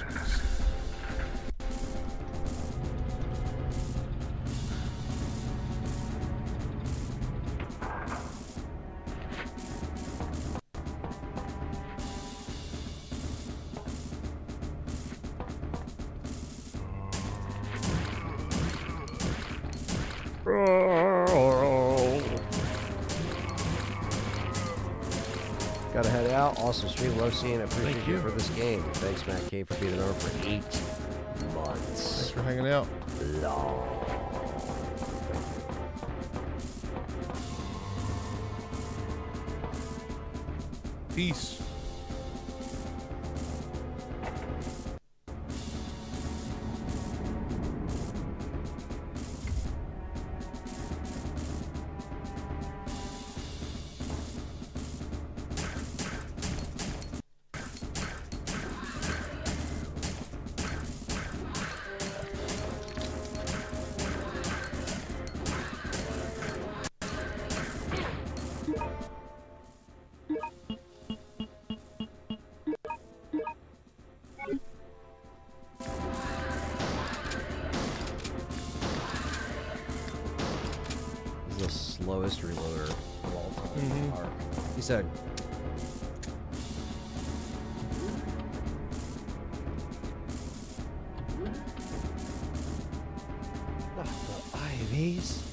Gotta head out. Awesome stream. Love seeing it. Appreciate Thank you you for this game. Thanks, Matt K, for being on for 8 months. Thanks for hanging out. Long. Peace. Slowest reloader of all time. Arc. He said, not the Ivies.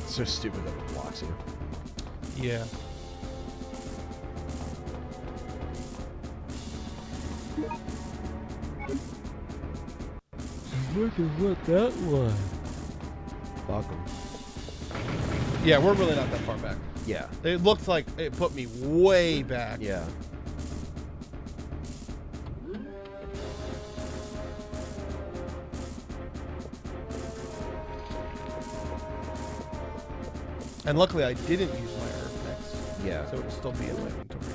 So stupid that it blocks you. Yeah. Look at what that was. Fuck 'em. Yeah, we're really not that far back. Yeah. It looked like it put me way back. Yeah. And luckily I didn't use my herb next. Yeah. So it'll still be in my inventory.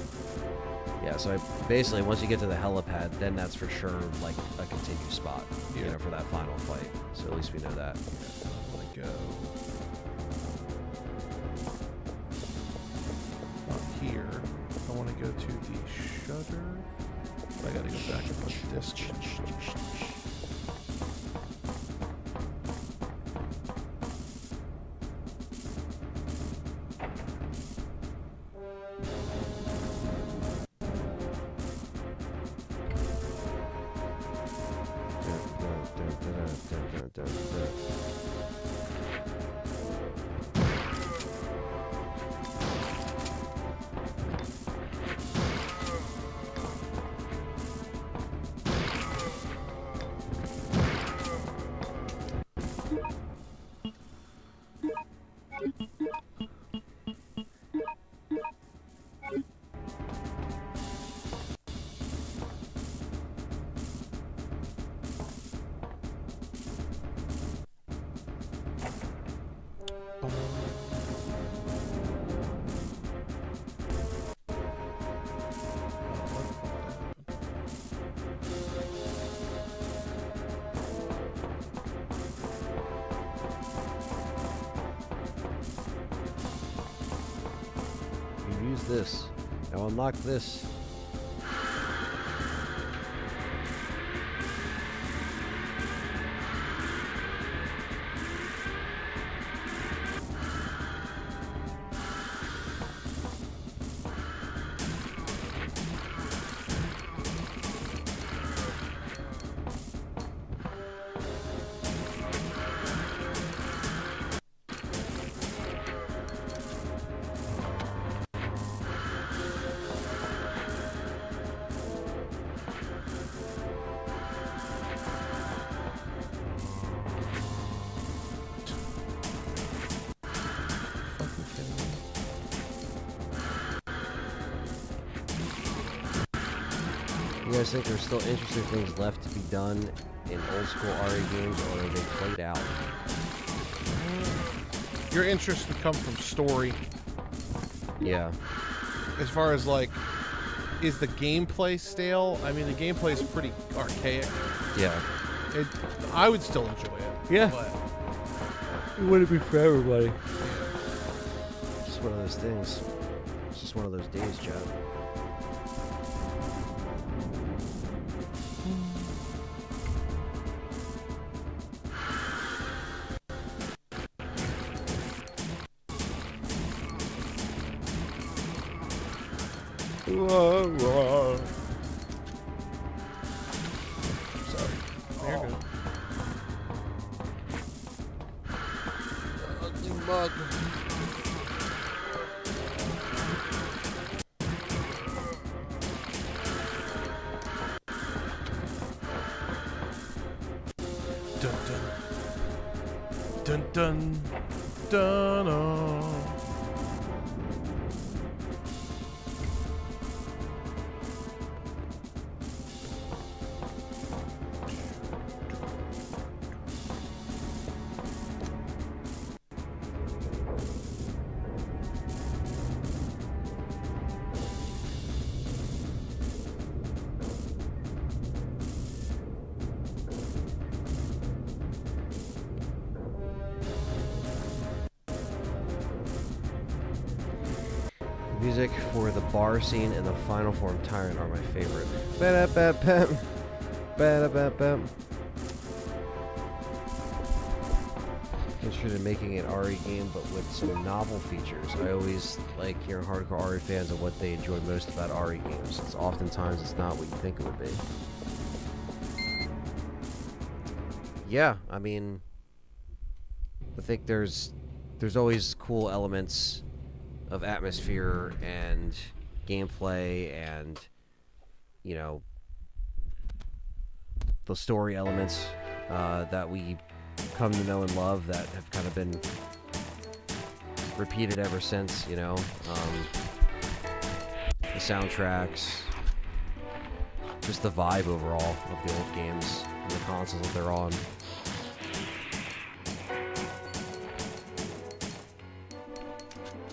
Yeah, so basically once you get to the helipad, then that's for sure like a continued spot, you know, for that final fight. So at least we know that. Yeah, I want to go up here. I want to go to the shutter. I gotta go back up on this. Use this. Now unlock this. You guys think there's still interesting things left to be done in old school RE games, or are they played out? Your interest would come from story. Yeah. As far as like, is the gameplay stale? I mean, the gameplay is pretty archaic. Yeah. I would still enjoy it. Yeah. But it wouldn't be for everybody. Just one of those things. It's just one of those days, Chad. Sorry. You're good. Ugly mug. Dun dun. Dun dun. Dun oh. Music for the bar scene and the Final Form Tyrant are my favorite. Ba-da-ba-bam. Ba-da-ba-bam. Interested in making an RE game, but with some novel features. I always like hearing hardcore RE fans of what they enjoy most about RE games. It's oftentimes it's not what you think it would be. Yeah, I mean, I think there's always cool elements of atmosphere and gameplay and, you know, the story elements that we come to know and love that have kind of been repeated ever since, you know. The soundtracks, just the vibe overall of the old games and the consoles that they're on.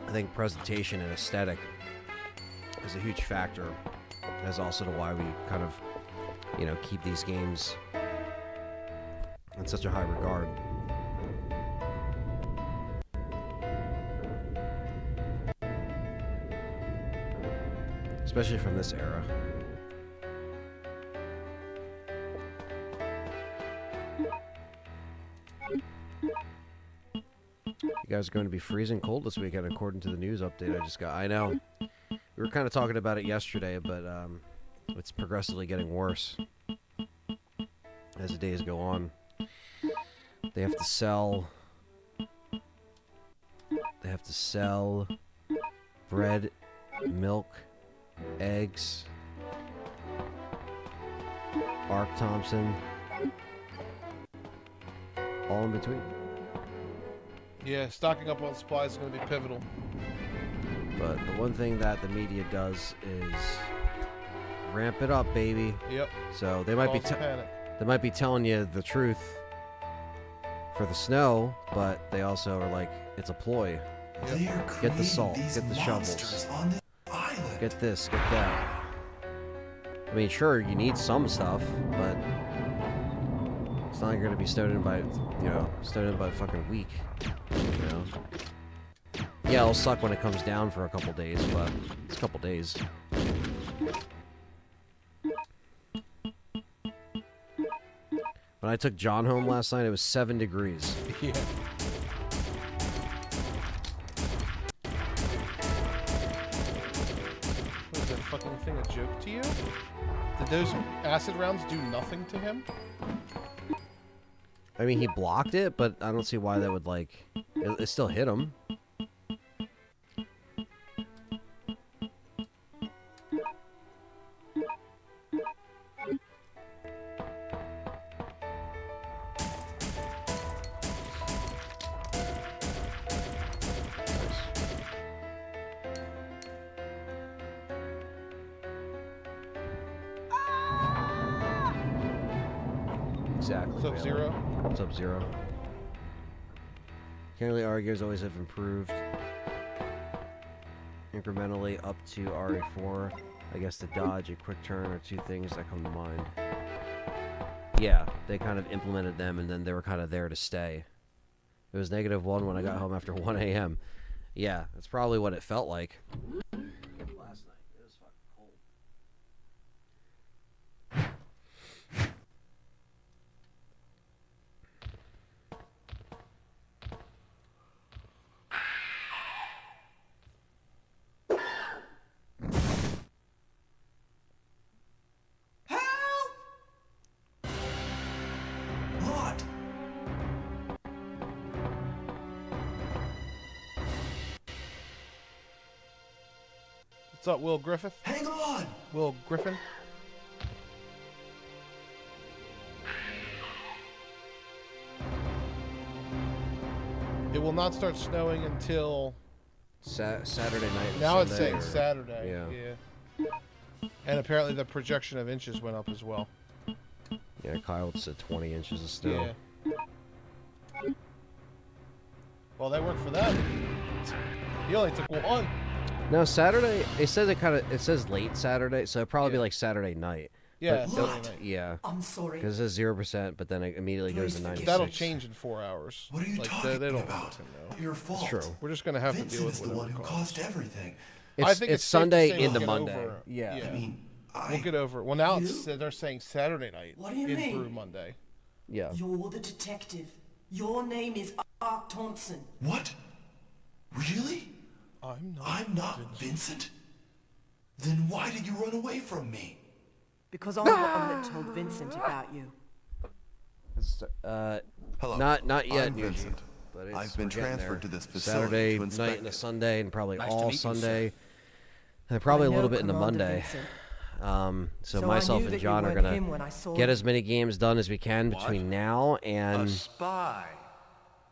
I think presentation and aesthetic is a huge factor, as also to why we kind of, you know, keep these games in such a high regard. Especially from this era. You guys are going to be freezing cold this weekend, according to the news update I just got. I know. We were kind of talking about it yesterday, but it's progressively getting worse as the days go on. They have to sell bread, milk, eggs, Ark Thompson, all in between. Yeah, stocking up on supplies is going to be pivotal. But the one thing that the media does is ramp it up, baby. Yep. So they might be telling you the truth for the snow, but they also are like, it's a ploy. Yep. Get the salt, get the shovels, get this, get that. I mean, sure, you need some stuff, but it's not like you're gonna be snowed in by a fucking week. You know? Yeah, it'll suck when it comes down for a couple days, but it's a couple days. When I took John home last night, it was 7 degrees. Yeah. Was that fucking thing a joke to you? Did those acid rounds do nothing to him? I mean, he blocked it, but I don't see why that would, like... It still hit him. Exactly. Sub-Zero? Sub-Zero. Currently, our gears always have improved incrementally up to RE4. I guess the dodge and quick turn are two things that come to mind. Yeah, they kind of implemented them, and then they were kind of there to stay. It was -1 when I got home after 1 a.m. Yeah, that's probably what it felt like. Last night, it was fucking cold. What's up, Will Griffith? Hang on! Will Griffin? It will not start snowing until Saturday night. And now. It's Sunday, saying Saturday. Yeah. And apparently the projection of inches went up as well. Yeah, Kyle said 20 inches of snow. Yeah. Well, that worked for them. He only took one. No, Saturday. It says it says late Saturday, so it'd probably be like Saturday night. Yeah, But Saturday night. Yeah. I'm sorry. Because it says 0%, but then it immediately goes to 96. That'll change in 4 hours. What are you talking they don't about? fucking know. Your fault. It's true. We're just gonna have Vincent to deal with is the whatever one who comes. caused everything. I It's think it's safe to Sunday say we'll into get Monday. over- Yeah. I mean, We'll get over it. Well, now they're saying Saturday night What do you in mean? through Monday. Yeah. You're the detective. Your name is Art Thompson. What? Really? I'm not Vincent. Then why did you run away from me? Because I'm the one that told Vincent about you. Hello. Not yet, I'm Nuji, Vincent. but I've been we're getting transferred there. to this facility Saturday to inspect night and a it. Sunday, and probably Nice to all meet you, Sunday, sir. and probably a I little know bit into Commander Monday. Vincent. So So I myself knew and that you John are weren't gonna him when I saw get you. as many games done as we can between now and A spy.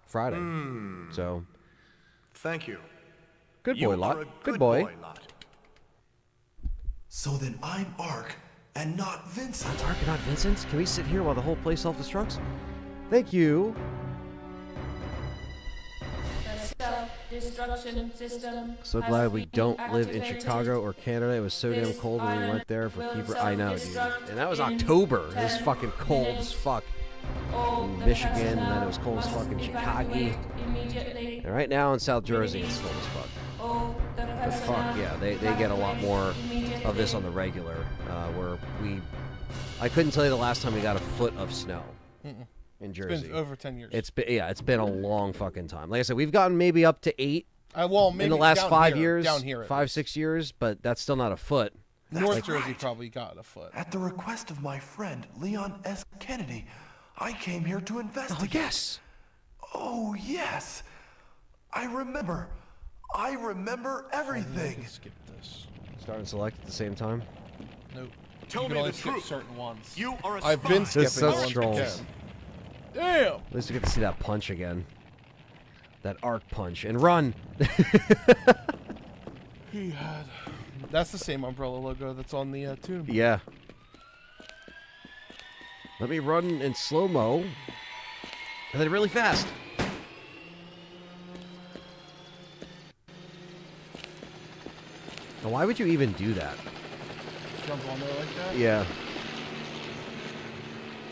Friday. So Thank you. good You boy, are Lot. a Good boy. Lot. So then I'm Ark and not Vincent. Ark and not Vincent? Can we sit here while the whole place self-destructs? Thank you. The self-destruction system. So has glad we been don't live in activated. Chicago or Canada. It was so damn This cold when we island went there for will Keeper. I know, dude. self-destruct And that was in October. This is 10 fucking cold as minutes. fuck. All In the Michigan, and then personnel it was cold as must fuck in Chicago. evacuate immediately. And right now in South Jersey, it's cold as fuck. All the But personnel fuck, yeah, they get a lot more of this on the regular. Where I couldn't tell you the last time we got a foot of snow in Jersey. It's been over 10 years. It's been a long fucking time. Like I said, we've gotten maybe up to 8 well, maybe in the last down 5 here, years, down here at 5-6 years, but that's still not a foot. North Jersey probably got a foot. At the request of my friend, Leon S. Kennedy, I came here to investigate. Oh, yes. Oh, yes. I remember everything. Skip this. Start and select at the same time. Nope. Tell you can me only the skip truth. certain ones. You are a I've been spy. This skipping is the ones trolls. you can. Damn! At least we get to see that punch again. That arc punch. And run! He had. That's the same umbrella logo that's on the tomb. Yeah. Let me run in slow-mo. And then really fast. Now, why would you even do that? Jump on there like that? Yeah.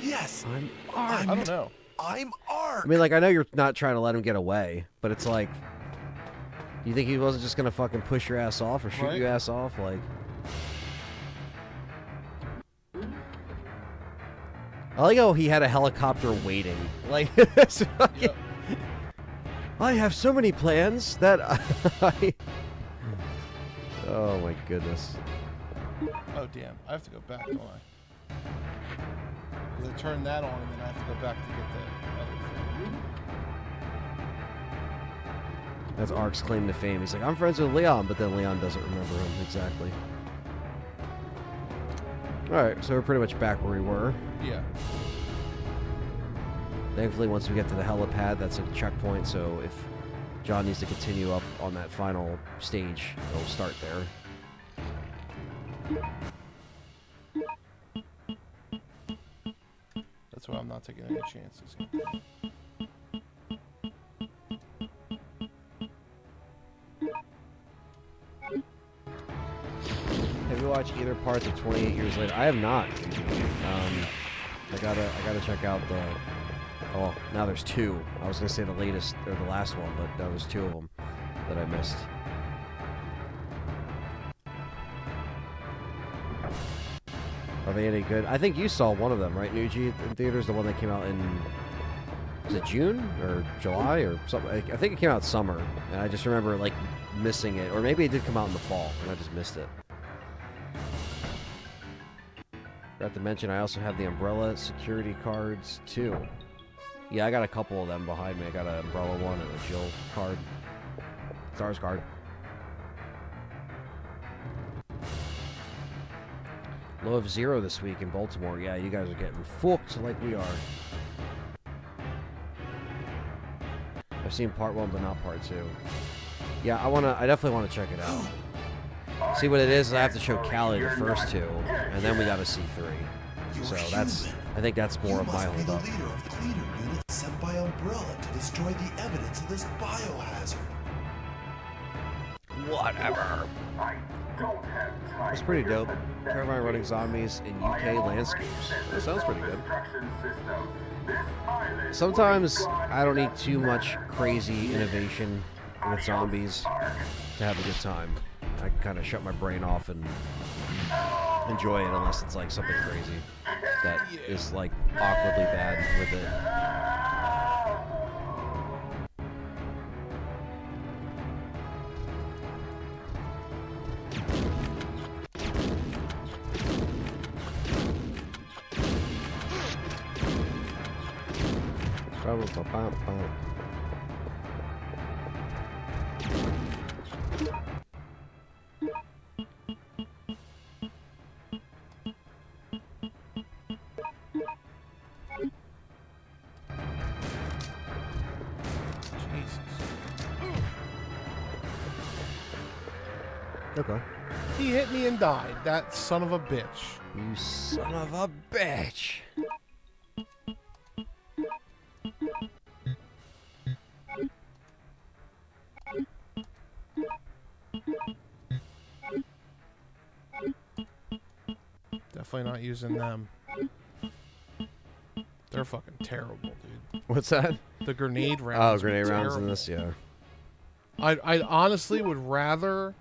Yes. I'm I don't know. I'm Ark. I mean, like, I know you're not trying to let him get away, but it's like, you think he wasn't just gonna fucking push your ass off or shoot Right. your ass off? Like, I like how he had a helicopter waiting. Like, it's fucking, Yep. I have so many plans that I. Oh my goodness. Oh, damn. I have to go back, don't I? Because I turned that on and then I have to go back to get the other thing. That's Ark's claim to fame. He's like, I'm friends with Leon, but then Leon doesn't remember him exactly. Alright, so we're pretty much back where we were. Yeah. Thankfully, once we get to the helipad, that's a checkpoint, so if John needs to continue up on that final stage, he'll start there. That's why I'm not taking any chances. Have you watched either parts of 28 Years Later? I have not. I gotta check out the. Oh, now there's 2. I was gonna say the latest or the last one, but now there's 2 of them that I missed. Are they any good? I think you saw one of them, right, Nuji, in theaters? The one that came out in. Was it June or July or something? I think it came out summer, and I just remember like missing it, or maybe it did come out in the fall, and I just missed it. Forgot to mention, I also have the Umbrella security cards too. Yeah, I got a couple of them behind me. I got an Umbrella one and a Jill card, S.T.A.R.S card. Low of 0 this week in Baltimore. Yeah, you guys are getting fucked like we are. I've seen part 1, but not part 2. Yeah, I definitely want to check it out. See what it is. I have to show Callie the first 2, and then we got to see 3. So I think that's more of my hold up. The leader of the cleaner unit sent by Umbrella to destroy the evidence of this biohazard. Whatever. It's pretty dope. Caravan running zombies in UK landscapes. That sounds pretty good. Sometimes I don't need too much crazy innovation with zombies to have a good time. I can kind of shut my brain off and enjoy it unless it's like something crazy that is like awkwardly bad with it. Okay. He hit me and died. That son of a bitch. You son of a bitch. Definitely not using them. They're fucking terrible, dude. What's that? The grenade rounds. Oh, grenade rounds in this, yeah. I honestly would rather...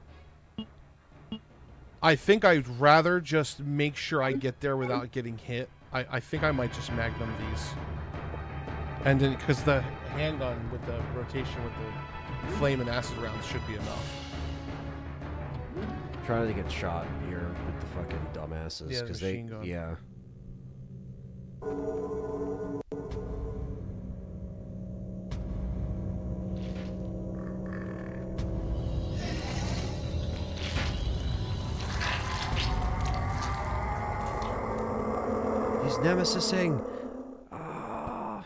I think I'd rather just make sure I get there without getting hit. I think I might just magnum these. And then, because the handgun with the rotation with the flame and acid rounds should be enough. Trying to get shot here with the fucking dumbasses. Yeah, because machine gun. Yeah. He's nemesising. Ah.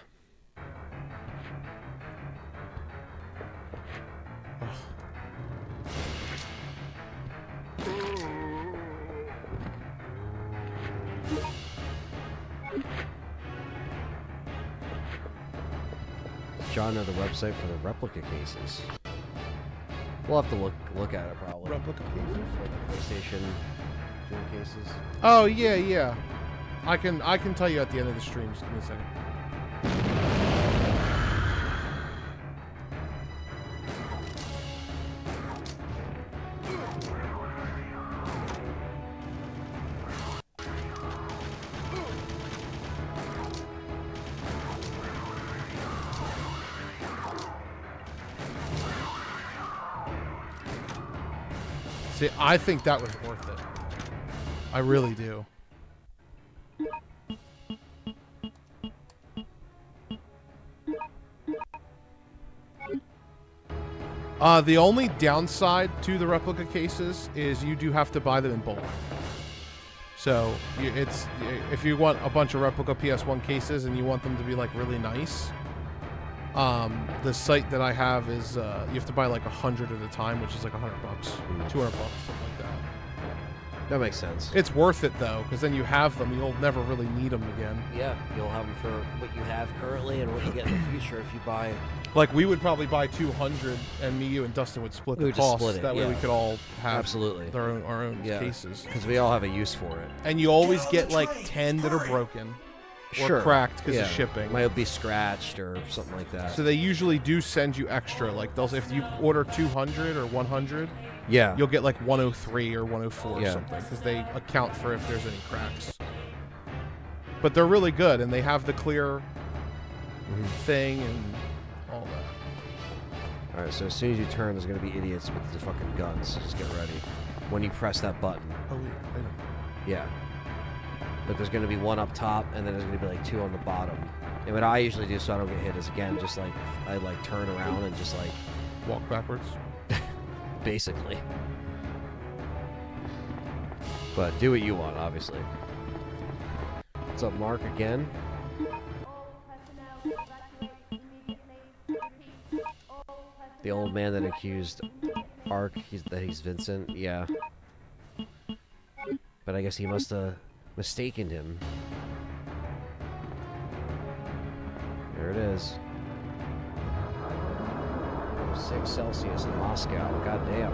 John know the website for the replica cases. We'll have to look at it probably. Replica cases? Like the PlayStation jewel cases. Oh yeah, yeah. I can tell you at the end of the stream. Just give me a second. See, I think that was worth it. I really do. The only downside to the replica cases is you do have to buy them in bulk. So if you want a bunch of replica PS1 cases and you want them to be like really nice, the site that I have is you have to buy like 100 at a time, which is like $100, $200, something like that. That makes sense. It's worth it though, because then you have them, you'll never really need them again. Yeah, you'll have them for what you have currently and what you get in the future if you buy. Like we would probably buy 200, and me, you, and Dustin would split the cost. Split it, that way we could all have absolutely our own cases. Because we all have a use for it. And you always get like 10 that are broken or cracked because of shipping. Might be scratched or something like that. So they usually do send you extra. Like if you order 200 or 100, you'll get like 103 or 104 or something, because they account for if there's any cracks. But they're really good, and they have the clear thing and all that. Alright, so as soon as you turn, there's going to be idiots with the fucking guns. So just get ready. When you press that button. Oh, wait. Yeah. But there's going to be one up top, and then there's going to be like 2 on the bottom. And what I usually do so I don't get hit is, again, just like, I like turn around and just like... walk backwards? Basically. But do what you want, obviously. What's up, Mark, again? The old man that accused Ark that he's Vincent, yeah. But I guess he must have mistaken him. There it is. 6 Celsius in Moscow. Goddamn.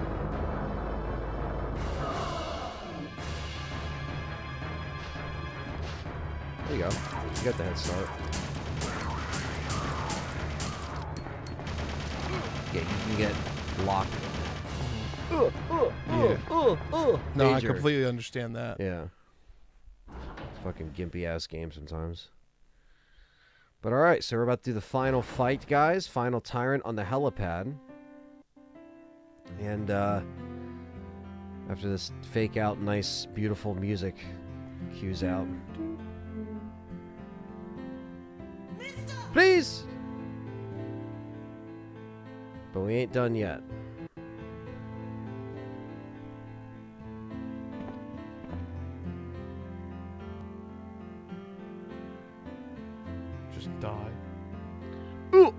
There you go. You got the head start. Yeah, you can get locked. No, I Danger. completely understand that. Yeah. It's fucking gimpy ass game sometimes. But alright, so we're about to do the final fight, guys. Final Tyrant on the helipad. And after this fake out nice, beautiful music cues out. Please! But we ain't done yet. Just die. Ooh.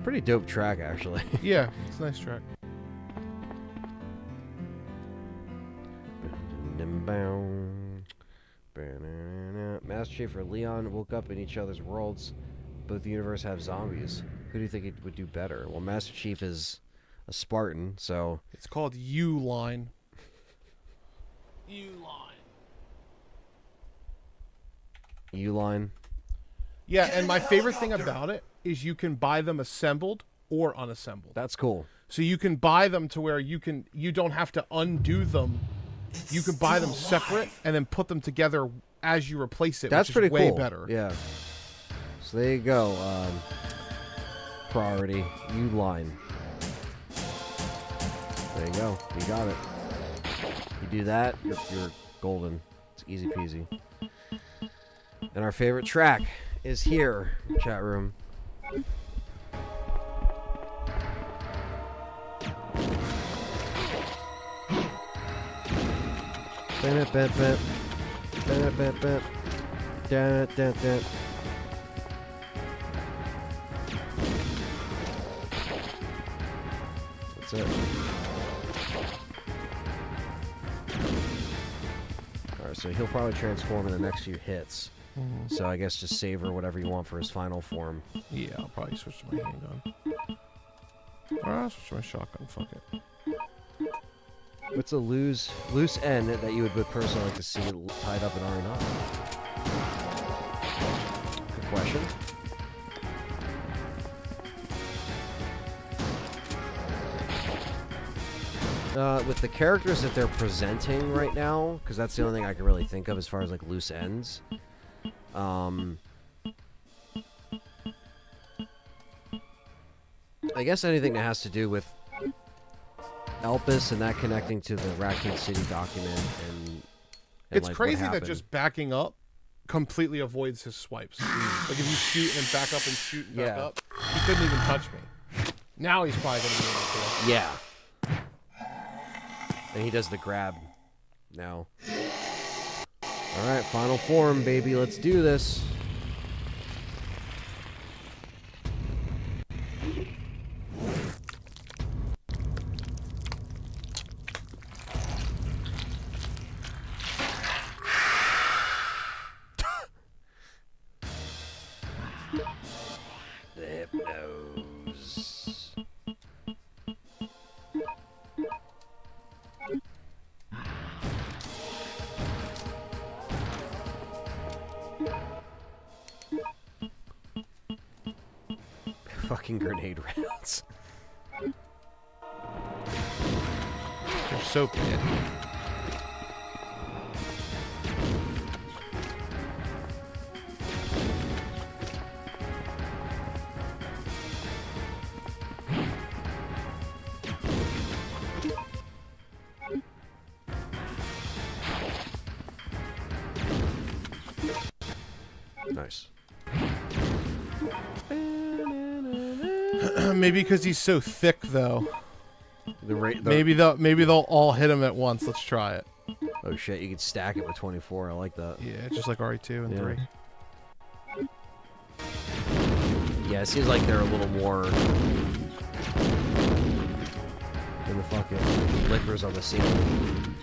Pretty dope track, actually. Yeah, it's a nice track. Master Chief or Leon woke up in each other's worlds. Both universes have zombies. Who do you think it would do better? Well, Master Chief is a Spartan, so... It's called U-Line. U-Line. U-Line? Yeah, and my favorite thing about it is you can buy them assembled or unassembled. That's cool. So you can buy them to where you don't have to undo them. You can buy them separate and then put them together as you replace it. That's which pretty is way cool. better. Yeah. So there you go. Priority U-Line. There you go. You got it. You do that, you're golden. It's easy peasy. And our favorite track is here, chat room. That's it. Alright, so he'll probably transform in the next few hits. Mhm. So I guess just savor whatever you want for his final form. Yeah, I'll probably switch to my handgun. Or I'll switch to my shotgun, fuck it. What's a loose end that you would personally like to see tied up in RE9? Good question. With the characters that they're presenting right now, because that's the only thing I can really think of as far as like loose ends. I guess anything that has to do with Elpis and that connecting to the Raccoon City document and It's like, crazy what that happened. just backing up completely avoids his swipes. Like if you shoot and then back up and shoot and back Yeah. up, he couldn't even touch me. Now he's probably gonna be able to. Yeah. And he does the grab now. Alright, final form, baby. Let's do this. The hypnose. Fucking grenade rounds. They're so bad. Nice. Maybe because he's so thick, though. Maybe they'll all hit him at once. Let's try it. Oh shit! You can stack it with 24. I like that. Yeah, just like RE2 and 3. Yeah, it seems like they're a little more than the fucking liquors on the ceiling.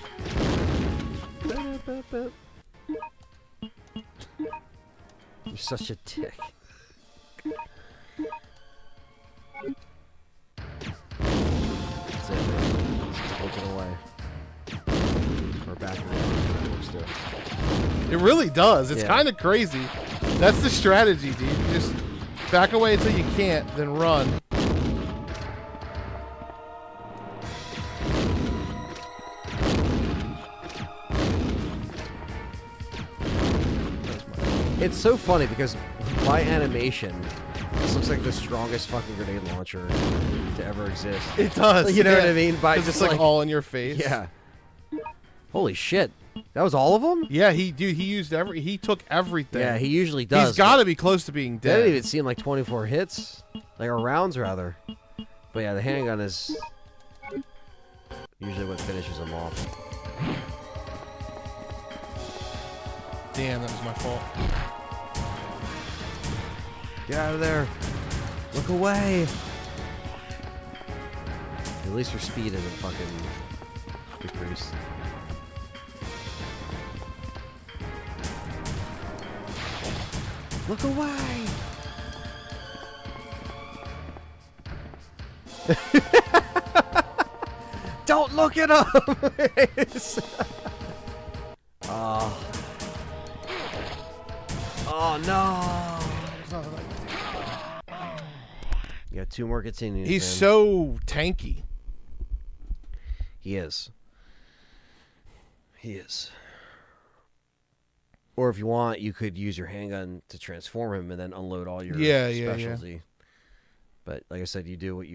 You're such a dick. That's it. Just look it away. Or back away. It really does. It's Yeah. kind of crazy. That's the strategy, dude. You just back away until you can't, then run. It's so funny because by animation, this looks like the strongest fucking grenade launcher to ever exist. It does. You know what I mean? By just like all in your face. Yeah. Holy shit. That was all of them? Yeah, he took everything. Yeah, he usually does. He's got to be close to being That dead. didn't even seem like 24 hits. Like, or rounds, rather. But yeah, the handgun is usually what finishes him off. Damn, that was my fault. Get out of there. Look away. At least your speed isn't fucking decreased. Look away. Don't look at him. Oh no. You got 2 more continues. He's man. so tanky. He is. He is. Or if you want, you could use your handgun to transform him and then unload all your specialty. Yeah. But like I said, you do what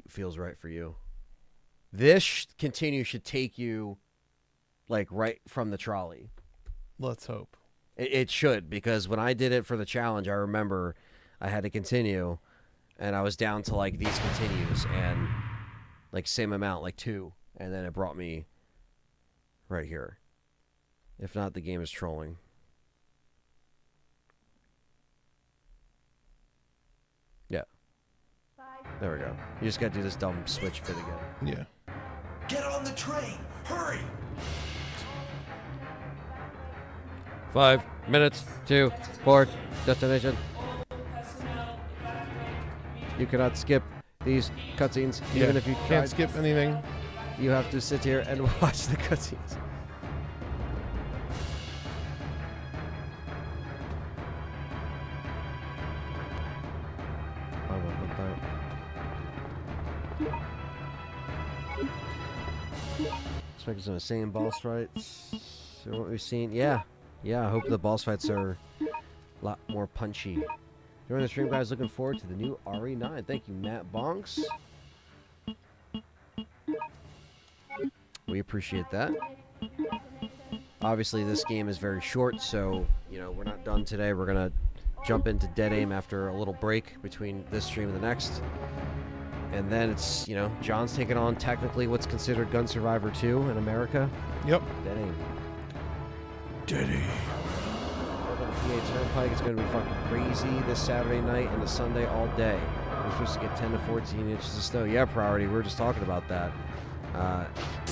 feels right for you. This continue should take you like right from the trolley. Let's hope. It should, because when I did it for the challenge, I remember I had to continue, and I was down to like these continues and like same amount, like 2, and then it brought me right here. If not, the game is trolling. Yeah. There we go. You just got to do this dumb switch bit again. Yeah. Get on the train! Hurry! 5 minutes to port destination. You cannot skip these cutscenes, even if you can't skip anything. You have to sit here and watch the cutscenes. Expecting some insane boss fights. So what we've seen, yeah, I hope the boss fights are a lot more punchy. During the stream, guys, looking forward to the new RE9. Thank you, Matt Bonks. We appreciate that. Obviously, this game is very short, so, we're not done today. We're going to jump into Dead Aim after a little break between this stream and the next. And then it's, John's taking on technically what's considered Gun Survivor 2 in America. Yep. Dead Aim. Dead Aim. PA Turnpike. It's going to be fucking crazy this Saturday night and the Sunday all day. We're supposed to get 10 to 14 inches of snow. Yeah, Priority. We were just talking about that.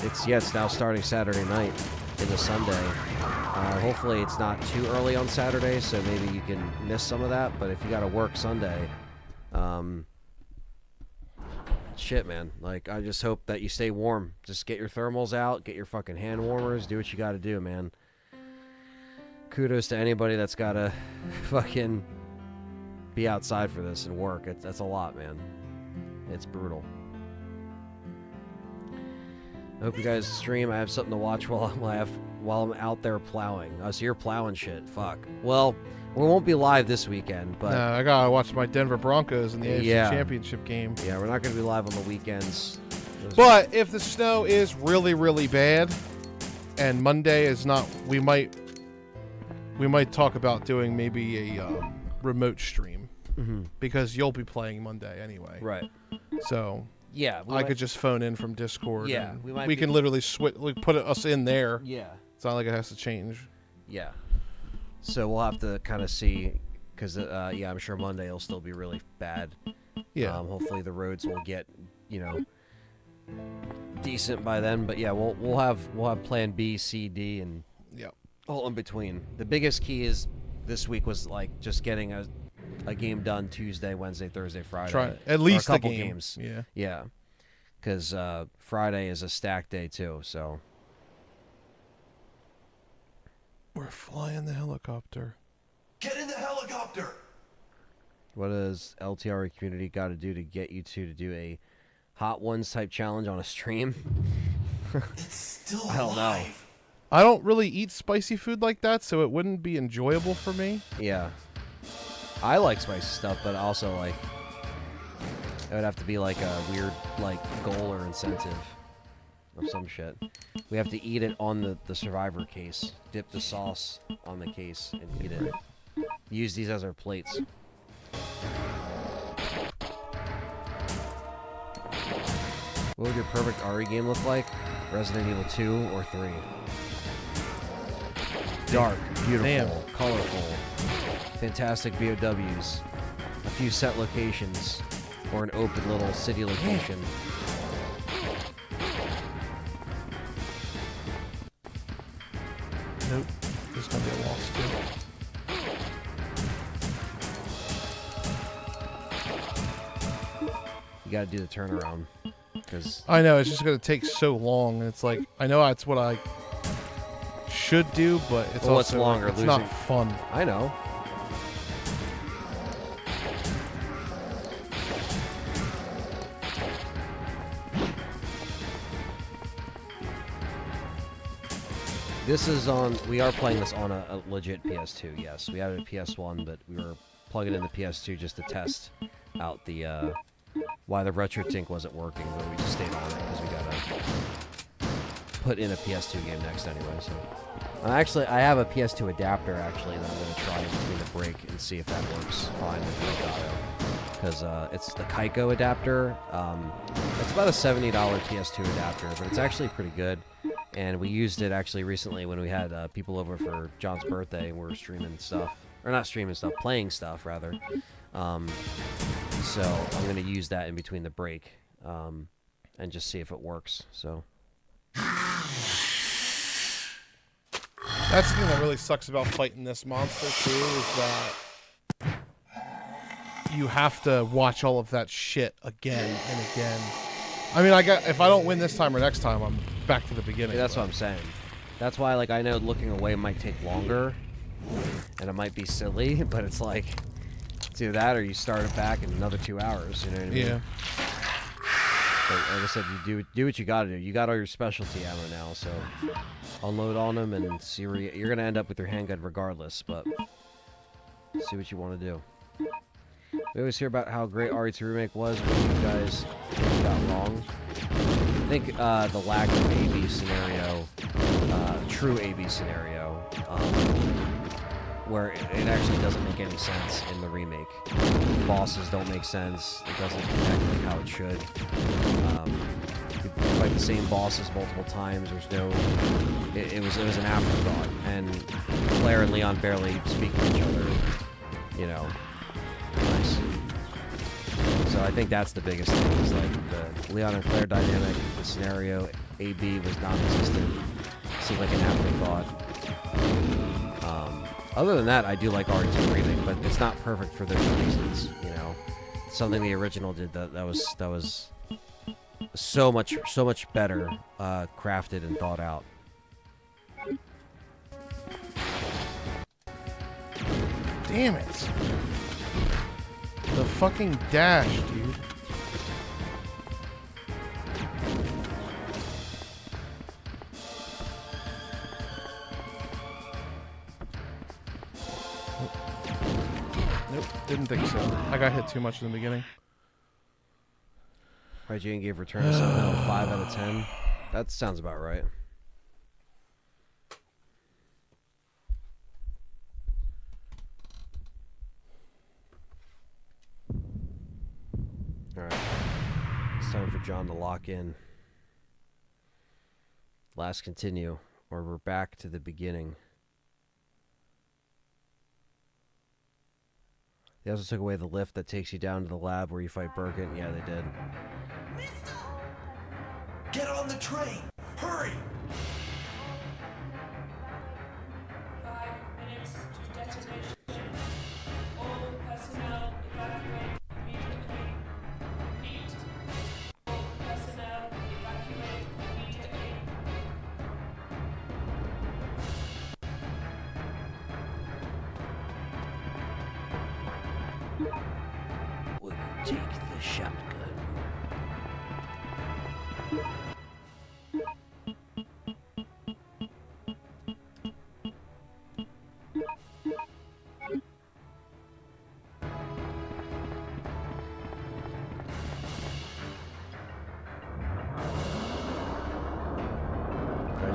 It's now starting Saturday night into Sunday. Hopefully it's not too early on Saturday, so maybe you can miss some of that. But if you got to work Sunday, shit, man. Like, I just hope that you stay warm. Just get your thermals out, get your fucking hand warmers, do what you got to do, man. Kudos to anybody that's got to fucking be outside for this and work. That's a lot, man. It's brutal. I hope you guys stream. I have something to watch while I'm out there plowing. Oh, so you're plowing shit. Fuck. Well, we won't be live this weekend, but... No, I gotta watch my Denver Broncos in the AFC Championship game. Yeah, we're not gonna be live on the weekends. But if the snow is really, really bad, and Monday is not... We might talk about doing maybe a remote stream. Mm-hmm. Because you'll be playing Monday anyway. Right. So Yeah, I could just phone in from Discord. Yeah, and we can literally switch, like, put us in there. Yeah. It's not like it has to change. Yeah. So we'll have to kind of see, because yeah, I'm sure Monday will still be really bad. Yeah. Hopefully the roads will get, decent by then. But yeah, we'll have Plan B, C, D, and all in between. The biggest key is this week was like just getting a game done Tuesday, Wednesday, Thursday, Friday. Try at least a couple game. games. Yeah. Yeah. Because Friday is a stack day too. So. We're flying the helicopter. Get in the helicopter! What does LTRE community got to do to get you two to do a Hot Ones type challenge on a stream? It's still I don't know. I don't really eat spicy food like that, so it wouldn't be enjoyable for me. Yeah. I like spicy stuff, but also, like, it would have to be, like, a weird, like, goal or incentive of some shit. We have to eat it on the Survivor case. Dip the sauce on the case and eat it. Use these as our plates. What would your perfect RE game look like? Resident Evil 2 or 3? Dark, beautiful, colorful, fantastic BOWs, a few set locations, or an open little city location. Nope. There's gonna be a wall still. You gotta do the turnaround. Cause I know, it's just gonna take so long. It's like, I know that's what I should do, but it's well, also longer, it's not fun. I know. This is on. We are playing this on a legit PS2. Yes, we had a PS1, but we were plugging in the PS2 just to test out the why the RetroTink wasn't working. But we just stayed on it because we gotta put in a PS2 game next anyway. So, actually, I have a PS2 adapter actually that I'm gonna try in between the break and see if that works fine with Elgato. Because it's the Kaiko adapter. It's about a $70 PS2 adapter, but it's actually pretty good. And we used it actually recently when we had people over for John's birthday and we were streaming stuff. Or not streaming stuff, playing stuff, rather. So I'm going to use that in between the break and just see if it works. So. That's the thing that really sucks about fighting this monster, too, is that you have to watch all of that shit again and again. I mean, if I don't win this time or next time, I'm back to the beginning. Yeah, that's what I'm saying. That's why, like, I know looking away might take longer, and it might be silly, but it's like, it's either that or you start it back in another 2 hours, you know what I mean? Yeah. But like I said, you do what you gotta do. You got all your specialty ammo now, so unload on them and see where you're gonna end up with your handgun regardless, but see what you want to do. We always hear about how great RE2 Remake was, but you guys got wrong. I think the lack of AB scenario, true AB scenario, where it actually doesn't make any sense in the remake. The bosses don't make sense. It doesn't connect like how it should. You fight the same bosses multiple times. There's no. It was an afterthought, and Claire and Leon barely speak to each other. You know. Nice. So I think that's the biggest thing, is like the Leon and Claire dynamic, the scenario, AB was non-existent. Seemed like an afterthought. Other than that, I do like RE2 Remake, but it's not perfect for those reasons, you know. Something the original did that was so much better crafted and thought out. Damn it. The fucking dash, dude. Nope, didn't think so. I got hit too much in the beginning. IGN gave Return to Sun a 5 out of 10. That sounds about right. Alright. time for John to lock in. Last continue, or we're back to the beginning. They also took away the lift that takes you down to the lab where you fight Birkin. Yeah, they did. Get on the train! Hurry! 5 minutes to detonation. All personnel evacuate immediately. Repeat. All personnel evacuate immediately. Will you take the shotgun?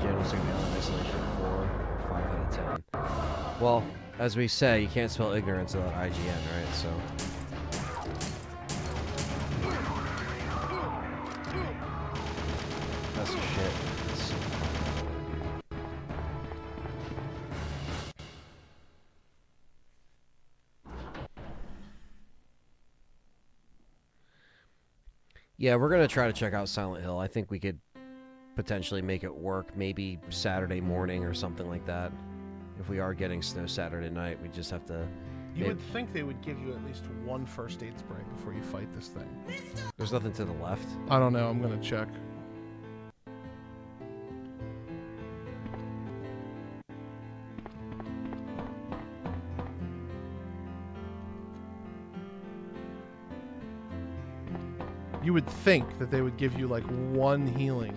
Jenny's going to be on isolation 4 or 5 out of 10. Well, as we say, you can't spell ignorance without IGN, right? So. That's shit. That's so fucking. Yeah, we're going to try to check out Silent Hill. I think we could potentially make it work, maybe Saturday morning or something like that. If we are getting snow Saturday night, we just have to... You would think they would give you at least one first aid spray before you fight this thing. There's nothing to the left. I don't know. I'm going to check. You would think that they would give you like one healing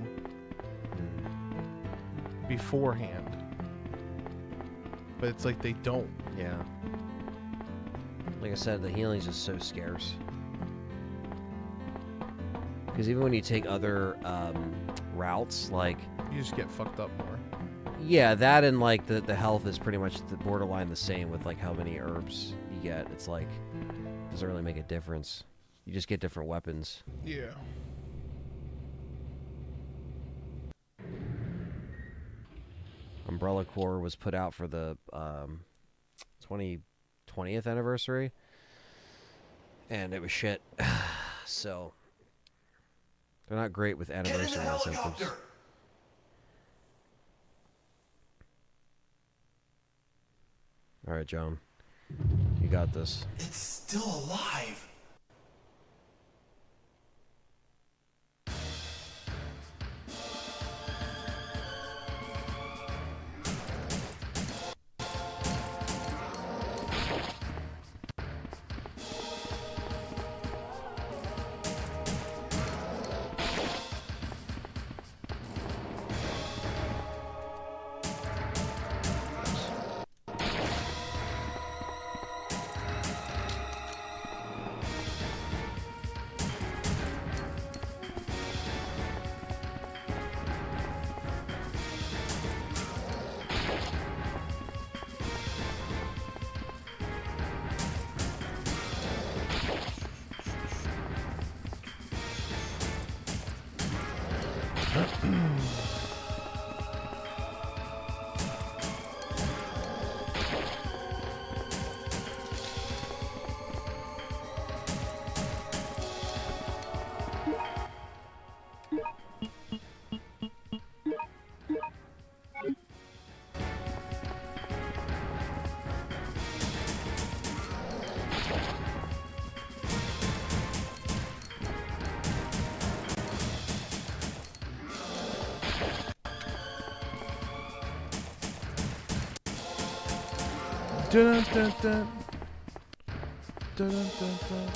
beforehand. But it's like they don't. Yeah. Like I said, the healing's just so scarce. Because even when you take other routes, like... You just get fucked up more. Yeah, that and like the health is pretty much the borderline the same with like how many herbs you get. It's like, doesn't really make a difference. You just get different weapons. Yeah. Umbrella Corps was put out for the 20th anniversary, and it was shit. So they're not great with anniversary incentives. All right, John, you got this. It's still alive. Dun, dun, dun. Dun, dun, dun, dun.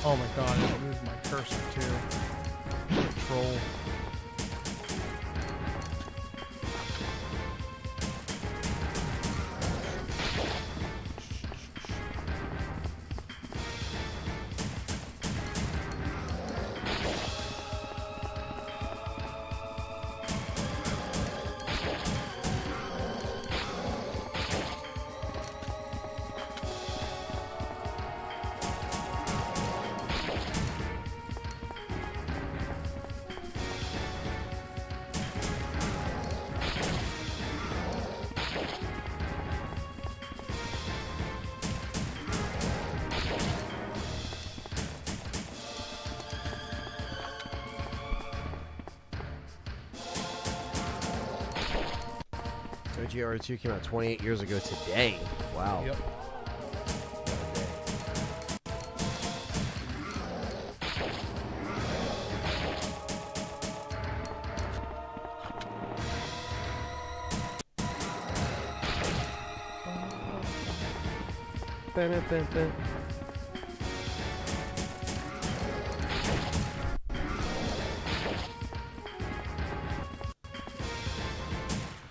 Oh my god, I moved my cursor too. Control. GR2 came out 28 years ago today. Wow. Yep.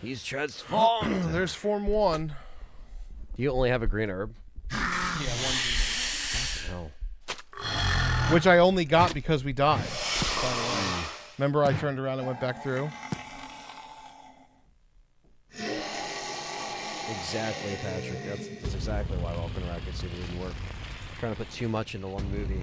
He's transformed. There's Form 1. You only have a green herb? Yeah, 1 No. Which I only got because we died. By the way. Remember I turned around and went back through? Exactly, Patrick. That's exactly why Welcome to Raccoon City didn't work. Trying to put too much into one movie.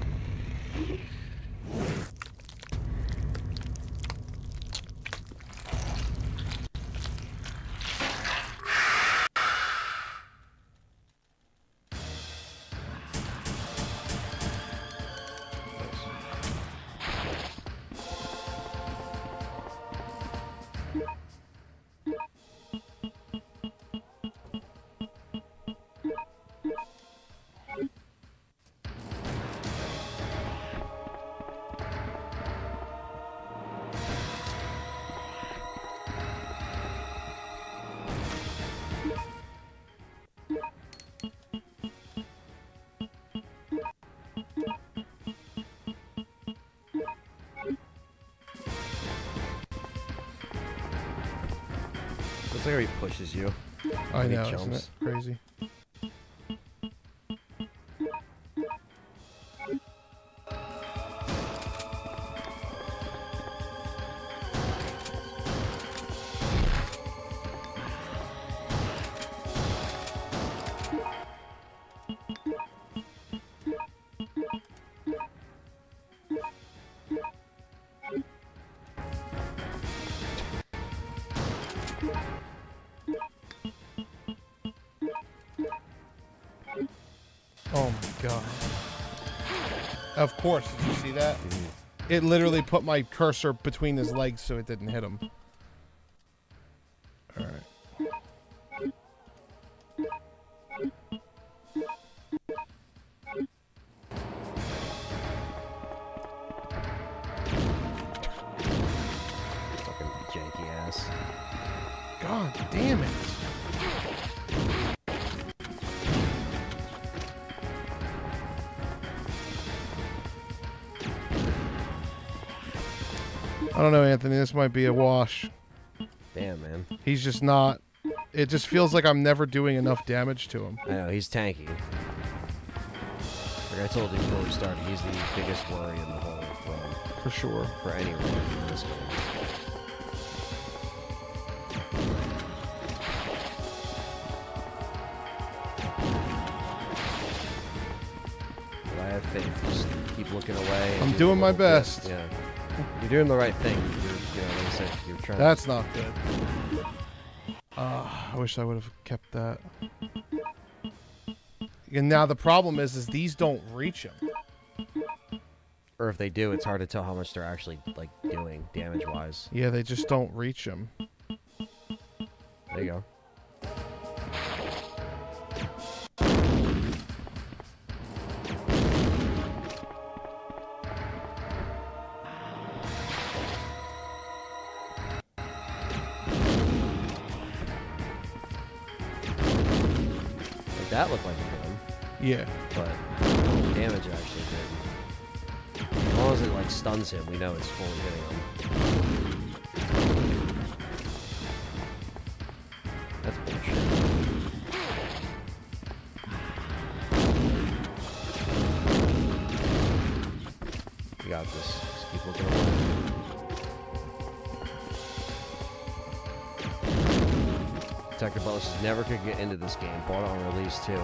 Looks like how he pushes you. I when he know, jumps. isn't it crazy? Oh my god. Of course, did you see that? It literally put my cursor between his legs so it didn't hit him. Alright. Fucking janky ass. God damn it. I don't know, Anthony. This might be a wash. Damn, man. He's just not. It just feels like I'm never doing enough damage to him. I know, he's tanky. Like I told you before we started, he's the biggest worry in the whole run. For sure. For any run in this game. But I have faith. Just keep looking away. I'm do doing a my little bit. best. Yeah. You're doing the right thing. You're, like I said, you're trying. That's not good. I wish I would have kept that. And now the problem is these don't reach him. Or if they do, it's hard to tell how much they're actually like doing damage-wise. Yeah, they just don't reach him. There you go. That looked like it hit him. Yeah. But damage actually did. As long as it like stuns him, we know it's fully hitting him. That's bullshit. You got this. Just keep looking away. Detective Butler says never could get into this game. Bought it on release too.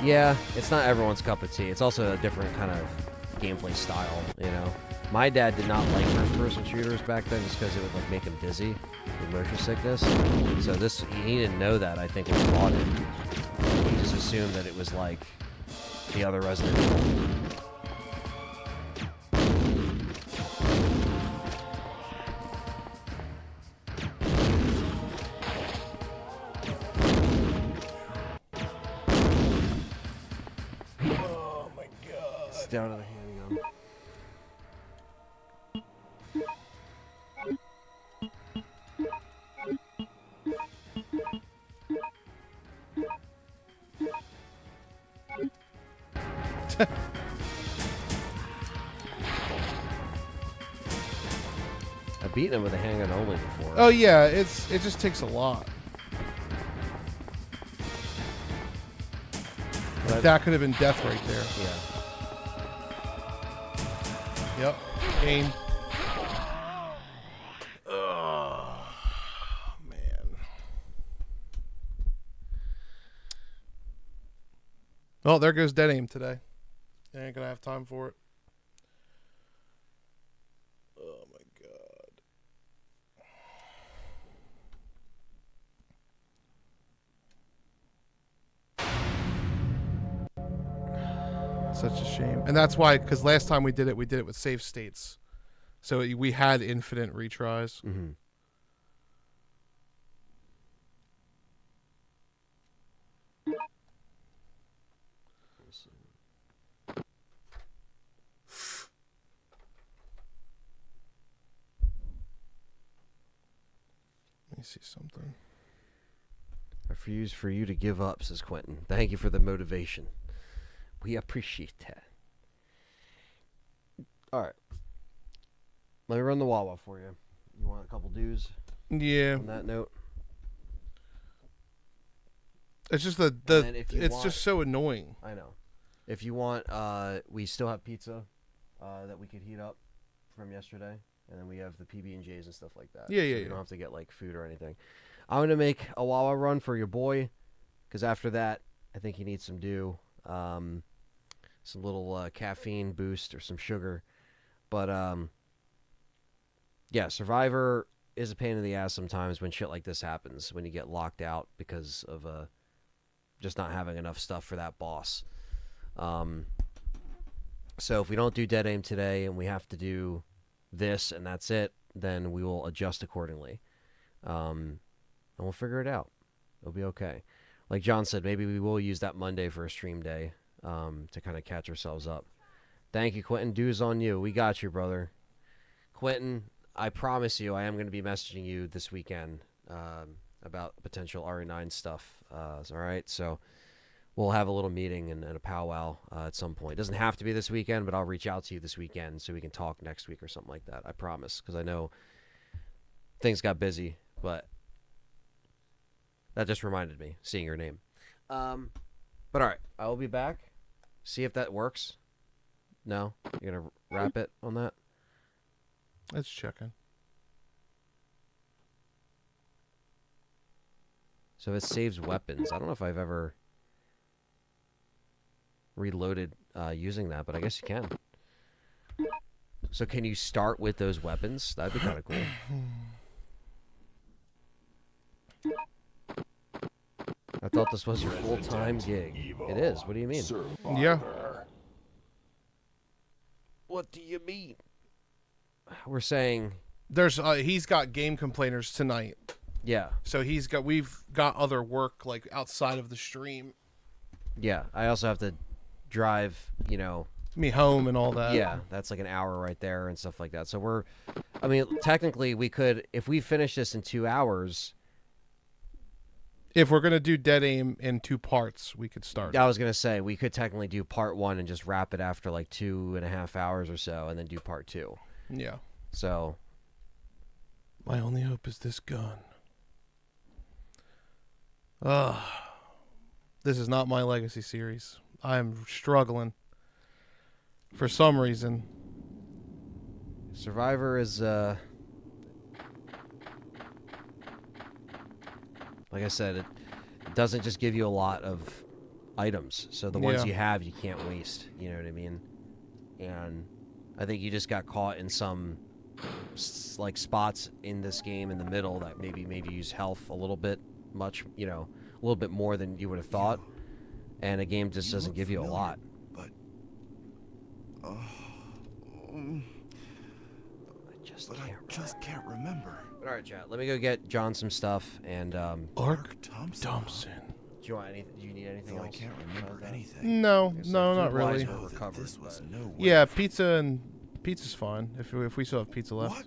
Yeah, it's not everyone's cup of tea. It's also a different kind of gameplay style, you know. My dad did not like first-person shooters back then just because it would like make him dizzy with motion sickness. So this, he didn't know that, I think, when he bought it. He just assumed that it was like the other Resident Evil. down to the handgun. I've beaten him with a handgun only before. Oh yeah, it just takes a lot. Like that could have been death right there. Yeah. Yep. Game. Man. Oh, there goes dead aim today. I ain't gonna have time for it. Oh my god. Such a shame. And that's why, because last time we did it with save states. So we had infinite retries. Mm-hmm. Let me see something. I refuse for you to give up, says Quentin. Thank you for the motivation. We appreciate that. All right. Let me run the Wawa for you. You want a couple dues? Yeah. On that note. It's just just so annoying. I know. If you want, we still have pizza that we could heat up from yesterday. And then we have the PB&Js and stuff like that. Yeah, so yeah, you don't have to get, like, food or anything. I'm going to make a Wawa run for your boy. Because after that, I think he needs some dew. Some little caffeine boost or some sugar. But, yeah, Survivor is a pain in the ass sometimes when shit like this happens. When you get locked out because of just not having enough stuff for that boss. So if we don't do Dead Aim today and we have to do this and that's it, then we will adjust accordingly. And we'll figure it out. It'll be okay. Like John said, maybe we will use that Monday for a stream day to kind of catch ourselves up. Thank you, Quentin. Dues on you. We got you, brother. Quentin, I promise you I am going to be messaging you this weekend about potential RE9 stuff. All right, so we'll have a little meeting and a powwow at some point. It doesn't have to be this weekend, but I'll reach out to you this weekend so we can talk next week or something like that. I promise, because I know things got busy, but that just reminded me, seeing your name. But all right, I will be back. See if that works. No? You're going to wrap it on that? Let's check in. So it saves weapons. I don't know if I've ever reloaded using that, but I guess you can. So can you start with those weapons? That'd be kind of cool. I thought this was your full-time gig. It is. What do you mean? Yeah. What do you mean? We're saying there's he's got game complainers tonight. Yeah. So we've got other work like outside of the stream. Yeah, I also have to drive, me home and all that. Yeah, that's like an hour right there and stuff like that. So technically we could, if we finish this in 2 hours. If we're going to do Dead Aim in 2 parts, we could start. I was going to say, we could technically do part 1 and just wrap it after like 2.5 hours or so and then do part 2. Yeah. So. My only hope is this gun. Ugh. This is not my Legacy series. I am struggling. For some reason. Survivor is, like I said, it doesn't just give you a lot of items. So the ones you have, you can't waste. You know what I mean? And I think you just got caught in some like spots in this game in the middle that maybe made you use health a little bit much, a little bit more than you would have thought. And a game just doesn't give you a lot. But I just can't remember. But all right, chat. Let me go get John some stuff and Ark Thompson. Do you want anything? Do you need anything Though else? I can't remember anything. No, Yes, no, food not wise, really. we're recovered, This was but- no way Yeah, for- pizza's fine if we still have pizza left. What?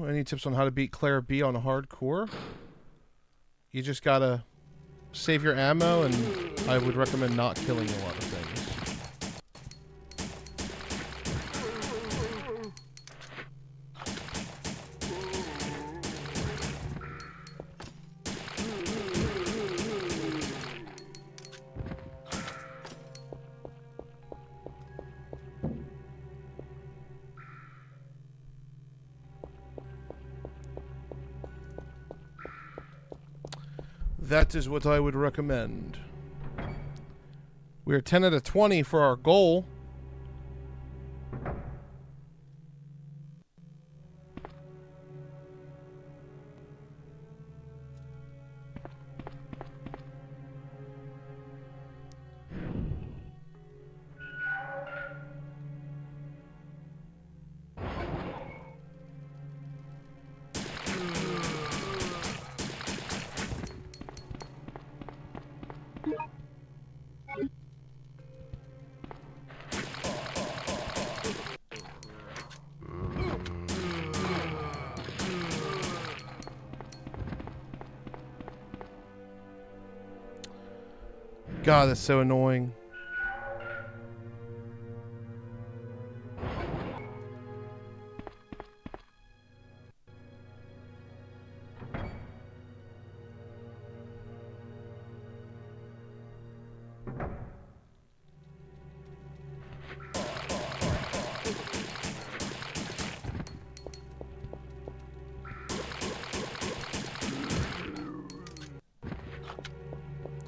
Any tips on how to beat Claire B on hardcore? You just gotta save your ammo, and I would recommend not killing a lot of things. That is what I would recommend. We're 10 out of 20 for our goal. God, that's so annoying.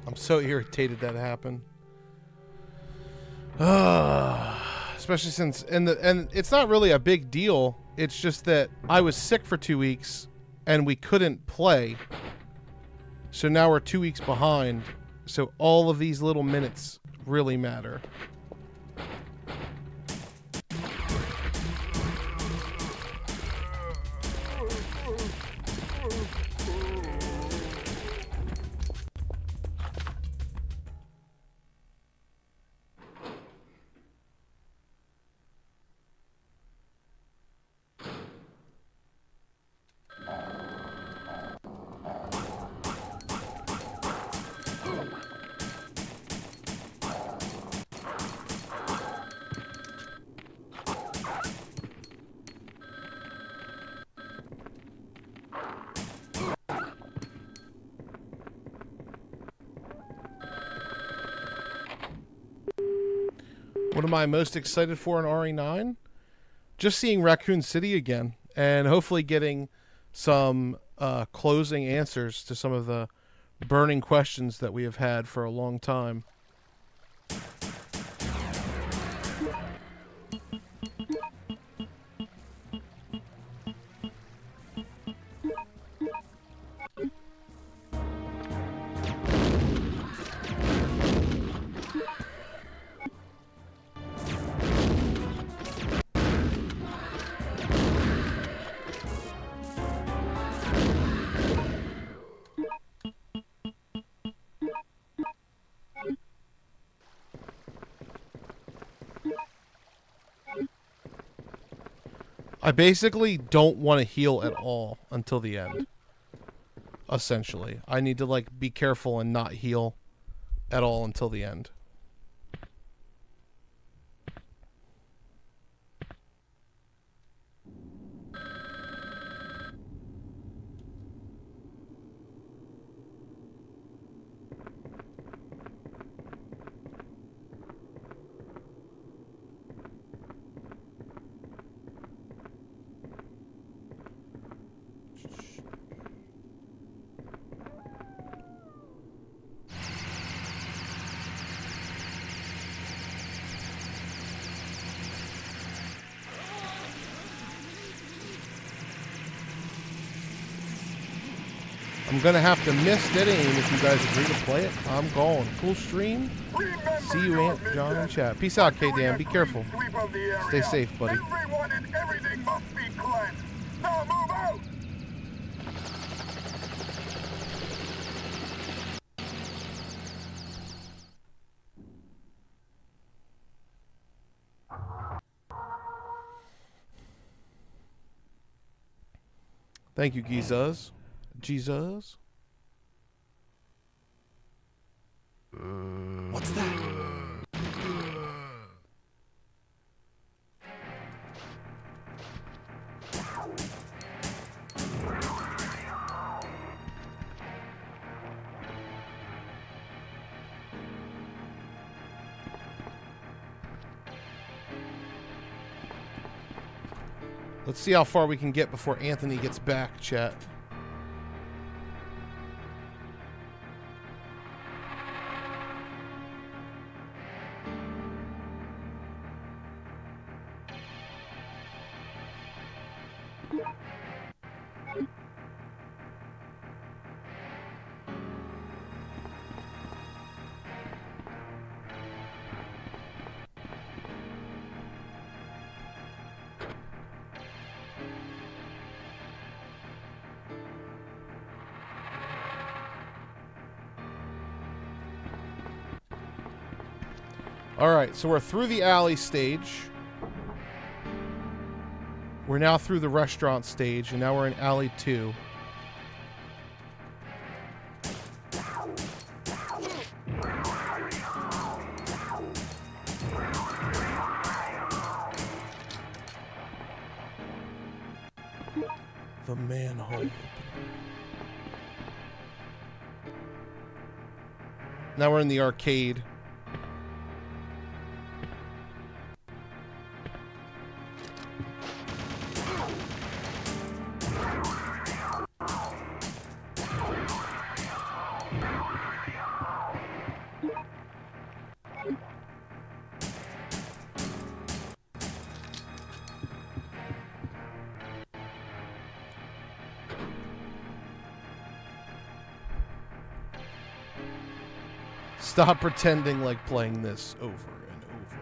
I'm so irritated that happened. Especially since and it's not really a big deal. It's just that I was sick for 2 weeks and we couldn't play. So now we're 2 weeks behind. So all of these little minutes really matter. What am I most excited for in RE9? Just seeing Raccoon City again, and hopefully getting some closing answers to some of the burning questions that we have had for a long time. I basically don't want to heal at all until the end. Essentially. I need to like be careful and not heal at all until the end. I'm going to have to miss Dead Aim if you guys agree to play it. I'm going. Cool stream. See you, Aunt John, in chat. Peace out, K-Dan. Be careful. Stay safe, buddy. Everyone and everything must be cleansed. Now move out! Thank you, Jesus. Jesus. What's that? Let's see how far we can get before Anthony gets back, chat. Alright, so we're through the alley stage. We're now through the restaurant stage, and now we're in alley 2. The manhole. Now we're in the arcade. Stop pretending like playing this over and over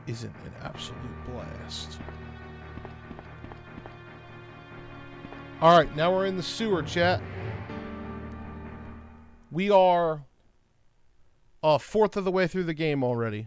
isn't an absolute blast. Alright, now we're in the sewer, chat. We are a fourth of the way through the game already.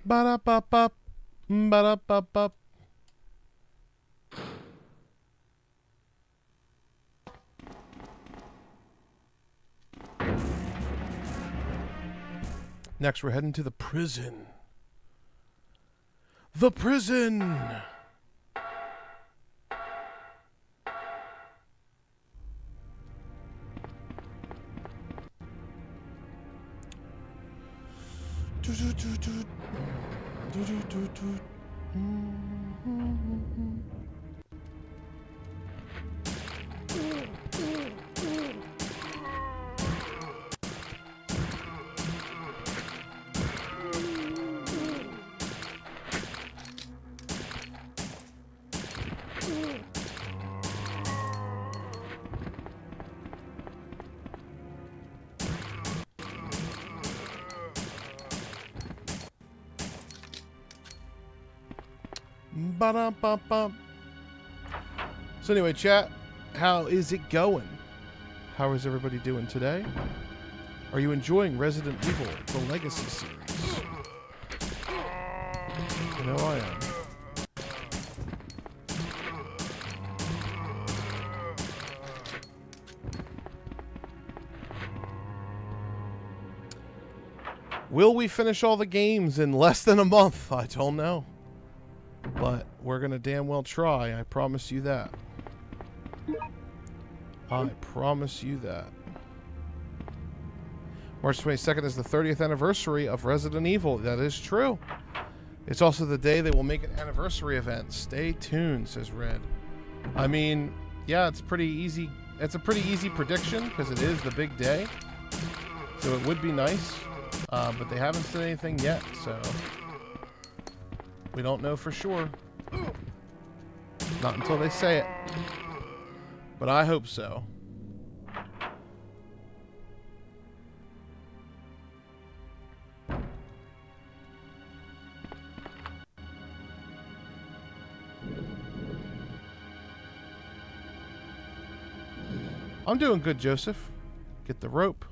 Ba-da-ba-ba. Ba-da-ba-ba. Next, we're heading to the prison. The prison! Ba-dum-bum-bum. So anyway, chat, how is it going? How is everybody doing today? Are you enjoying Resident Evil, the Legacy series? You know I am. Will we finish all the games in less than a month? I don't know. But we're going to damn well try. I promise you that. I promise you that. March 22nd is the 30th anniversary of Resident Evil. That is true. It's also the day they will make an anniversary event. Stay tuned, says Red. I mean, yeah, it's pretty easy. It's a pretty easy prediction because it is the big day. So it would be nice. But they haven't said anything yet, so we don't know for sure. Not until they say it. But I hope so. I'm doing good, Joseph. Get the rope.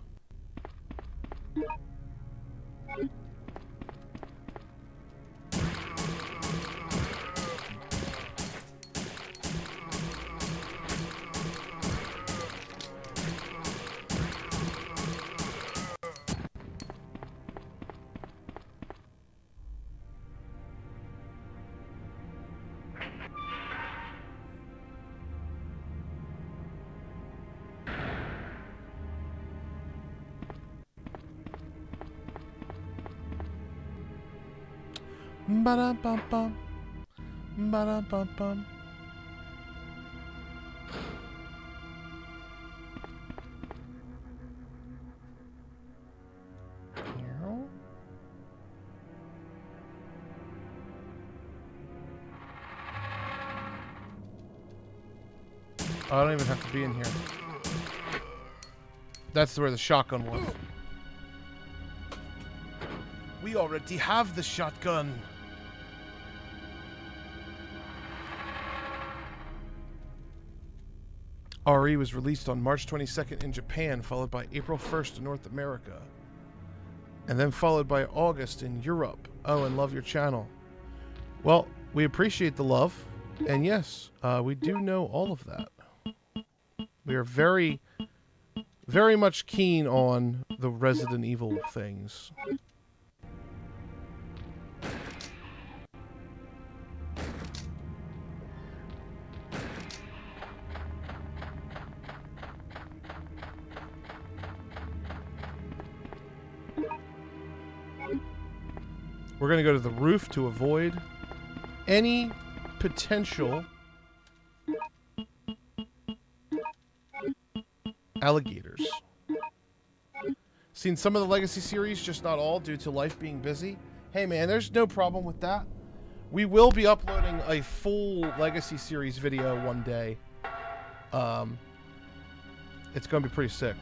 Ba-da-bum-bum. Ba-da-bum-bum. I don't even have to be in here. That's where the shotgun was. We already have the shotgun. RE was released on March 22nd in Japan, followed by April 1st in North America, and then followed by August in Europe. Oh, and love your channel. Well, we appreciate the love, and yes, we do know all of that. We are very, very much keen on the Resident Evil things. We're going to go to the roof to avoid any potential alligators. Seen some of the Legacy series, just not all, due to life being busy. Hey man, there's no problem with that. We will be uploading a full Legacy series video one day. It's going to be pretty sick.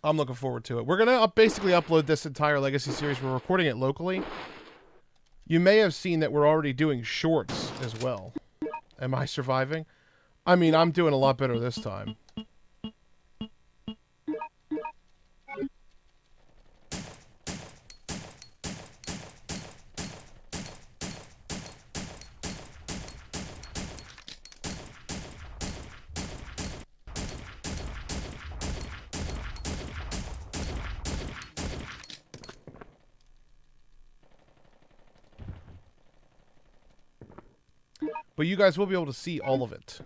I'm looking forward to it. We're going to basically upload this entire Legacy series. We're recording it locally. You may have seen that we're already doing shorts as well. Am I surviving? I mean, I'm doing a lot better this time. But you guys will be able to see all of it.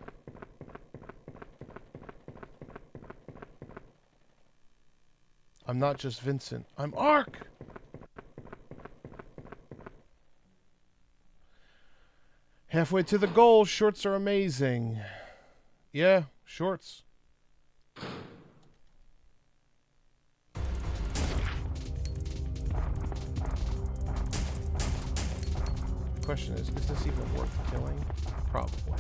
I'm not just Vincent. I'm Ark! Halfway to the goal. Shorts are amazing. Yeah, shorts. The question is this even worth killing? Probably.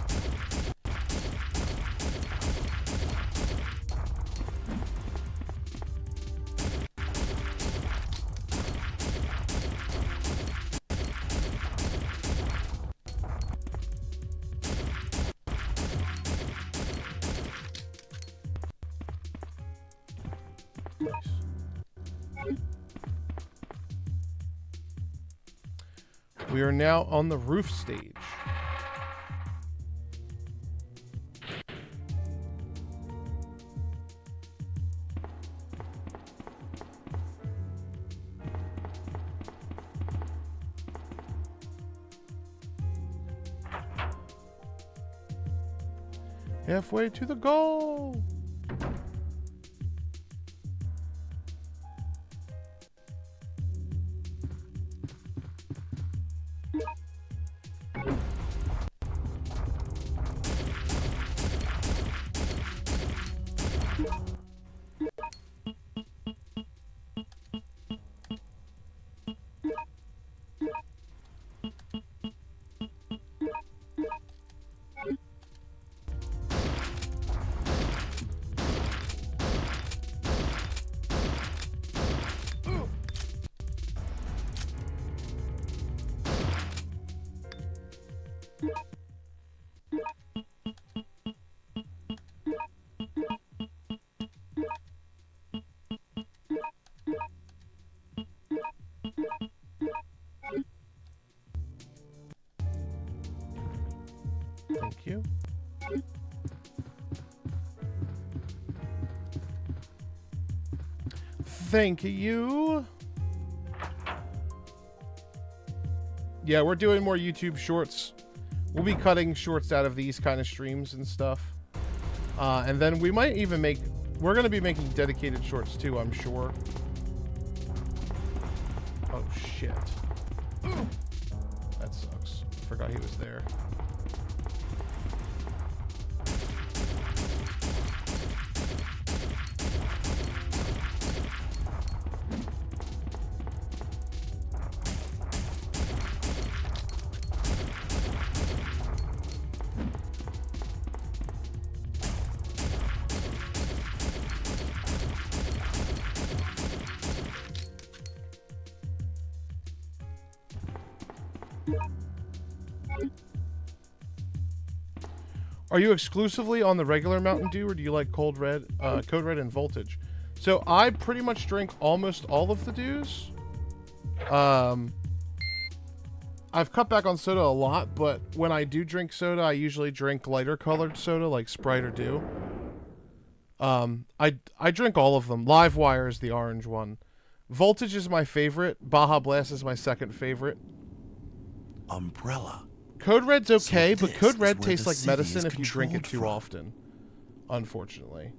We are now on the roof stage. Halfway to the goal. Thank you. Thank you. Yeah, we're doing more YouTube shorts. We'll be cutting shorts out of these kind of streams and stuff. And then we might even make... We're going to be making dedicated shorts too, I'm sure. Oh, shit. That sucks. Forgot he was there. Are you exclusively on the regular Mountain Dew, or do you like Code Red and Voltage? So I pretty much drink almost all of the dews. I've cut back on soda a lot, but when I do drink soda, I usually drink lighter colored soda like Sprite or Dew. I drink all of them. Livewire is the orange one. Voltage is my favorite. Baja Blast is my second favorite. Umbrella. Code Red's okay, So but Code this Red is where tastes the like city medicine is if you drink it controlled too from. often. Unfortunately.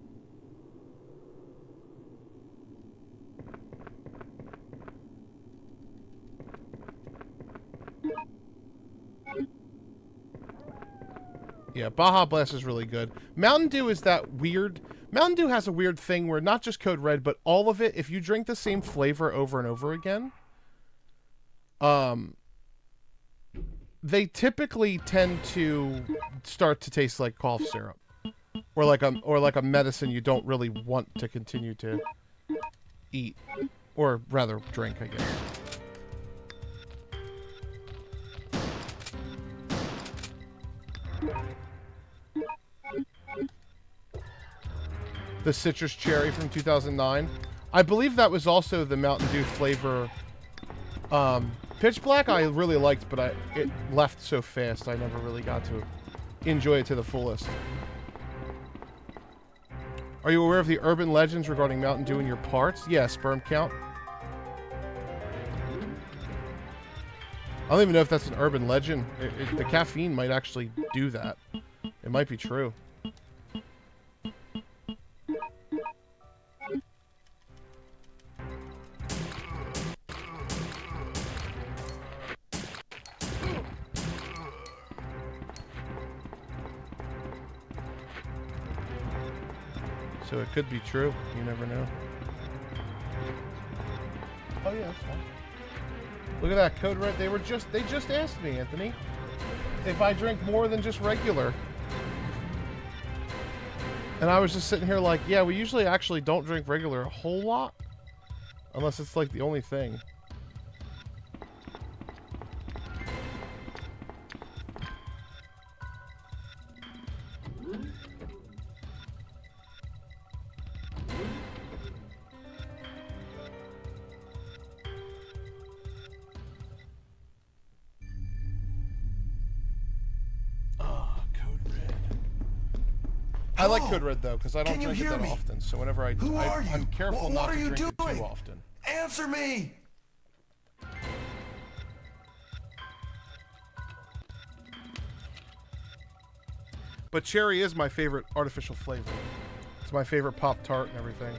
Yeah, Baja Blast is really good. Mountain Dew is that weird... Mountain Dew has a weird thing where not just Code Red, but all of it, if you drink the same flavor over and over again, they typically tend to start to taste like cough syrup. Or like a medicine you don't really want to continue to eat. Or rather, drink, I guess. The citrus cherry from 2009. I believe that was also the Mountain Dew flavor. Pitch Black I really liked, but it left so fast I never really got to enjoy it to the fullest. Are you aware of the urban legends regarding Mountain Dew in your parts? Yeah, sperm count. I don't even know if that's an urban legend. The caffeine might actually do that. It might be true. So it could be true. You never know. Oh yeah, that's fine. Look at that, Code Red. They just asked me, Anthony, if I drink more than just regular. And I was just sitting here like, yeah, we usually actually don't drink regular a whole lot. Unless it's like the only thing. I like Hello? Code Red though, because I don't Can you drink it hear that me? often. So whenever Who are you? I'm careful What not are to you drink it doing? too often. Answer me! But cherry is my favorite artificial flavor. It's my favorite Pop-Tart and everything.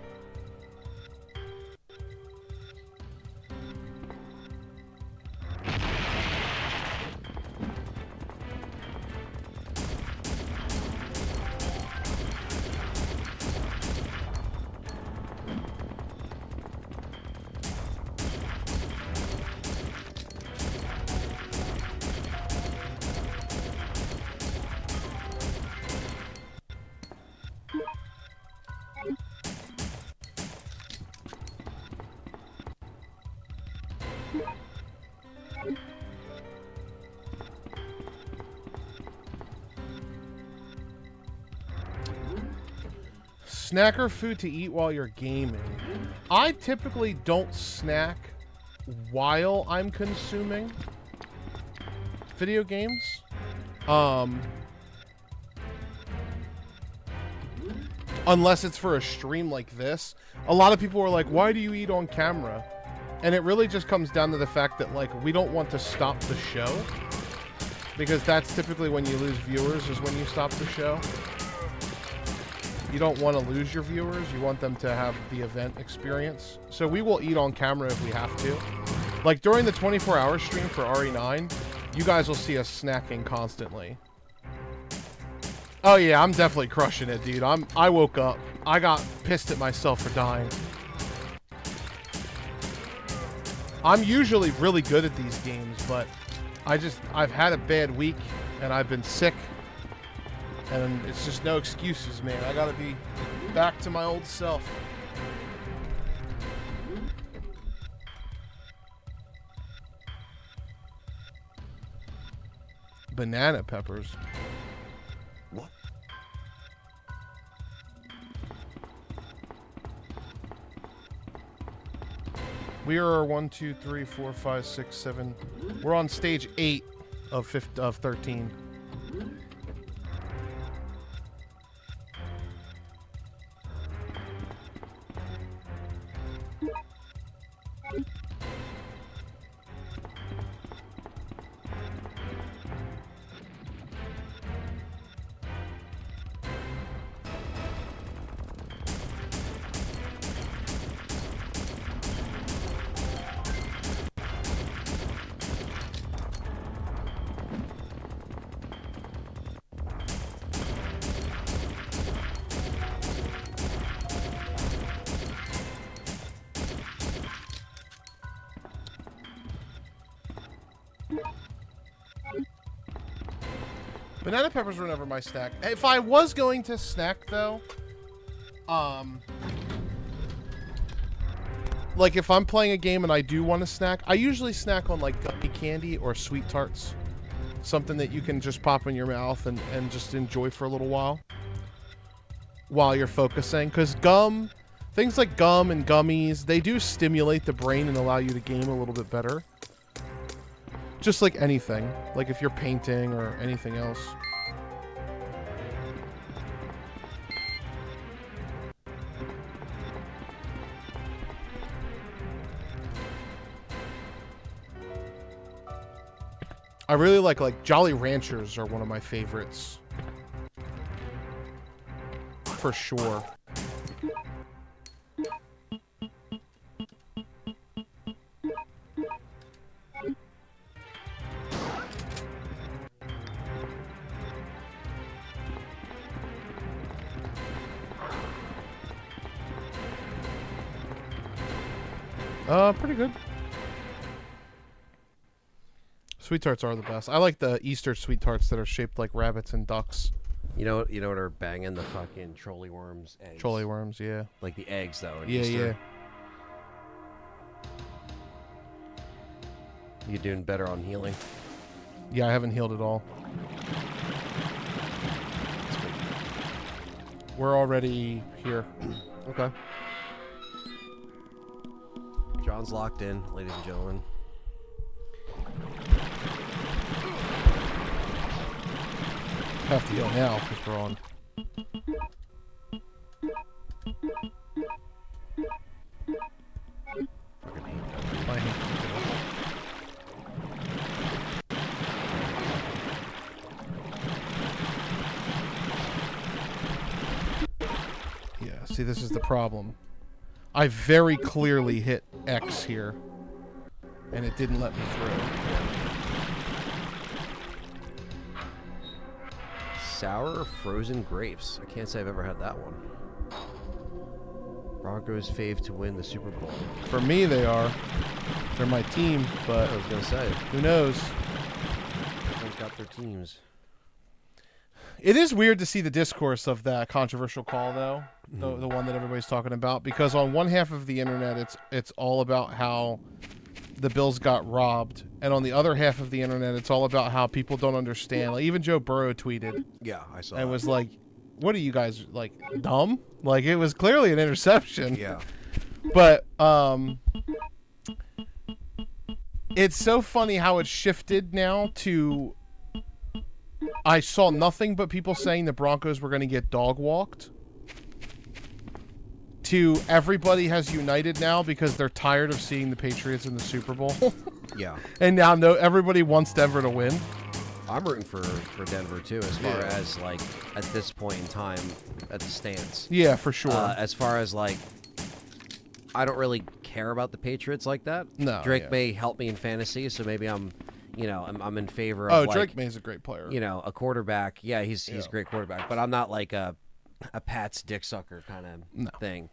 Snacker food to eat while you're gaming. I typically don't snack while I'm consuming video games. Unless it's for a stream like this. A lot of people are like, why do you eat on camera? And it really just comes down to the fact that, like, we don't want to stop the show. Because that's typically when you lose viewers, is when you stop the show. You don't want to lose your viewers. You want them to have the event experience. So we will eat on camera if we have to. Like during the 24-hour stream for RE9, you guys will see us snacking constantly. Oh yeah, I'm definitely crushing it, dude. I woke up. I got pissed at myself for dying. I'm usually really good at these games, but I've had a bad week and I've been sick. And it's just no excuses, man. I gotta be back to my old self. Banana peppers. What? We are 1, 2, 3, 4, 5, 6, 7. We're on stage 8 of 13. Banana peppers were never my snack. If I was going to snack, though, like if I'm playing a game and I do want to snack, I usually snack on like gummy candy or sweet tarts. Something that you can just pop in your mouth and just enjoy for a little while you're focusing. Because things like gum and gummies, they do stimulate the brain and allow you to game a little bit better. Just like anything. Like if you're painting or anything else. I really like Jolly Ranchers are one of my favorites. For sure. Pretty good. Sweet tarts are the best. I like the Easter sweet tarts that are shaped like rabbits and ducks. You know what are banging? The fucking trolley worms eggs. Trolley worms, yeah. Like the eggs though. Yeah, Easter. yeah. You doing better on healing? Yeah, I haven't healed at all. We're already here. Okay. John's locked in, ladies and gentlemen. Have to heal now because we're on. See, this is the problem. I very clearly hit X here, and it didn't let me through. Sour frozen grapes. I can't say I've ever had that one. Broncos fave to win the Super Bowl. For me, they are. They're my team, but I was gonna say, who knows? everyone's got their teams. It is weird to see the discourse of that controversial call, though, the one that everybody's talking about, because on one half of the internet, it's all about how the Bills got robbed, and on the other half of the internet, it's all about how people don't understand. Like, even Joe Burrow tweeted, Yeah, I saw. and was like, "What are you guys, like, dumb?" Like, it was clearly an interception. Yeah. But it's so funny how it shifted now to. I saw nothing but people saying the Broncos were going to get dog walked. To everybody has united now because they're tired of seeing the Patriots in the Super Bowl. Yeah. And now everybody wants Denver to win. I'm rooting for Denver too, as far as like at this point in time at the stance. Yeah, for sure. As far as like, I don't really care about the Patriots like that. No, Drake yeah. may help me in fantasy, so maybe I'm in favor of. Oh, like, Drake May's a great player. A quarterback. Yeah, he's a great quarterback, but I'm not like a Pat's dick sucker kind of thing.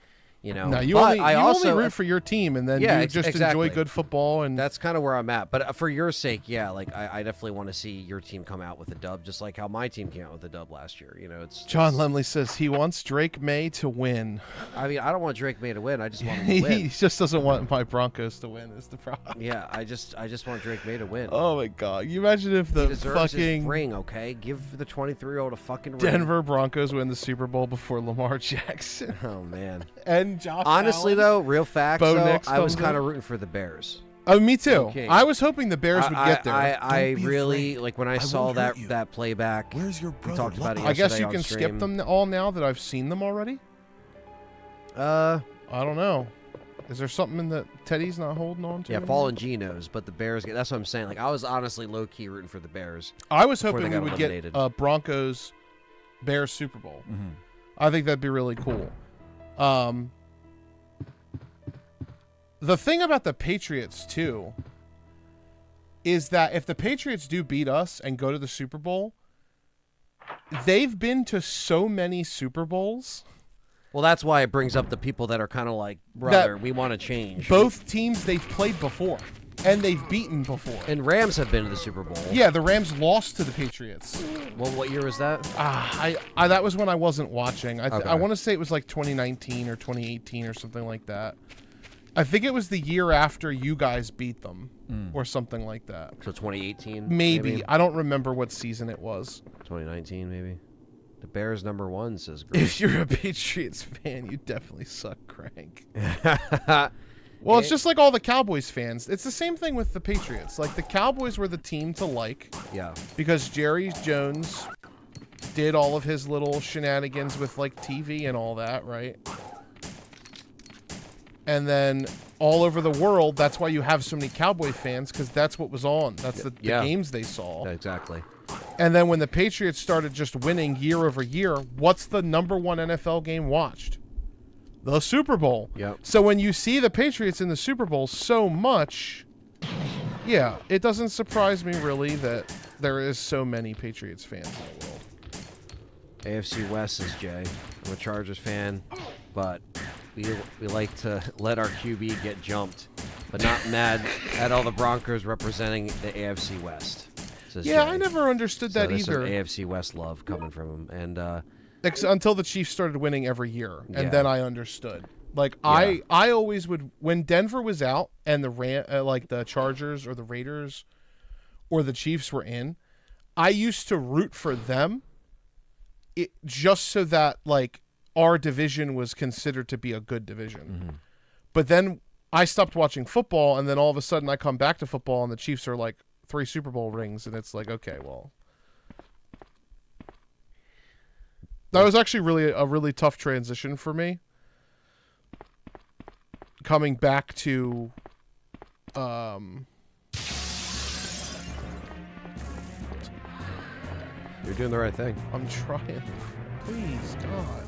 No, you only root for your team, and then you just enjoy good football, and that's kind of where I'm at. But for your sake, yeah, like I definitely want to see your team come out with a dub, just like how my team came out with a dub last year. John Lemley says he wants Drake May to win. I mean, I don't want Drake May to win. I just want him to win. He just doesn't want my Broncos to win. Is the problem? Yeah, I just want Drake May to win. Oh my God! You imagine if the he deserves fucking his ring, okay? Give the 23-year-old a fucking ring. Denver Broncos win the Super Bowl before Lamar Jackson. Oh man. And Josh. Honestly, Allen. though, real facts, Bo though, Nix I was comes kind in. of rooting for the Bears. Oh, me too. Okay. I was hoping the Bears would get there. I really like when I saw won't hurt you. that playback. Where's your We brother? talked about it I guess yesterday you on can stream. skip them all now that I've seen them already. Uh, I don't know. Is there something that Teddy's not holding on to? yeah, anymore? Fallen G knows, but the Bears. That's what I'm saying. Like I was honestly low key rooting for the Bears. I was before hoping they we got would eliminated. get Broncos Bears Super Bowl. Mm-hmm. I think that'd be really cool. The thing about the Patriots too is that if the Patriots do beat us and go to the Super Bowl, they've been to so many Super Bowls. Well, that's why it brings up the people that are kind of like, brother, we want to change. Both teams they've played before, and they've beaten before. And Rams have been to the Super Bowl. Yeah, the Rams lost to the Patriots. Well, what year was that? I that was when I wasn't watching. Okay. I want to say it was like 2019 or 2018 or something like that. I think it was the year after you guys beat them or something like that. So 2018? Maybe. I don't remember what season it was. 2019, maybe. The Bears #1 says great. If you're a Patriots fan, you definitely suck crank. Well, it's just like all the Cowboys fans. It's the same thing with the Patriots. Like, the Cowboys were the team to like. Yeah. Because Jerry Jones did all of his little shenanigans with, like, TV and all that, right? And then all over the world, that's why you have so many Cowboy fans, because that's what was on. That's the games they saw. Yeah, exactly. And then when the Patriots started just winning year over year, what's the #1 NFL game watched? The Super Bowl. Yep. So when you see the Patriots in the Super Bowl so much, yeah, it doesn't surprise me really that there is so many Patriots fans in the world. AFC West is Jay. I'm a Chargers fan, but we like to let our QB get jumped, but not mad at all the Broncos representing the AFC West. Says Yeah, Jay. I never understood that there's either. Some AFC West love coming from him, and Until the Chiefs started winning every year, and Yeah. then I understood. Like Yeah. I always would, when Denver was out and the like the Chargers or the Raiders or the Chiefs were in, I used to root for them, just so that like our division was considered to be a good division. Mm-hmm. But then I stopped watching football, and then all of a sudden I come back to football, and the Chiefs are like 3 Super Bowl rings, and it's like, okay, well. That was actually a really tough transition for me. Coming back to you're doing the right thing. I'm trying. Please, God.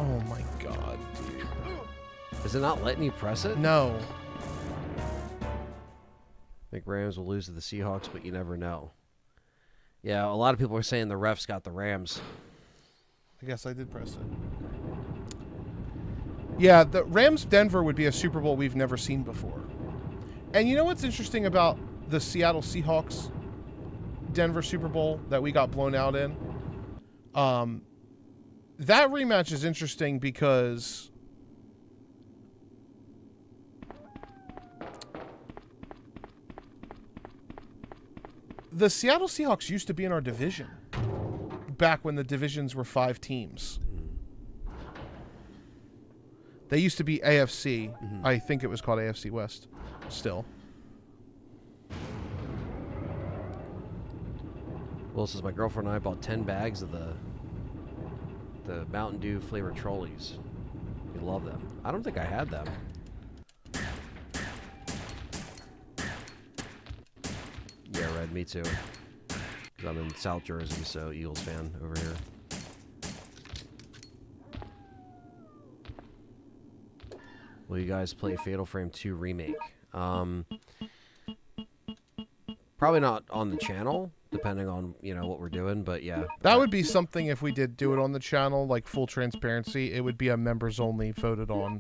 Oh my god, dude. Is it not letting you press it? No. I think Rams will lose to the Seahawks, but you never know. Yeah, a lot of people are saying the refs got the Rams. I guess I did press it. Yeah, the Rams-Denver would be a Super Bowl we've never seen before. And you know what's interesting about the Seattle Seahawks Denver Super Bowl that we got blown out in? That rematch is interesting because the Seattle Seahawks used to be in our division back when the divisions were 5 teams. They used to be AFC. Mm-hmm. I think it was called AFC West still. Well, says my girlfriend and I bought 10 bags of the Mountain Dew flavored Trolleys. We love them. I don't think I had them. Yeah, Red, me too. 'Cause I'm in South Jersey, so Eagles fan over here. Will you guys play Fatal Frame 2 Remake? Probably not on the channel, depending on, what we're doing, but yeah. That would be something if we did do it on the channel, like full transparency. It would be a members only voted on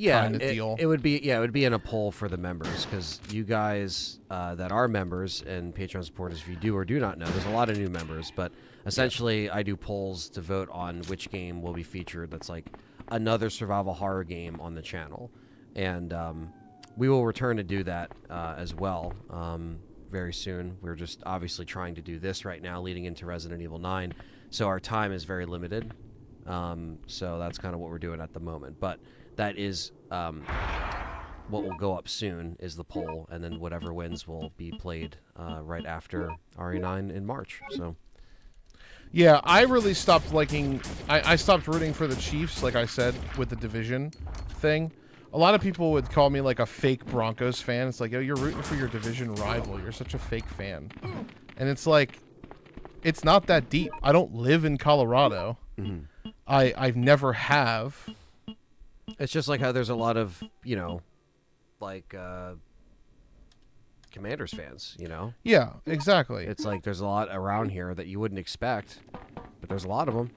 kind of deal. It would be in a poll for the members, because you guys that are members and Patreon supporters, if you do or do not know, there's a lot of new members, but essentially I do polls to vote on which game will be featured. That's like another survival horror game on the channel, and we will return to do that as well very soon. We're just obviously trying to do this right now leading into Resident Evil 9, so our time is very limited, so that's kind of what we're doing at the moment, but that is what will go up soon is the poll, and then whatever wins will be played right after RE9 in March. So yeah, I really stopped liking... I stopped rooting for the Chiefs, like I said, with the division thing. A lot of people would call me like a fake Broncos fan. It's like, yo, you're rooting for your division rival. You're such a fake fan. And it's like, it's not that deep. I don't live in Colorado. Mm-hmm. I've never have. It's just like how there's a lot of, Commanders fans, Yeah, exactly. It's like there's a lot around here that you wouldn't expect, but there's a lot of them.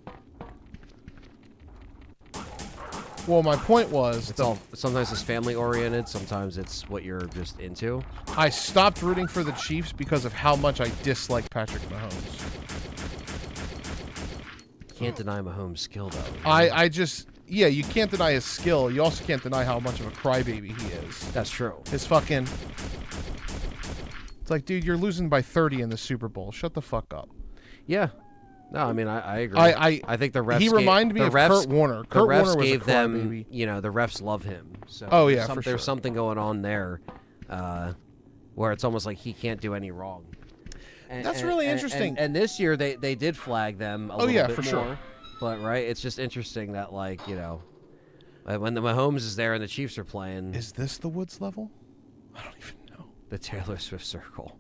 Well, my point was... Sometimes it's family-oriented, sometimes it's what you're just into. I stopped rooting for the Chiefs because of how much I dislike Patrick Mahomes. Can't deny Mahomes' skill, though. I just... Yeah, you can't deny his skill. You also can't deny how much of a crybaby he is. That's true. His fucking... It's like, dude, you're losing by 30 in the Super Bowl. Shut the fuck up. Yeah. No, I mean, I agree. I think the refs... He reminded me of Kurt Warner. Kurt Warner was a crybaby. The refs love him. So oh, yeah, for sure. There's something going on there where it's almost like he can't do any wrong. That's really interesting. And this year, they did flag them a little bit more. For sure. But, right, it's just interesting that, when the Mahomes is there and the Chiefs are playing... Is this the Woods level? I don't even know. The Taylor Swift circle.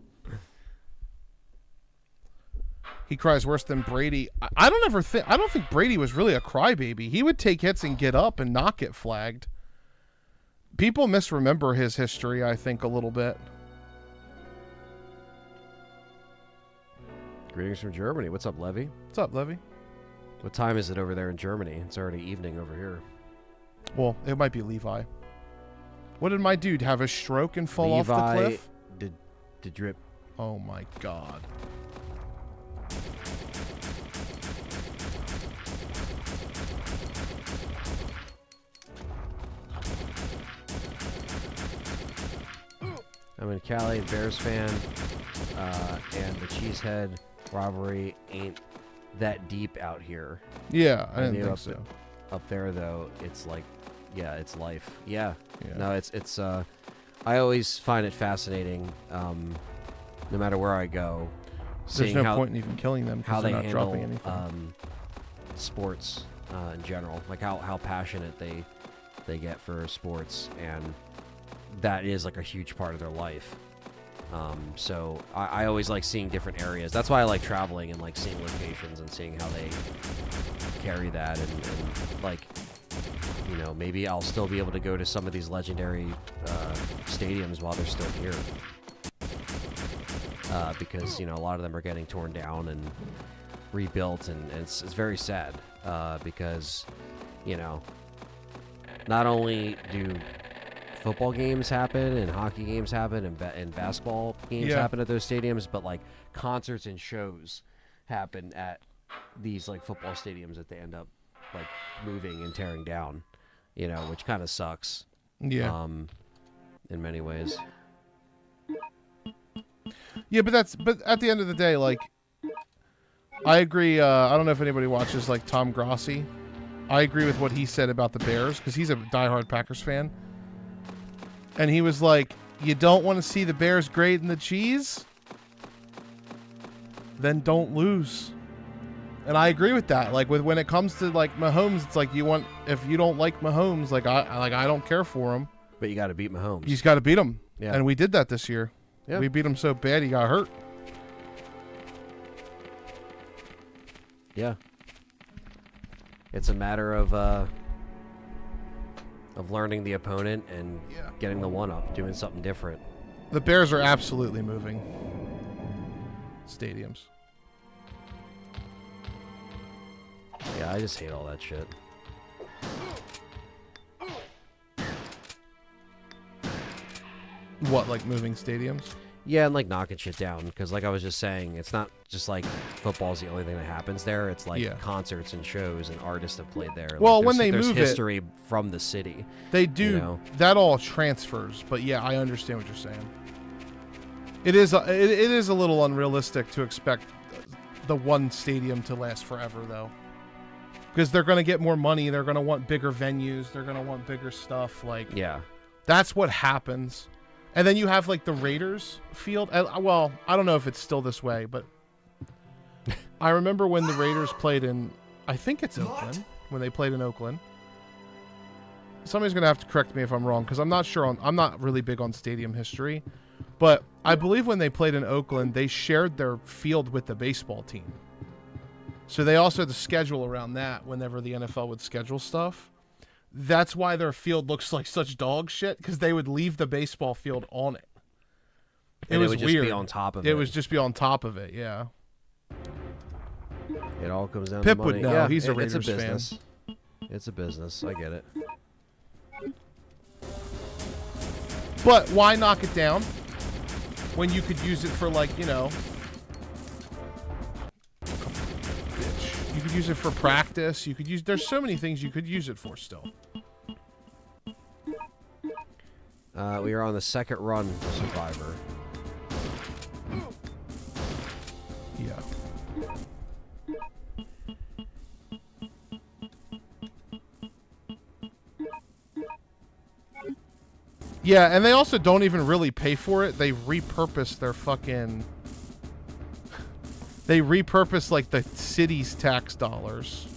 He cries worse than Brady. I don't think Brady was really a crybaby. He would take hits and get up and not get flagged. People misremember his history, I think, a little bit. Greetings from Germany. What's up, Levy? What's up, Levy? What time is it over there in Germany? It's already evening over here. Well, it might be Levi. What did my dude have? A stroke and fall off the cliff? Did drip. Oh my god. I'm in Cali, Bears fan, and the Cheesehead rivalry ain't that deep out here. Yeah, I didn't think so. Up there, though, it's like, yeah, it's life. Yeah. No, it's. I always find it fascinating, no matter where I go. There's no point in even killing them because they're not handle, dropping anything. Sports in general, like how passionate they get for sports, and that is like a huge part of their life. So I always like seeing different areas. That's why I like traveling and like seeing locations and seeing how they carry that and like, you know, maybe I'll still be able to go to some of these legendary stadiums while they're still here. Because, you know, a lot of them are getting torn down and rebuilt, and it's very sad because, you know, not only do football games happen and hockey games happen and basketball games happen at those stadiums, but like concerts and shows happen at these like football stadiums that they end up like moving and tearing down, you know, which kind of sucks. Yeah. In many ways. Yeah, but at the end of the day, like, I agree. I don't know if anybody watches like Tom Grossi. I agree with what he said about the Bears because he's a diehard Packers fan. And he was like, you don't want to see the Bears grating the cheese? Then don't lose. And I agree with that. Like when it comes to like Mahomes, it's like if you don't like Mahomes, I don't care for him. But you got to beat Mahomes. You just got to beat him. Yeah. And we did that this year. Yeah. We beat him so bad he got hurt. Yeah. It's a matter of learning the opponent and getting the one up, doing something different. The Bears are absolutely moving stadiums. Yeah, I just hate all that shit. What, like moving stadiums? Yeah, and like knocking shit down, because like I was just saying, it's not just like football's the only thing that happens there. It's like concerts and shows and artists have played there. Well, like, when they there's move history from the city. They do. You know? That all transfers, but yeah, I understand what you're saying. It is a little unrealistic to expect the one stadium to last forever, though. Because they're going to get more money. They're going to want bigger venues. They're going to want bigger stuff. Like, yeah, that's what happens. And then you have like the Raiders field. Well, I don't know if it's still this way, but I remember when the Raiders played in, I think it's Oakland, when they played in Oakland. Somebody's going to have to correct me if I'm wrong, because I'm not sure. I'm not really big on stadium history. But I believe when they played in Oakland, they shared their field with the baseball team. So they also had to schedule around that whenever the NFL would schedule stuff. That's why their field looks like such dog shit, because they would leave the baseball field on it. It was weird. Just be on top of it. It would just be on top of it, yeah. It all comes down Pip to money. would know. Yeah, He's a Raiders Raiders fan. business. It's a business. I get it. But why knock it down when you could use it for, like, you know... You could use it for practice. You could use... There's so many things you could use it for still. We are on the second run of Survivor. Yeah. Yeah, and they also don't even really pay for it. They repurpose their fucking... They repurpose, like, the city's tax dollars.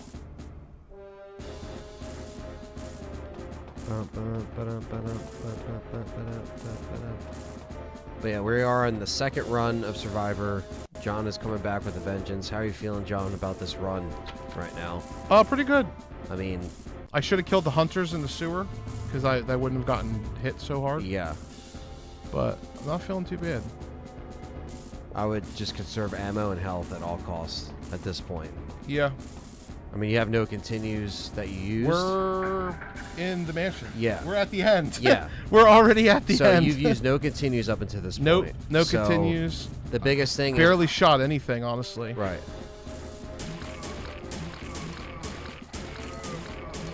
But yeah, we are on the second run of Survivor. John is coming back with a vengeance. How are you feeling, John, about this run right now? Pretty good. I mean... I should have killed the hunters in the sewer, because I wouldn't have gotten hit so hard. Yeah. But I'm not feeling too bad. I would just conserve ammo and health at all costs at this point. Yeah. I mean, you have no continues that you use. We're in the mansion. Yeah. We're at the end. Yeah. We're already at the end. So you've used no continues up until this nope, point. No so continues. The biggest thing barely shot anything, honestly. Right.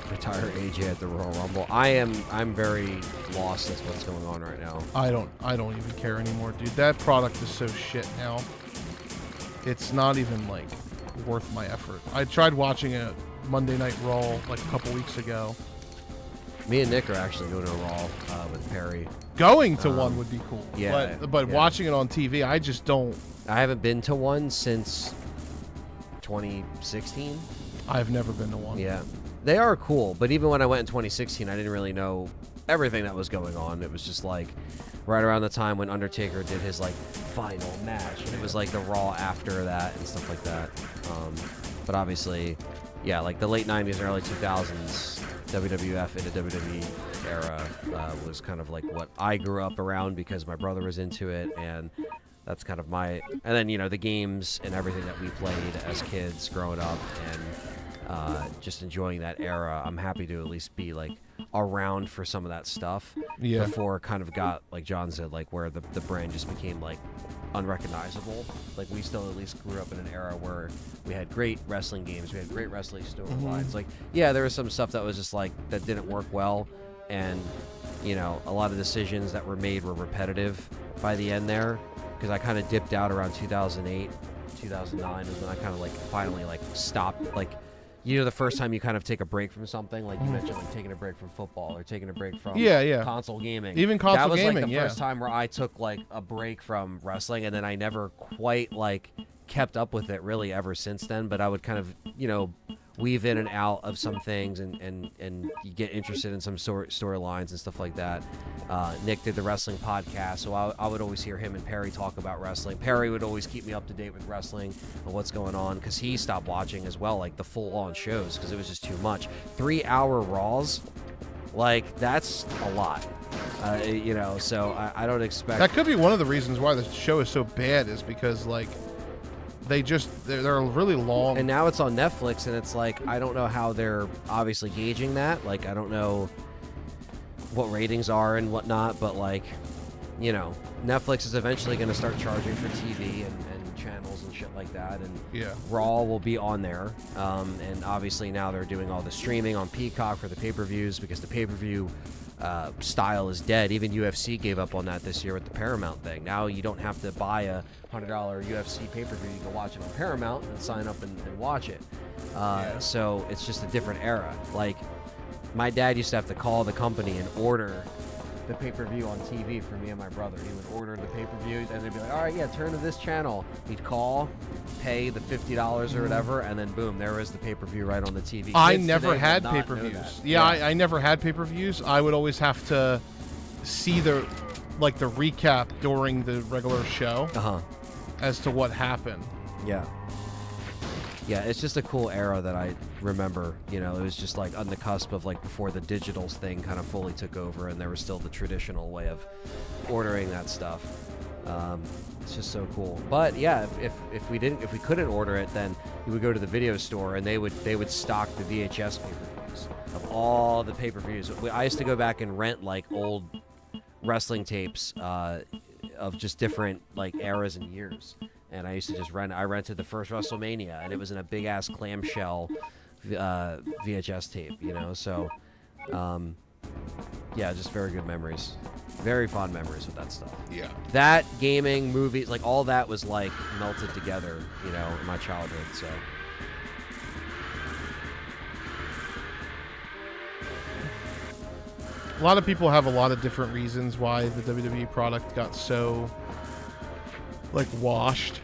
Retire AJ at the Royal Rumble. I'm very lost as what's going on right now. I don't even care anymore, dude. That product is so shit now. It's not even like worth my effort. I tried watching a Monday Night Raw like a couple weeks ago. Me and Nick are actually going to a Raw with Perry. Going to one would be cool. Yeah. But watching it on TV, I just don't. I haven't been to one since 2016. I've never been to one. Yeah. They are cool, but even when I went in 2016, I didn't really know everything that was going on. It was just like right around the time when Undertaker did his like final match, and it was like the Raw after that and stuff like that. But obviously, yeah, like the late 90s and early 2000s WWF into WWE era was kind of like what I grew up around because my brother was into it, and that's kind of my, and then, you know, the games and everything that we played as kids growing up, and just enjoying that era. I'm happy to at least be like around for some of that stuff before it kind of got, like John said, like where the brand just became like unrecognizable. Like we still at least grew up in an era where we had great wrestling games, we had great wrestling storylines. Like, yeah, there was some stuff that was just like that didn't work well, and you know, a lot of decisions that were made were repetitive by the end there, because I kind of dipped out around 2008, 2009 is when I kind of like finally like stopped. Like, you know, the first time you kind of take a break from something, like you mentioned, like taking a break from football or taking a break from console gaming. Even console gaming. That was gaming, like the first time where I took like a break from wrestling, and then I never quite like kept up with it really ever since then. But I would kind of, you know, weave in and out of some things, and you get interested in some storylines and stuff like that. Nick did the wrestling podcast, so I would always hear him and Perry talk about wrestling. Perry would always keep me up to date with wrestling and what's going on, because he stopped watching as well, like the full-on shows, because it was just too much. 3-hour Raws, like that's a lot. You know, so I don't expect... That could be one of the reasons why the show is so bad, is because like they're really long. And now it's on Netflix, and it's like, I don't know how they're obviously gauging that. Like, I don't know what ratings are and whatnot, but like, you know, Netflix is eventually going to start charging for TV and channels and shit like that, and Raw will be on there. And obviously now they're doing all the streaming on Peacock for the pay-per-views, because the pay-per-view style is dead. Even UFC gave up on that this year with the Paramount thing. Now you don't have to buy a $100 UFC pay-per-view. You can watch it on Paramount and sign up and watch it. So it's just a different era. Like, my dad used to have to call the company and order the pay-per-view on TV for me and my brother. He would order the pay-per-view, and they'd be like, all right, yeah, turn to this channel. He'd call, pay the $50 or whatever, and then boom, there was the pay-per-view right on the TV. I never had pay-per-views. I never had pay-per-views. I would always have to see the recap during the regular show as to what happened. Yeah, it's just a cool era that I remember. You know, it was just like on the cusp of like before the digital thing kind of fully took over, and there was still the traditional way of ordering that stuff. It's just so cool. But yeah, if we couldn't order it, then you would go to the video store, and they would stock the VHS pay-per-views of all the pay-per-views. I used to go back and rent like old wrestling tapes of just different like eras and years. And I used to just I rented the first WrestleMania, and it was in a big ass clamshell VHS tape, you know. So, yeah, just very good memories, very fond memories with that stuff. Yeah. That gaming, movies, like all that was like melted together, you know, in my childhood. So. A lot of people have a lot of different reasons why the WWE product got so like washed,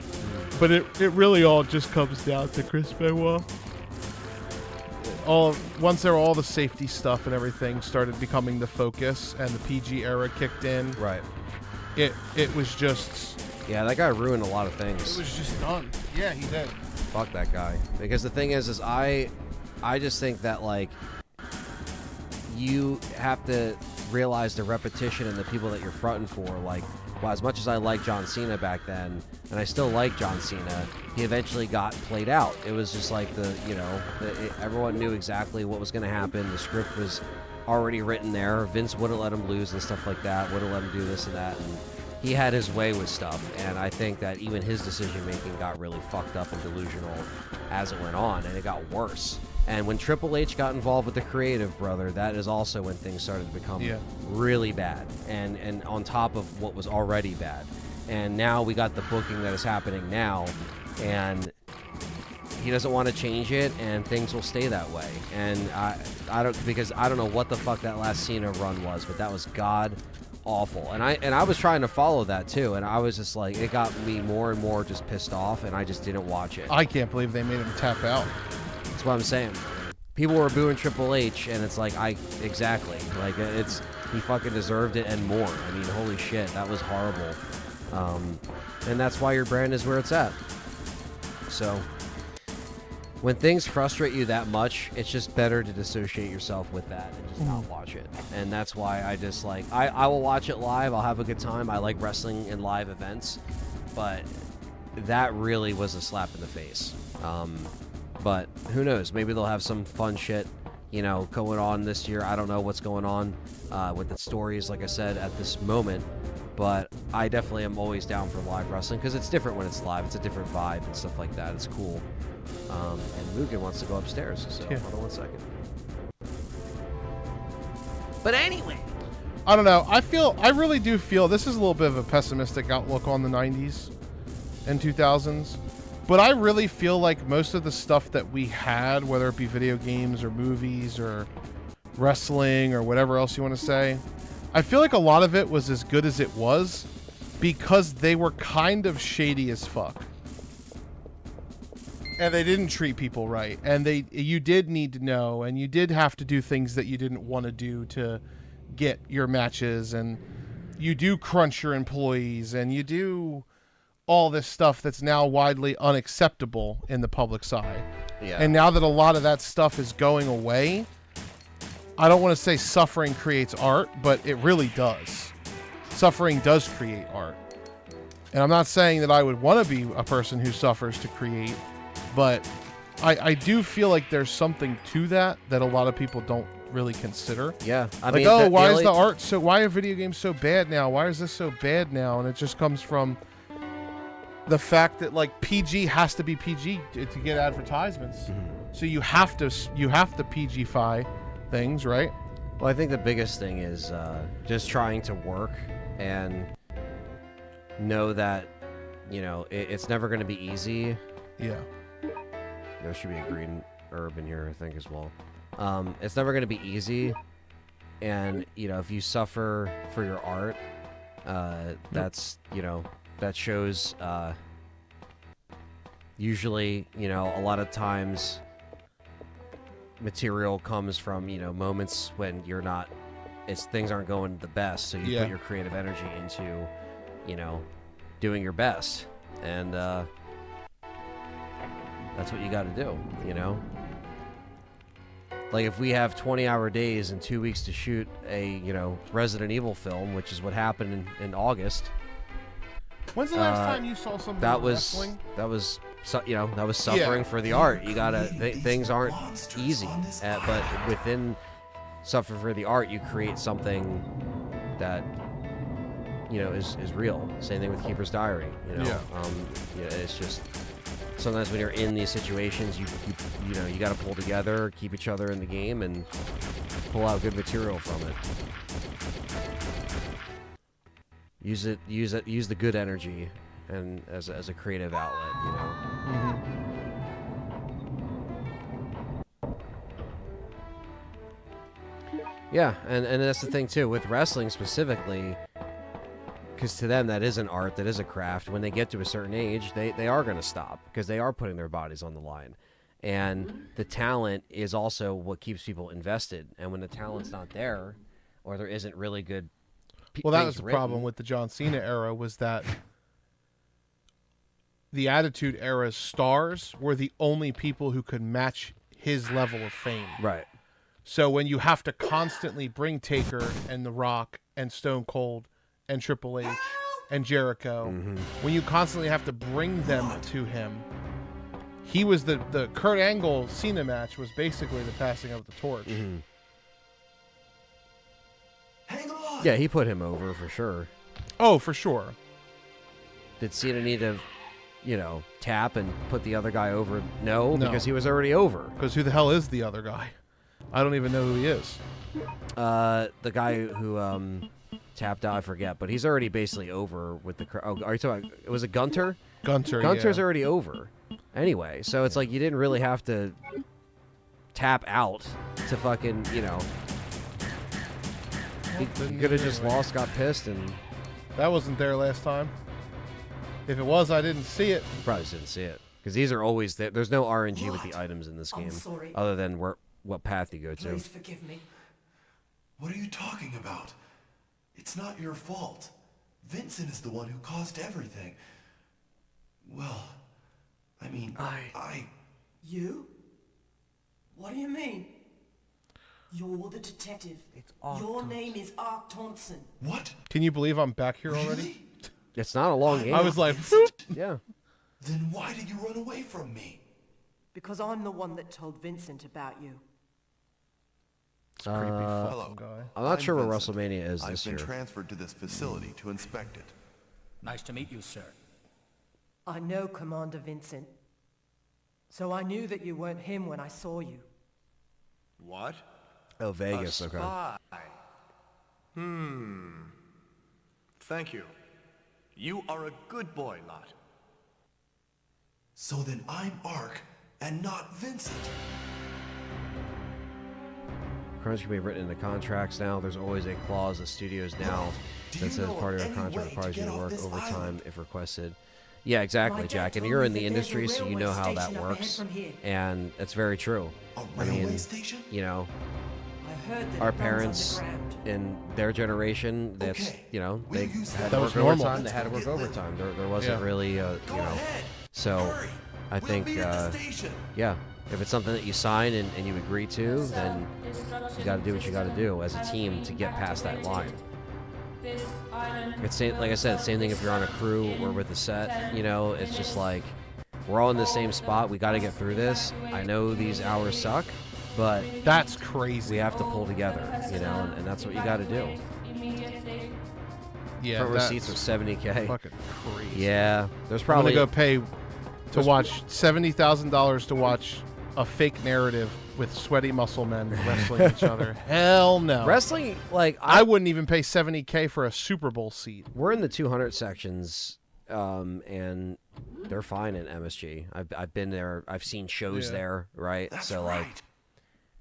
but it really all just comes down to Chris Benoit. Once there were all the safety stuff and everything started becoming the focus, and the PG era kicked in, right? It was just, yeah, that guy ruined a lot of things. It was just done. Yeah, he did. Fuck that guy. Because the thing is I just think that like you have to realize the repetition and the people that you're fronting for. Like, well, as much as I liked John Cena back then, and I still like John Cena, he eventually got played out. It was just like everyone knew exactly what was going to happen. The script was already written there. Vince wouldn't let him lose and stuff like that, wouldn't let him do this and that, and he had his way with stuff. And I think that even his decision-making got really fucked up and delusional as it went on, and it got worse. And when Triple H got involved with the creative, brother, that is also when things started to become really bad, and on top of what was already bad. And now we got the booking that is happening now, and he doesn't want to change it, and things will stay that way. And I don't know what the fuck that last Cena run was, but that was god awful. And I was trying to follow that too, and I was just like, it got me more and more just pissed off, and I just didn't watch it. I can't believe they made him tap out. That's what I'm saying. people were booing Triple H, and it's like, exactly. Like, he fucking deserved it and more. I mean, holy shit, that was horrible. And that's why your brand is where it's at. So, when things frustrate you that much, it's just better to dissociate yourself with that and just not watch it. And that's why I just, like, I will watch it live. I'll have a good time. I like wrestling in live events. But that really was a slap in the face. But who knows? Maybe they'll have some fun shit, going on this year. I don't know what's going on with the stories, like I said, at this moment. But I definitely am always down for live wrestling because it's different when it's live. It's a different vibe and stuff like that. It's cool. And Mugen wants to go upstairs, so hold on 1 second. But anyway. I don't know. I really do feel this is a little bit of a pessimistic outlook on the 90s and 2000s. But I really feel like most of the stuff that we had, whether it be video games or movies or wrestling or whatever else you want to say, I feel like a lot of it was as good as it was because they were kind of shady as fuck. And they didn't treat people right. And you did need to know, and you did have to do things that you didn't want to do to get your matches, and you do crunch your employees, and you do all this stuff that's now widely unacceptable in the public's eye. Yeah. And now that a lot of that stuff is going away, I don't want to say suffering creates art, but it really does. Suffering does create art. And I'm not saying that I would want to be a person who suffers to create, but I do feel like there's something to that a lot of people don't really consider. Yeah. I mean, why is the art so, why are video games so bad now? Why is this so bad now? And it just comes from the fact that like PG has to be PG to get advertisements. So you have to PG-fy things, right? Well, I think the biggest thing is just trying to work and know that, it's never going to be easy. Yeah. There should be a green herb in here, I think, as well. It's never going to be easy. And, if you suffer for your art, that's, that shows usually, a lot of times material comes from, moments when you're not, things aren't going the best. So you put your creative energy into, doing your best. And that's what you got to do, Like if we have 20-hour days and 2 weeks to shoot a, Resident Evil film, which is what happened in August. When's the last time you saw something wrestling? That was suffering for the art. You gotta things aren't easy, but within suffer for the art, you create something that is real. Same thing with Keeper's Diary. It's just sometimes when you're in these situations, you got to pull together, keep each other in the game, and pull out good material from it. Use the good energy, and as a creative outlet, Yeah, and that's the thing too with wrestling specifically, because to them that is an art, that is a craft. When they get to a certain age, they are going to stop because they are putting their bodies on the line, and the talent is also what keeps people invested. And when the talent's not there, or there isn't really good. Well, that was the problem with the John Cena era, was that the Attitude Era's stars were the only people who could match his level of fame. Right. So when you have to constantly bring Taker and The Rock and Stone Cold and Triple H and Jericho, when you constantly have to bring them to him, he was the Kurt Angle Cena match was basically the passing of the torch. Yeah, he put him over for sure. Oh, for sure. Did Cena need to, tap and put the other guy over? No, because he was already over. Because who the hell is the other guy? I don't even know who he is. The guy who tapped out, I forget, but he's already basically over with the. Oh, are you talking about? Was it Gunter? Gunter's already over. Anyway, so it's like you didn't really have to tap out to fucking, He could have just lost, got pissed, and that wasn't there last time. If it was, I didn't see it. Probably didn't see it because these are always there. There's no RNG with the items in this game, other than what path you go to. Please forgive me. What are you talking about? It's not your fault. Vincent is the one who caused everything. Well, I mean, I... You? What do you mean? You're the detective. Your name is Ark Thompson. What? Can you believe I'm back here already? It's not a long game. I was like, yeah. Then why did you run away from me? Because I'm the one that told Vincent about you. Hello. I'm not sure where Vincent. WrestleMania is I've this been year. transferred to this facility to inspect it. Nice to meet you, sir. I know Commander Vincent. So I knew that you weren't him when I saw you. What? Oh, Vegas. A Okay. spy. Thank you. You are a good boy, Lot. So then I'm Ark and not Vincent. Crimes can be written into contracts now. There's always a clause of studios now that says part of your contract requires you to work overtime if requested. Yeah, exactly, Jack. And you're in the industry, so you know how that works. And it's very true. I mean, you know, our parents in their generation, that's, you know, they had to work overtime. They had to work overtime. There wasn't really, you know, so I think, yeah, if it's something that you sign and you agree to, then you got to do what you got to do as a team to get past that line. It's like I said, same thing if you're on a crew or with a set, you know, it's just like we're all in the same spot. We got to get through this. I know these hours suck, but that's crazy. We have to pull together, you know, and that's what you got to do. Yeah, front row seats are $70K. Fucking crazy. Yeah, there's probably I'm gonna go pay to watch $70,000 to watch a fake narrative with sweaty muscle men wrestling each other. Hell no. Wrestling, like I wouldn't even pay $70K for a Super Bowl seat. We're in the 200 sections, and they're fine in MSG. I've been there. I've seen shows there, right? That's so right. like,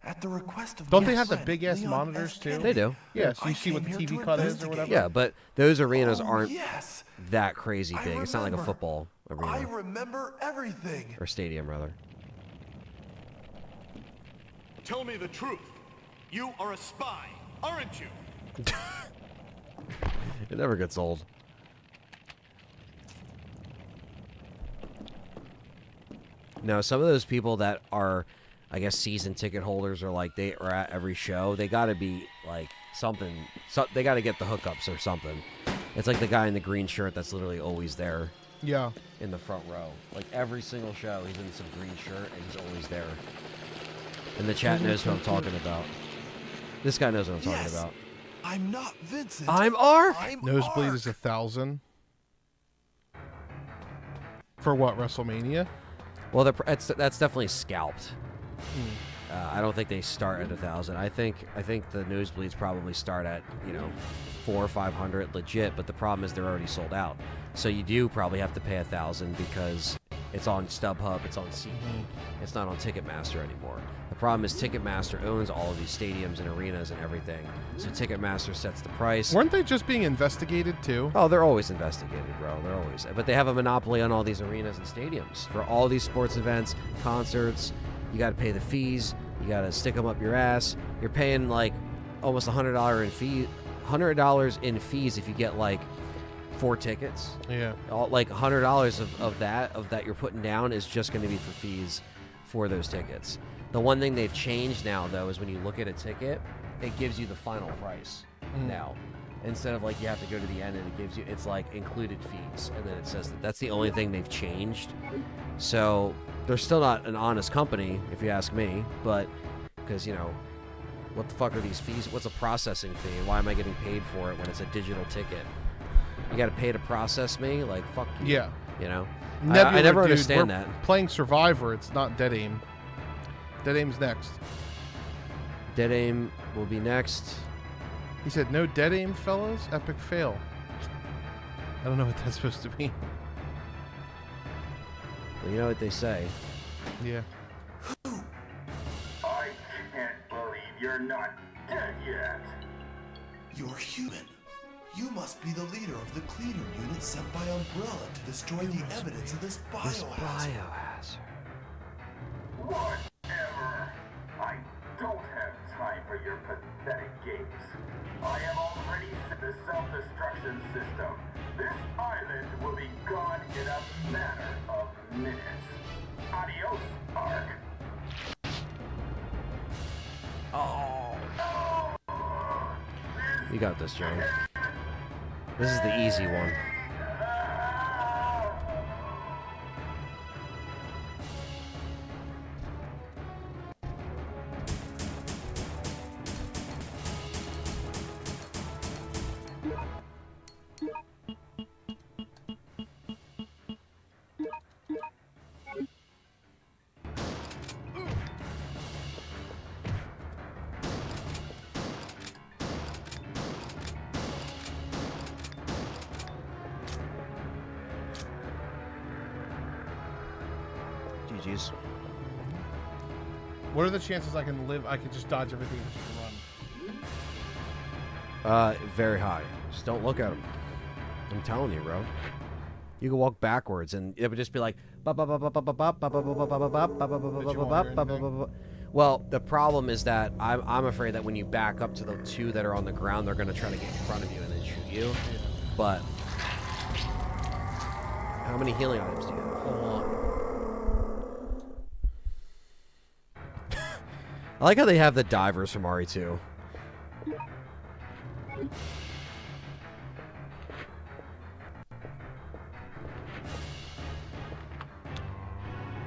At the request of don't my they have the friend, big ass Leon monitors S. too? Kennedy, They do. Yeah, so I you see what the came here TV to cut is or investigate. whatever. yeah, but those arenas aren't Yes, that crazy I big. It's not like a remember. football arena I remember everything. or stadium, rather. Tell me the truth. You are a spy, aren't you? It never gets old. No, some of those people that are, I guess, season ticket holders or like they are at every show, they got to be like something. They got to get the hookups or something. It's like the guy in the green shirt that's literally always there. Yeah. In the front row, like every single show, he's in some green shirt and he's always there. And the chat knows what I'm talking about. This guy knows what I'm talking about. I'm not Vincent. I'm Ark. Nosebleed is 1,000. For what, WrestleMania? Well, that's definitely scalped. I don't think they start at 1,000. I think the nosebleeds probably start at 400 or 500 legit, but the problem is they're already sold out. So you do probably have to pay 1,000 because it's on StubHub, it's on SeatGeek, it's not on Ticketmaster anymore. The problem is Ticketmaster owns all of these stadiums and arenas and everything, so Ticketmaster sets the price. Weren't they just being investigated too? Oh, they're always investigated, bro. They're always. But they have a monopoly on all these arenas and stadiums for all these sports events, concerts. You got to pay the fees. You got to stick them up your ass. You're paying like almost $100 in fees if you get like 4 tickets. Yeah. Like $100 of that you're putting down is just going to be for fees for those tickets. The one thing they've changed now though is when you look at a ticket, it gives you the final price now. Instead of like you have to go to the end and it gives you, it's like included fees, and then it says that's the only thing they've changed. So they're still not an honest company if you ask me, but because what the fuck are these fees? What's a processing fee? And why am I getting paid for it when it's a digital ticket? You got to pay to process me? Like fuck you. Yeah. I never dude, understand we're that. Playing Survivor, it's not Dead Aim. Dead Aim's next. Dead Aim will be next. He said, "No Dead Aim, fellas. Epic fail." I don't know what that's supposed to mean. Well, you know what they say. Yeah. I can't believe you're not dead yet. You're human. You must be the leader of the cleaner unit sent by Umbrella to destroy the evidence of this biohazard. Whatever. I propulsion system. This island will be gone in a matter of minutes. Adios, Ark. Oh. You got this, John. This is the easy one. GG's. What are the chances I can just dodge everything and just run? Very high. Just don't look at them. I'm telling you, bro. You can walk backwards, and it would just be like. Well, the problem is that I'm afraid that when you back up to the two that are on the ground, they're gonna try to get in front of you and then shoot you. But how many healing items do you have? A lot. I like how they have the divers from RE2.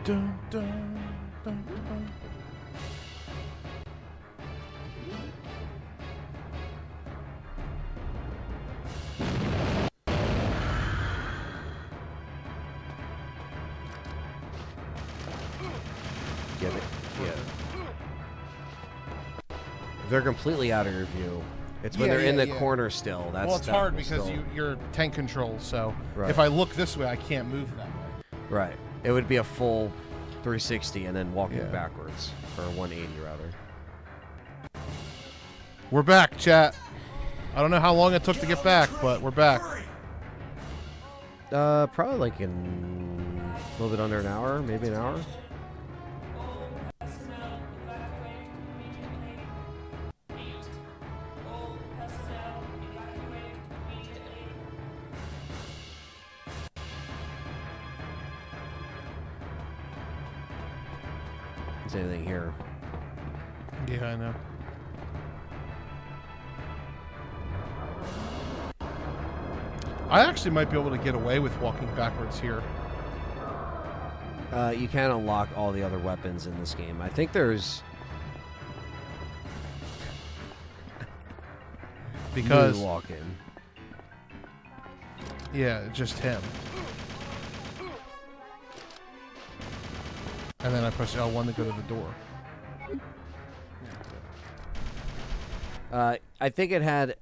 Dun, dun, dun, dun. Get it? Yeah. They're completely out of your view. It's when they're in the corner still. That's well, it's hard because you're tank control, so if I look this way, I can't move that way. Right. It would be a full 360 and then walking backwards. Or 180, rather. We're back, chat. I don't know how long it took to get back, but we're back. Probably like in a little bit under an hour, maybe an hour. Anything here? Yeah, I know. I actually might be able to get away with walking backwards here. You can unlock all the other weapons in this game. I think there's because walking. Yeah, just him. And then I push L1 to go to the door. I think it had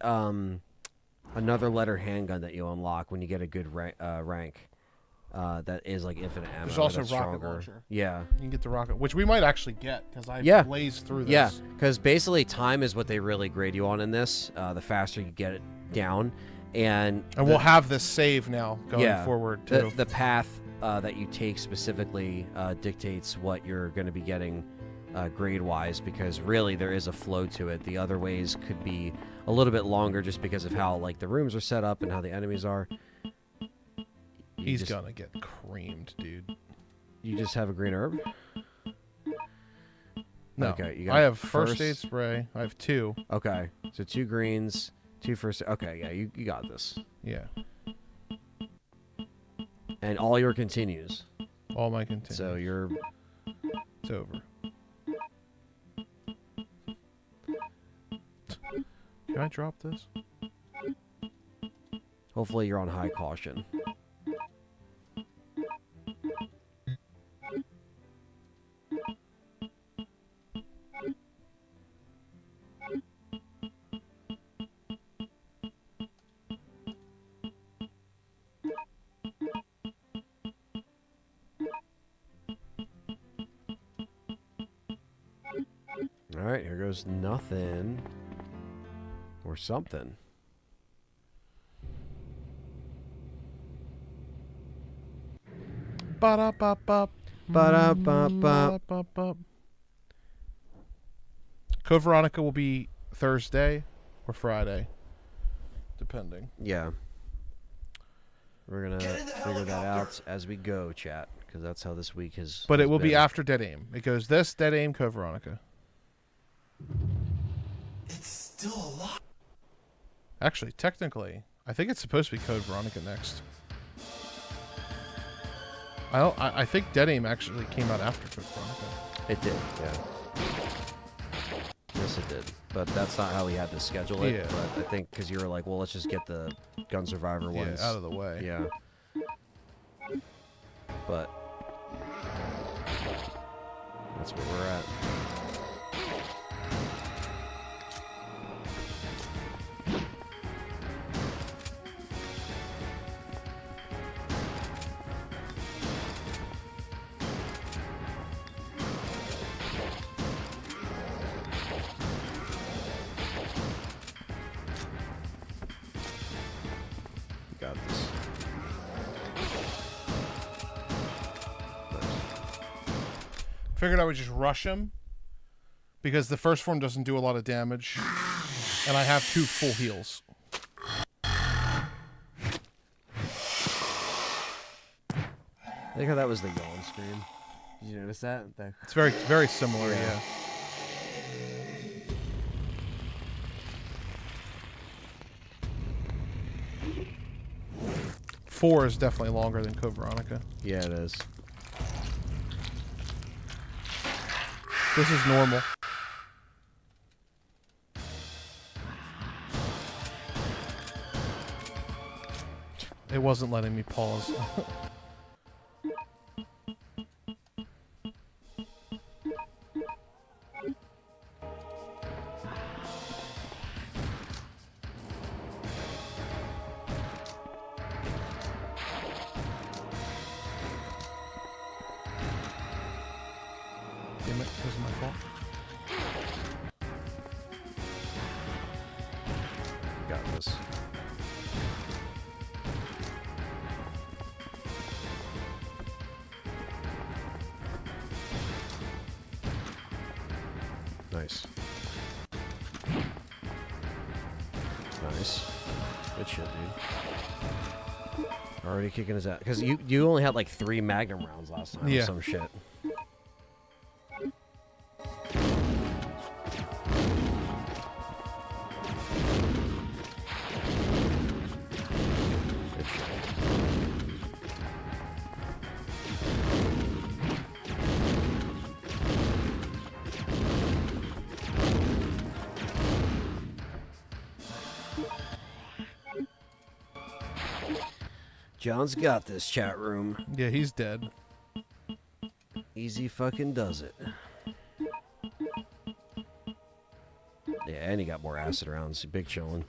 another letter handgun that you unlock when you get a good rank. That is like infinite ammo. There's also that's rocket stronger. launcher. Yeah. You can get the rocket, which we might actually get because I blazed through this. Yeah, because basically time is what they really grade you on in this. The faster you get it down, and we'll have this save now going forward too. The path that you take specifically dictates what you're going to be getting grade-wise, because really there is a flow to it. The other ways could be a little bit longer just because of how like the rooms are set up and how the enemies are. He's gonna get creamed, dude. You just have a green herb? No, okay, you got I have first aid spray. I have 2. Okay, so 2 greens, 2 first. Okay, yeah, you got this. Yeah. And all your continues. All my continues. So you're... It's over. Can I drop this? Hopefully you're on high caution. Alright, here goes nothing. Or something. Ba-da-ba-ba. Ba-da-ba-ba. Code Veronica will be Thursday or Friday, depending. Yeah. We're gonna figure that out as we go, chat, because that's how this week has. But has it will be been. after Dead Aim. It goes this, Dead Aim, Code Veronica. It's still alive. Actually, technically, I think it's supposed to be Code Veronica next. I think Dead Aim actually came out after Code Veronica. It did, yeah. Yes, it did. But that's not how we had to schedule it. Yeah. But I think because you were like, well, let's just get the Gun Survivor ones out of the way. Yeah. But that's where we're at. Got this. Figured I would just rush him because the first form doesn't do a lot of damage, and I have 2 full heals. I think how that was the yawn scream. Did you notice that? It's very, very similar, yeah. 4 is definitely longer than Code Veronica. Yeah, it is. This is normal. It wasn't letting me pause. Damn it, this is my fault. Got this. Nice. Nice. Good shit, dude. Already kicking his ass. Because you only had like 3 Magnum rounds last time or some shit. Good shit. John's got this, chat room. Yeah, he's dead. Easy fucking does it. Yeah, and he got more acid rounds. Big chillin'.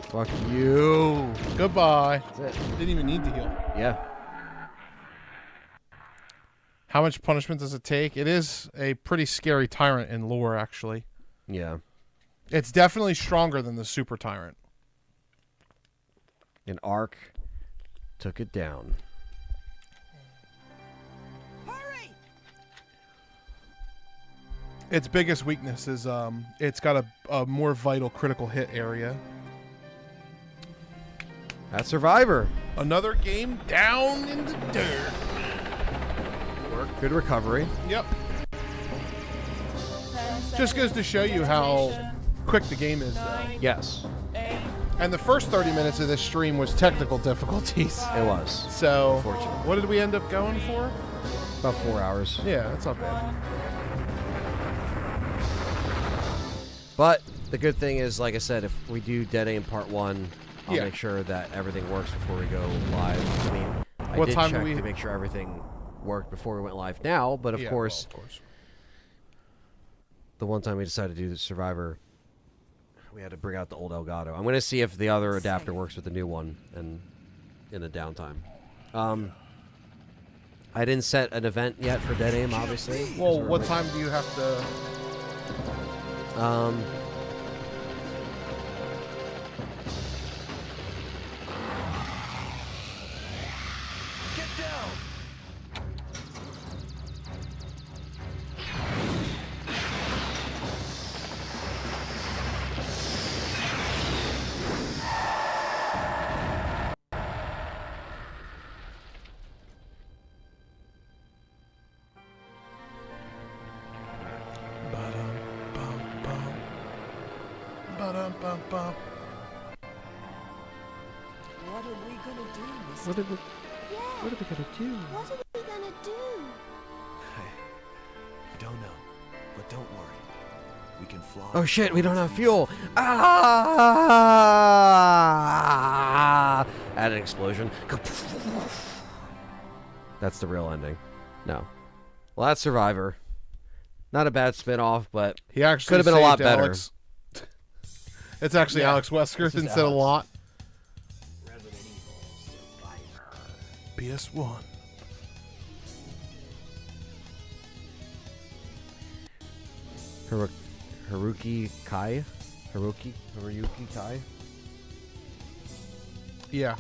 Fuck you. Goodbye. That's it. Didn't even need to heal. Yeah. How much punishment does it take? It is a pretty scary tyrant in lore, actually. Yeah. It's definitely stronger than the super tyrant. And Ark took it down. Its biggest weakness is it's got a more vital critical hit area. That's Survivor. Another game down in the dirt. Good recovery. Yep. Just goes to show you how quick the game is, though. Yes. And the first 30 minutes of this stream was technical difficulties. It was. So, Unfortunately. what did we end up going for? About 4 hours. Yeah, that's not bad. But the good thing is, like I said, if we do Dead Aim Part 1, I'll Yeah. make sure that everything works before we go live. I mean, I What did time do check we- to make sure everything worked before we went live now, but of Yeah, course, well, of course. the one time we decided to do the Survivor, we had to bring out the old Elgato. I'm going to see if the other adapter works with the new one and in the downtime. I didn't set an event yet for Dead Aim, obviously. 'cause Well, we're what like- time do you have to... Ba-dum-bum-bum. What are we gonna do, Mr. What are we Yeah. gonna do? What are we gonna do? I don't know, but don't worry. We can fly. Oh shit, we don't have fuel. Ah! Add an explosion. That's the real ending. No. Well, that's Survivor. Not a bad spin-off, but He actually could have been a lot saved better. Alex. It's actually Yeah, Alex Wesker it's just instead of Alex. Lot. Resident Evil Survivor. PS1. Haruki Kai? Haruyuki Kai? Yeah.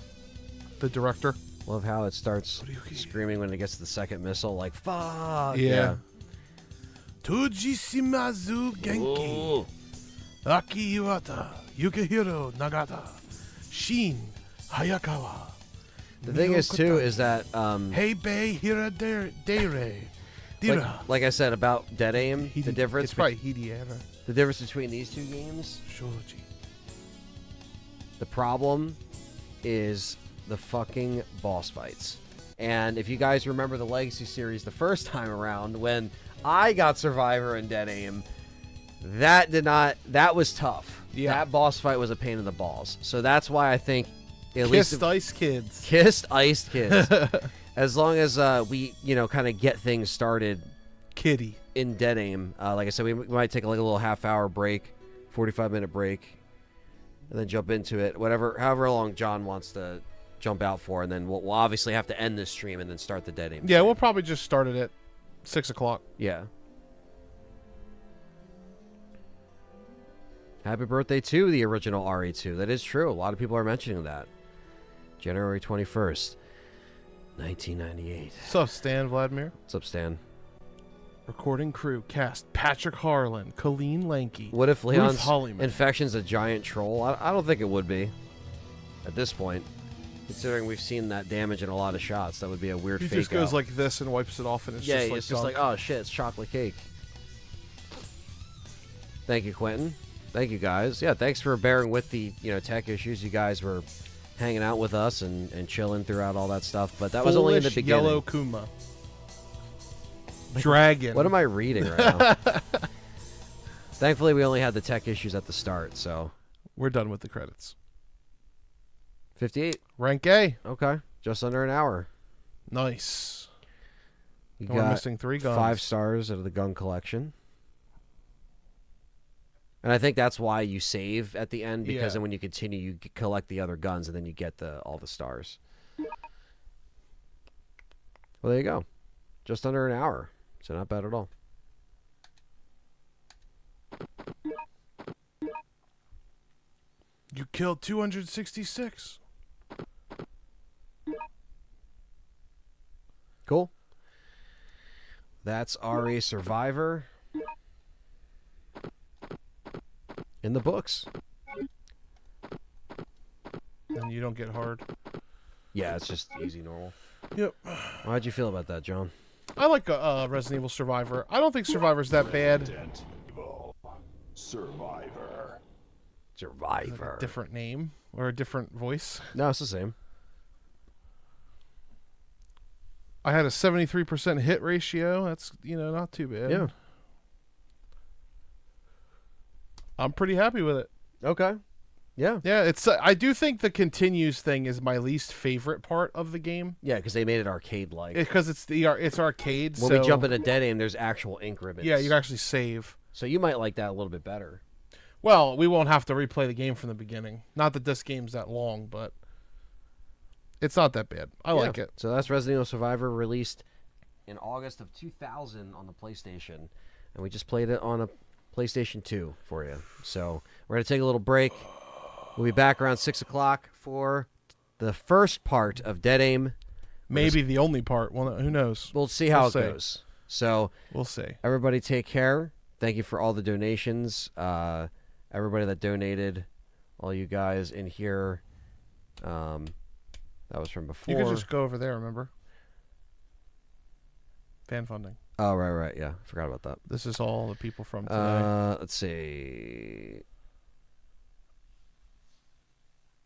The director. Love how it starts screaming when it gets to the second missile, like, fuck! Yeah. Tujishimazu Genki. Aki Iwata. Yukihiro Nagata. Shin Hayakawa. The thing is, too, is that... Heibei Hiradere. like I said about Dead Aim, the difference... It's probably Hidiera. The difference between these two games... Shoji. The problem is the fucking boss fights. And if you guys remember the Legacy series the first time around, when I got Survivor and Dead Aim, that was tough. Yeah. That boss fight was a pain in the balls. So that's why I think Kissed Ice Kids. Kissed Iced Kids. As long as we, kind of get things started Kitty. in Dead Aim. Like I said, we might take like a little half-hour break, 45-minute break, and then jump into it. However long John wants to jump out for, and then we'll obviously have to end this stream and then start the Dead Aim. Yeah, we'll probably just start it at 6 o'clock. Yeah. Happy birthday to the original RE2. That is true. A lot of people are mentioning that. January 21st, 1998. What's up, Stan Vladimir? What's up, Stan? Recording crew cast Patrick Harlan, Colleen Lanky. What if Ruth Leon's Hollyman. infection's a giant troll? I don't think it would be. At this point. Considering we've seen that damage in a lot of shots, that would be a weird He fake just goes out. like this and wipes it off, and it's Yeah, just like it's just like, oh shit, it's chocolate cake. Thank you, Quentin. Thank you, guys. Yeah, thanks for bearing with the tech issues. You guys were hanging out with us and chilling throughout all that stuff, but that was only in the Foolish beginning. Yellow Kuma. Dragon. What am I reading right now? Thankfully, we only had the tech issues at the start, so We're done with the credits. 58. Rank A. Okay, just under an hour. Nice. You And we're got missing 3 guns. 5 stars out of the gun collection. And I think that's why you save at the end, because Yeah. then when you continue, you collect the other guns, and then you get all the stars. Well, there you go. Just under an hour. So not bad at all. You killed 266. Cool. That's RE Survivor. In the books. And you don't get hard. Yeah, it's just easy, normal. Yep. How'd you feel about that, John? I like Resident Evil Survivor. I don't think Survivor's that bad. Survivor. Survivor. Different name or a different voice. No, it's the same. I had a 73% hit ratio. That's, not too bad. Yeah. I'm pretty happy with it. Okay. Yeah. Yeah, it's. I do think the continues thing is my least favorite part of the game. Yeah, because they made it arcade-like. Because it's arcade. When we jump into Dead Aim, there's actual ink ribbons. Yeah, you can actually save. So you might like that a little bit better. Well, we won't have to replay the game from the beginning. Not that this game's that long, but it's not that bad. I like it. So that's Resident Evil Survivor, released in August of 2000 on the PlayStation. And we just played it on a PlayStation 2 for you. So we're going to take a little break. We'll be back around 6 o'clock for the first part of Dead Aim. Maybe the only part. Well, who knows? We'll see how it goes. So we'll see. Everybody take care. Thank you for all the donations. Everybody that donated, all you guys in here. That was from before. You can just go over there, remember? Fan funding. Oh, right. Yeah, forgot about that. This is all the people from today. Let's see.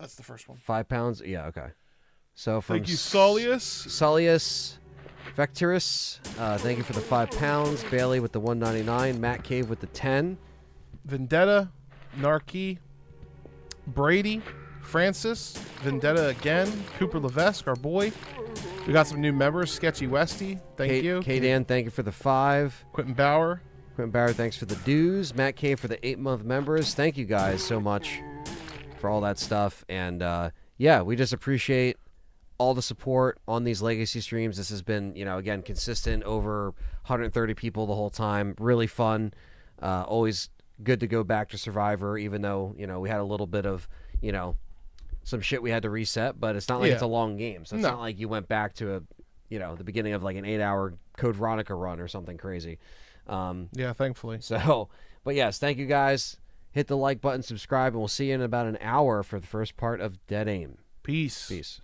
That's the first one. £5. Yeah, okay. So from Thank you, Solius. Solius Vectorus, thank you for the £5. Bailey with the $1.99. Matt Cave with the 10. Vendetta, Narky, Brady, Francis, Vendetta again, Cooper Levesque, our boy. We got some new members. Sketchy Westy, thank you. K-Dan, thank you for the 5. Quentin Bauer. Quentin Bauer, thanks for the dues. Matt Cave for the 8-month members. Thank you guys so much for all that stuff. And yeah, we just appreciate all the support on these legacy streams. This has been, you know, again, consistent, over 130 people the whole time. Really fun. Always good to go back to Survivor, even though, you know, we had a little bit of, you know, some shit we had to reset, but it's not like it's a long game. So it's not like you went back to the beginning of like an 8-hour Code Veronica run or something crazy. Yeah, thankfully. So, but yes, thank you guys. Hit the like button, subscribe, and we'll see you in about an hour for the first part of Dead Aim. Peace. Peace.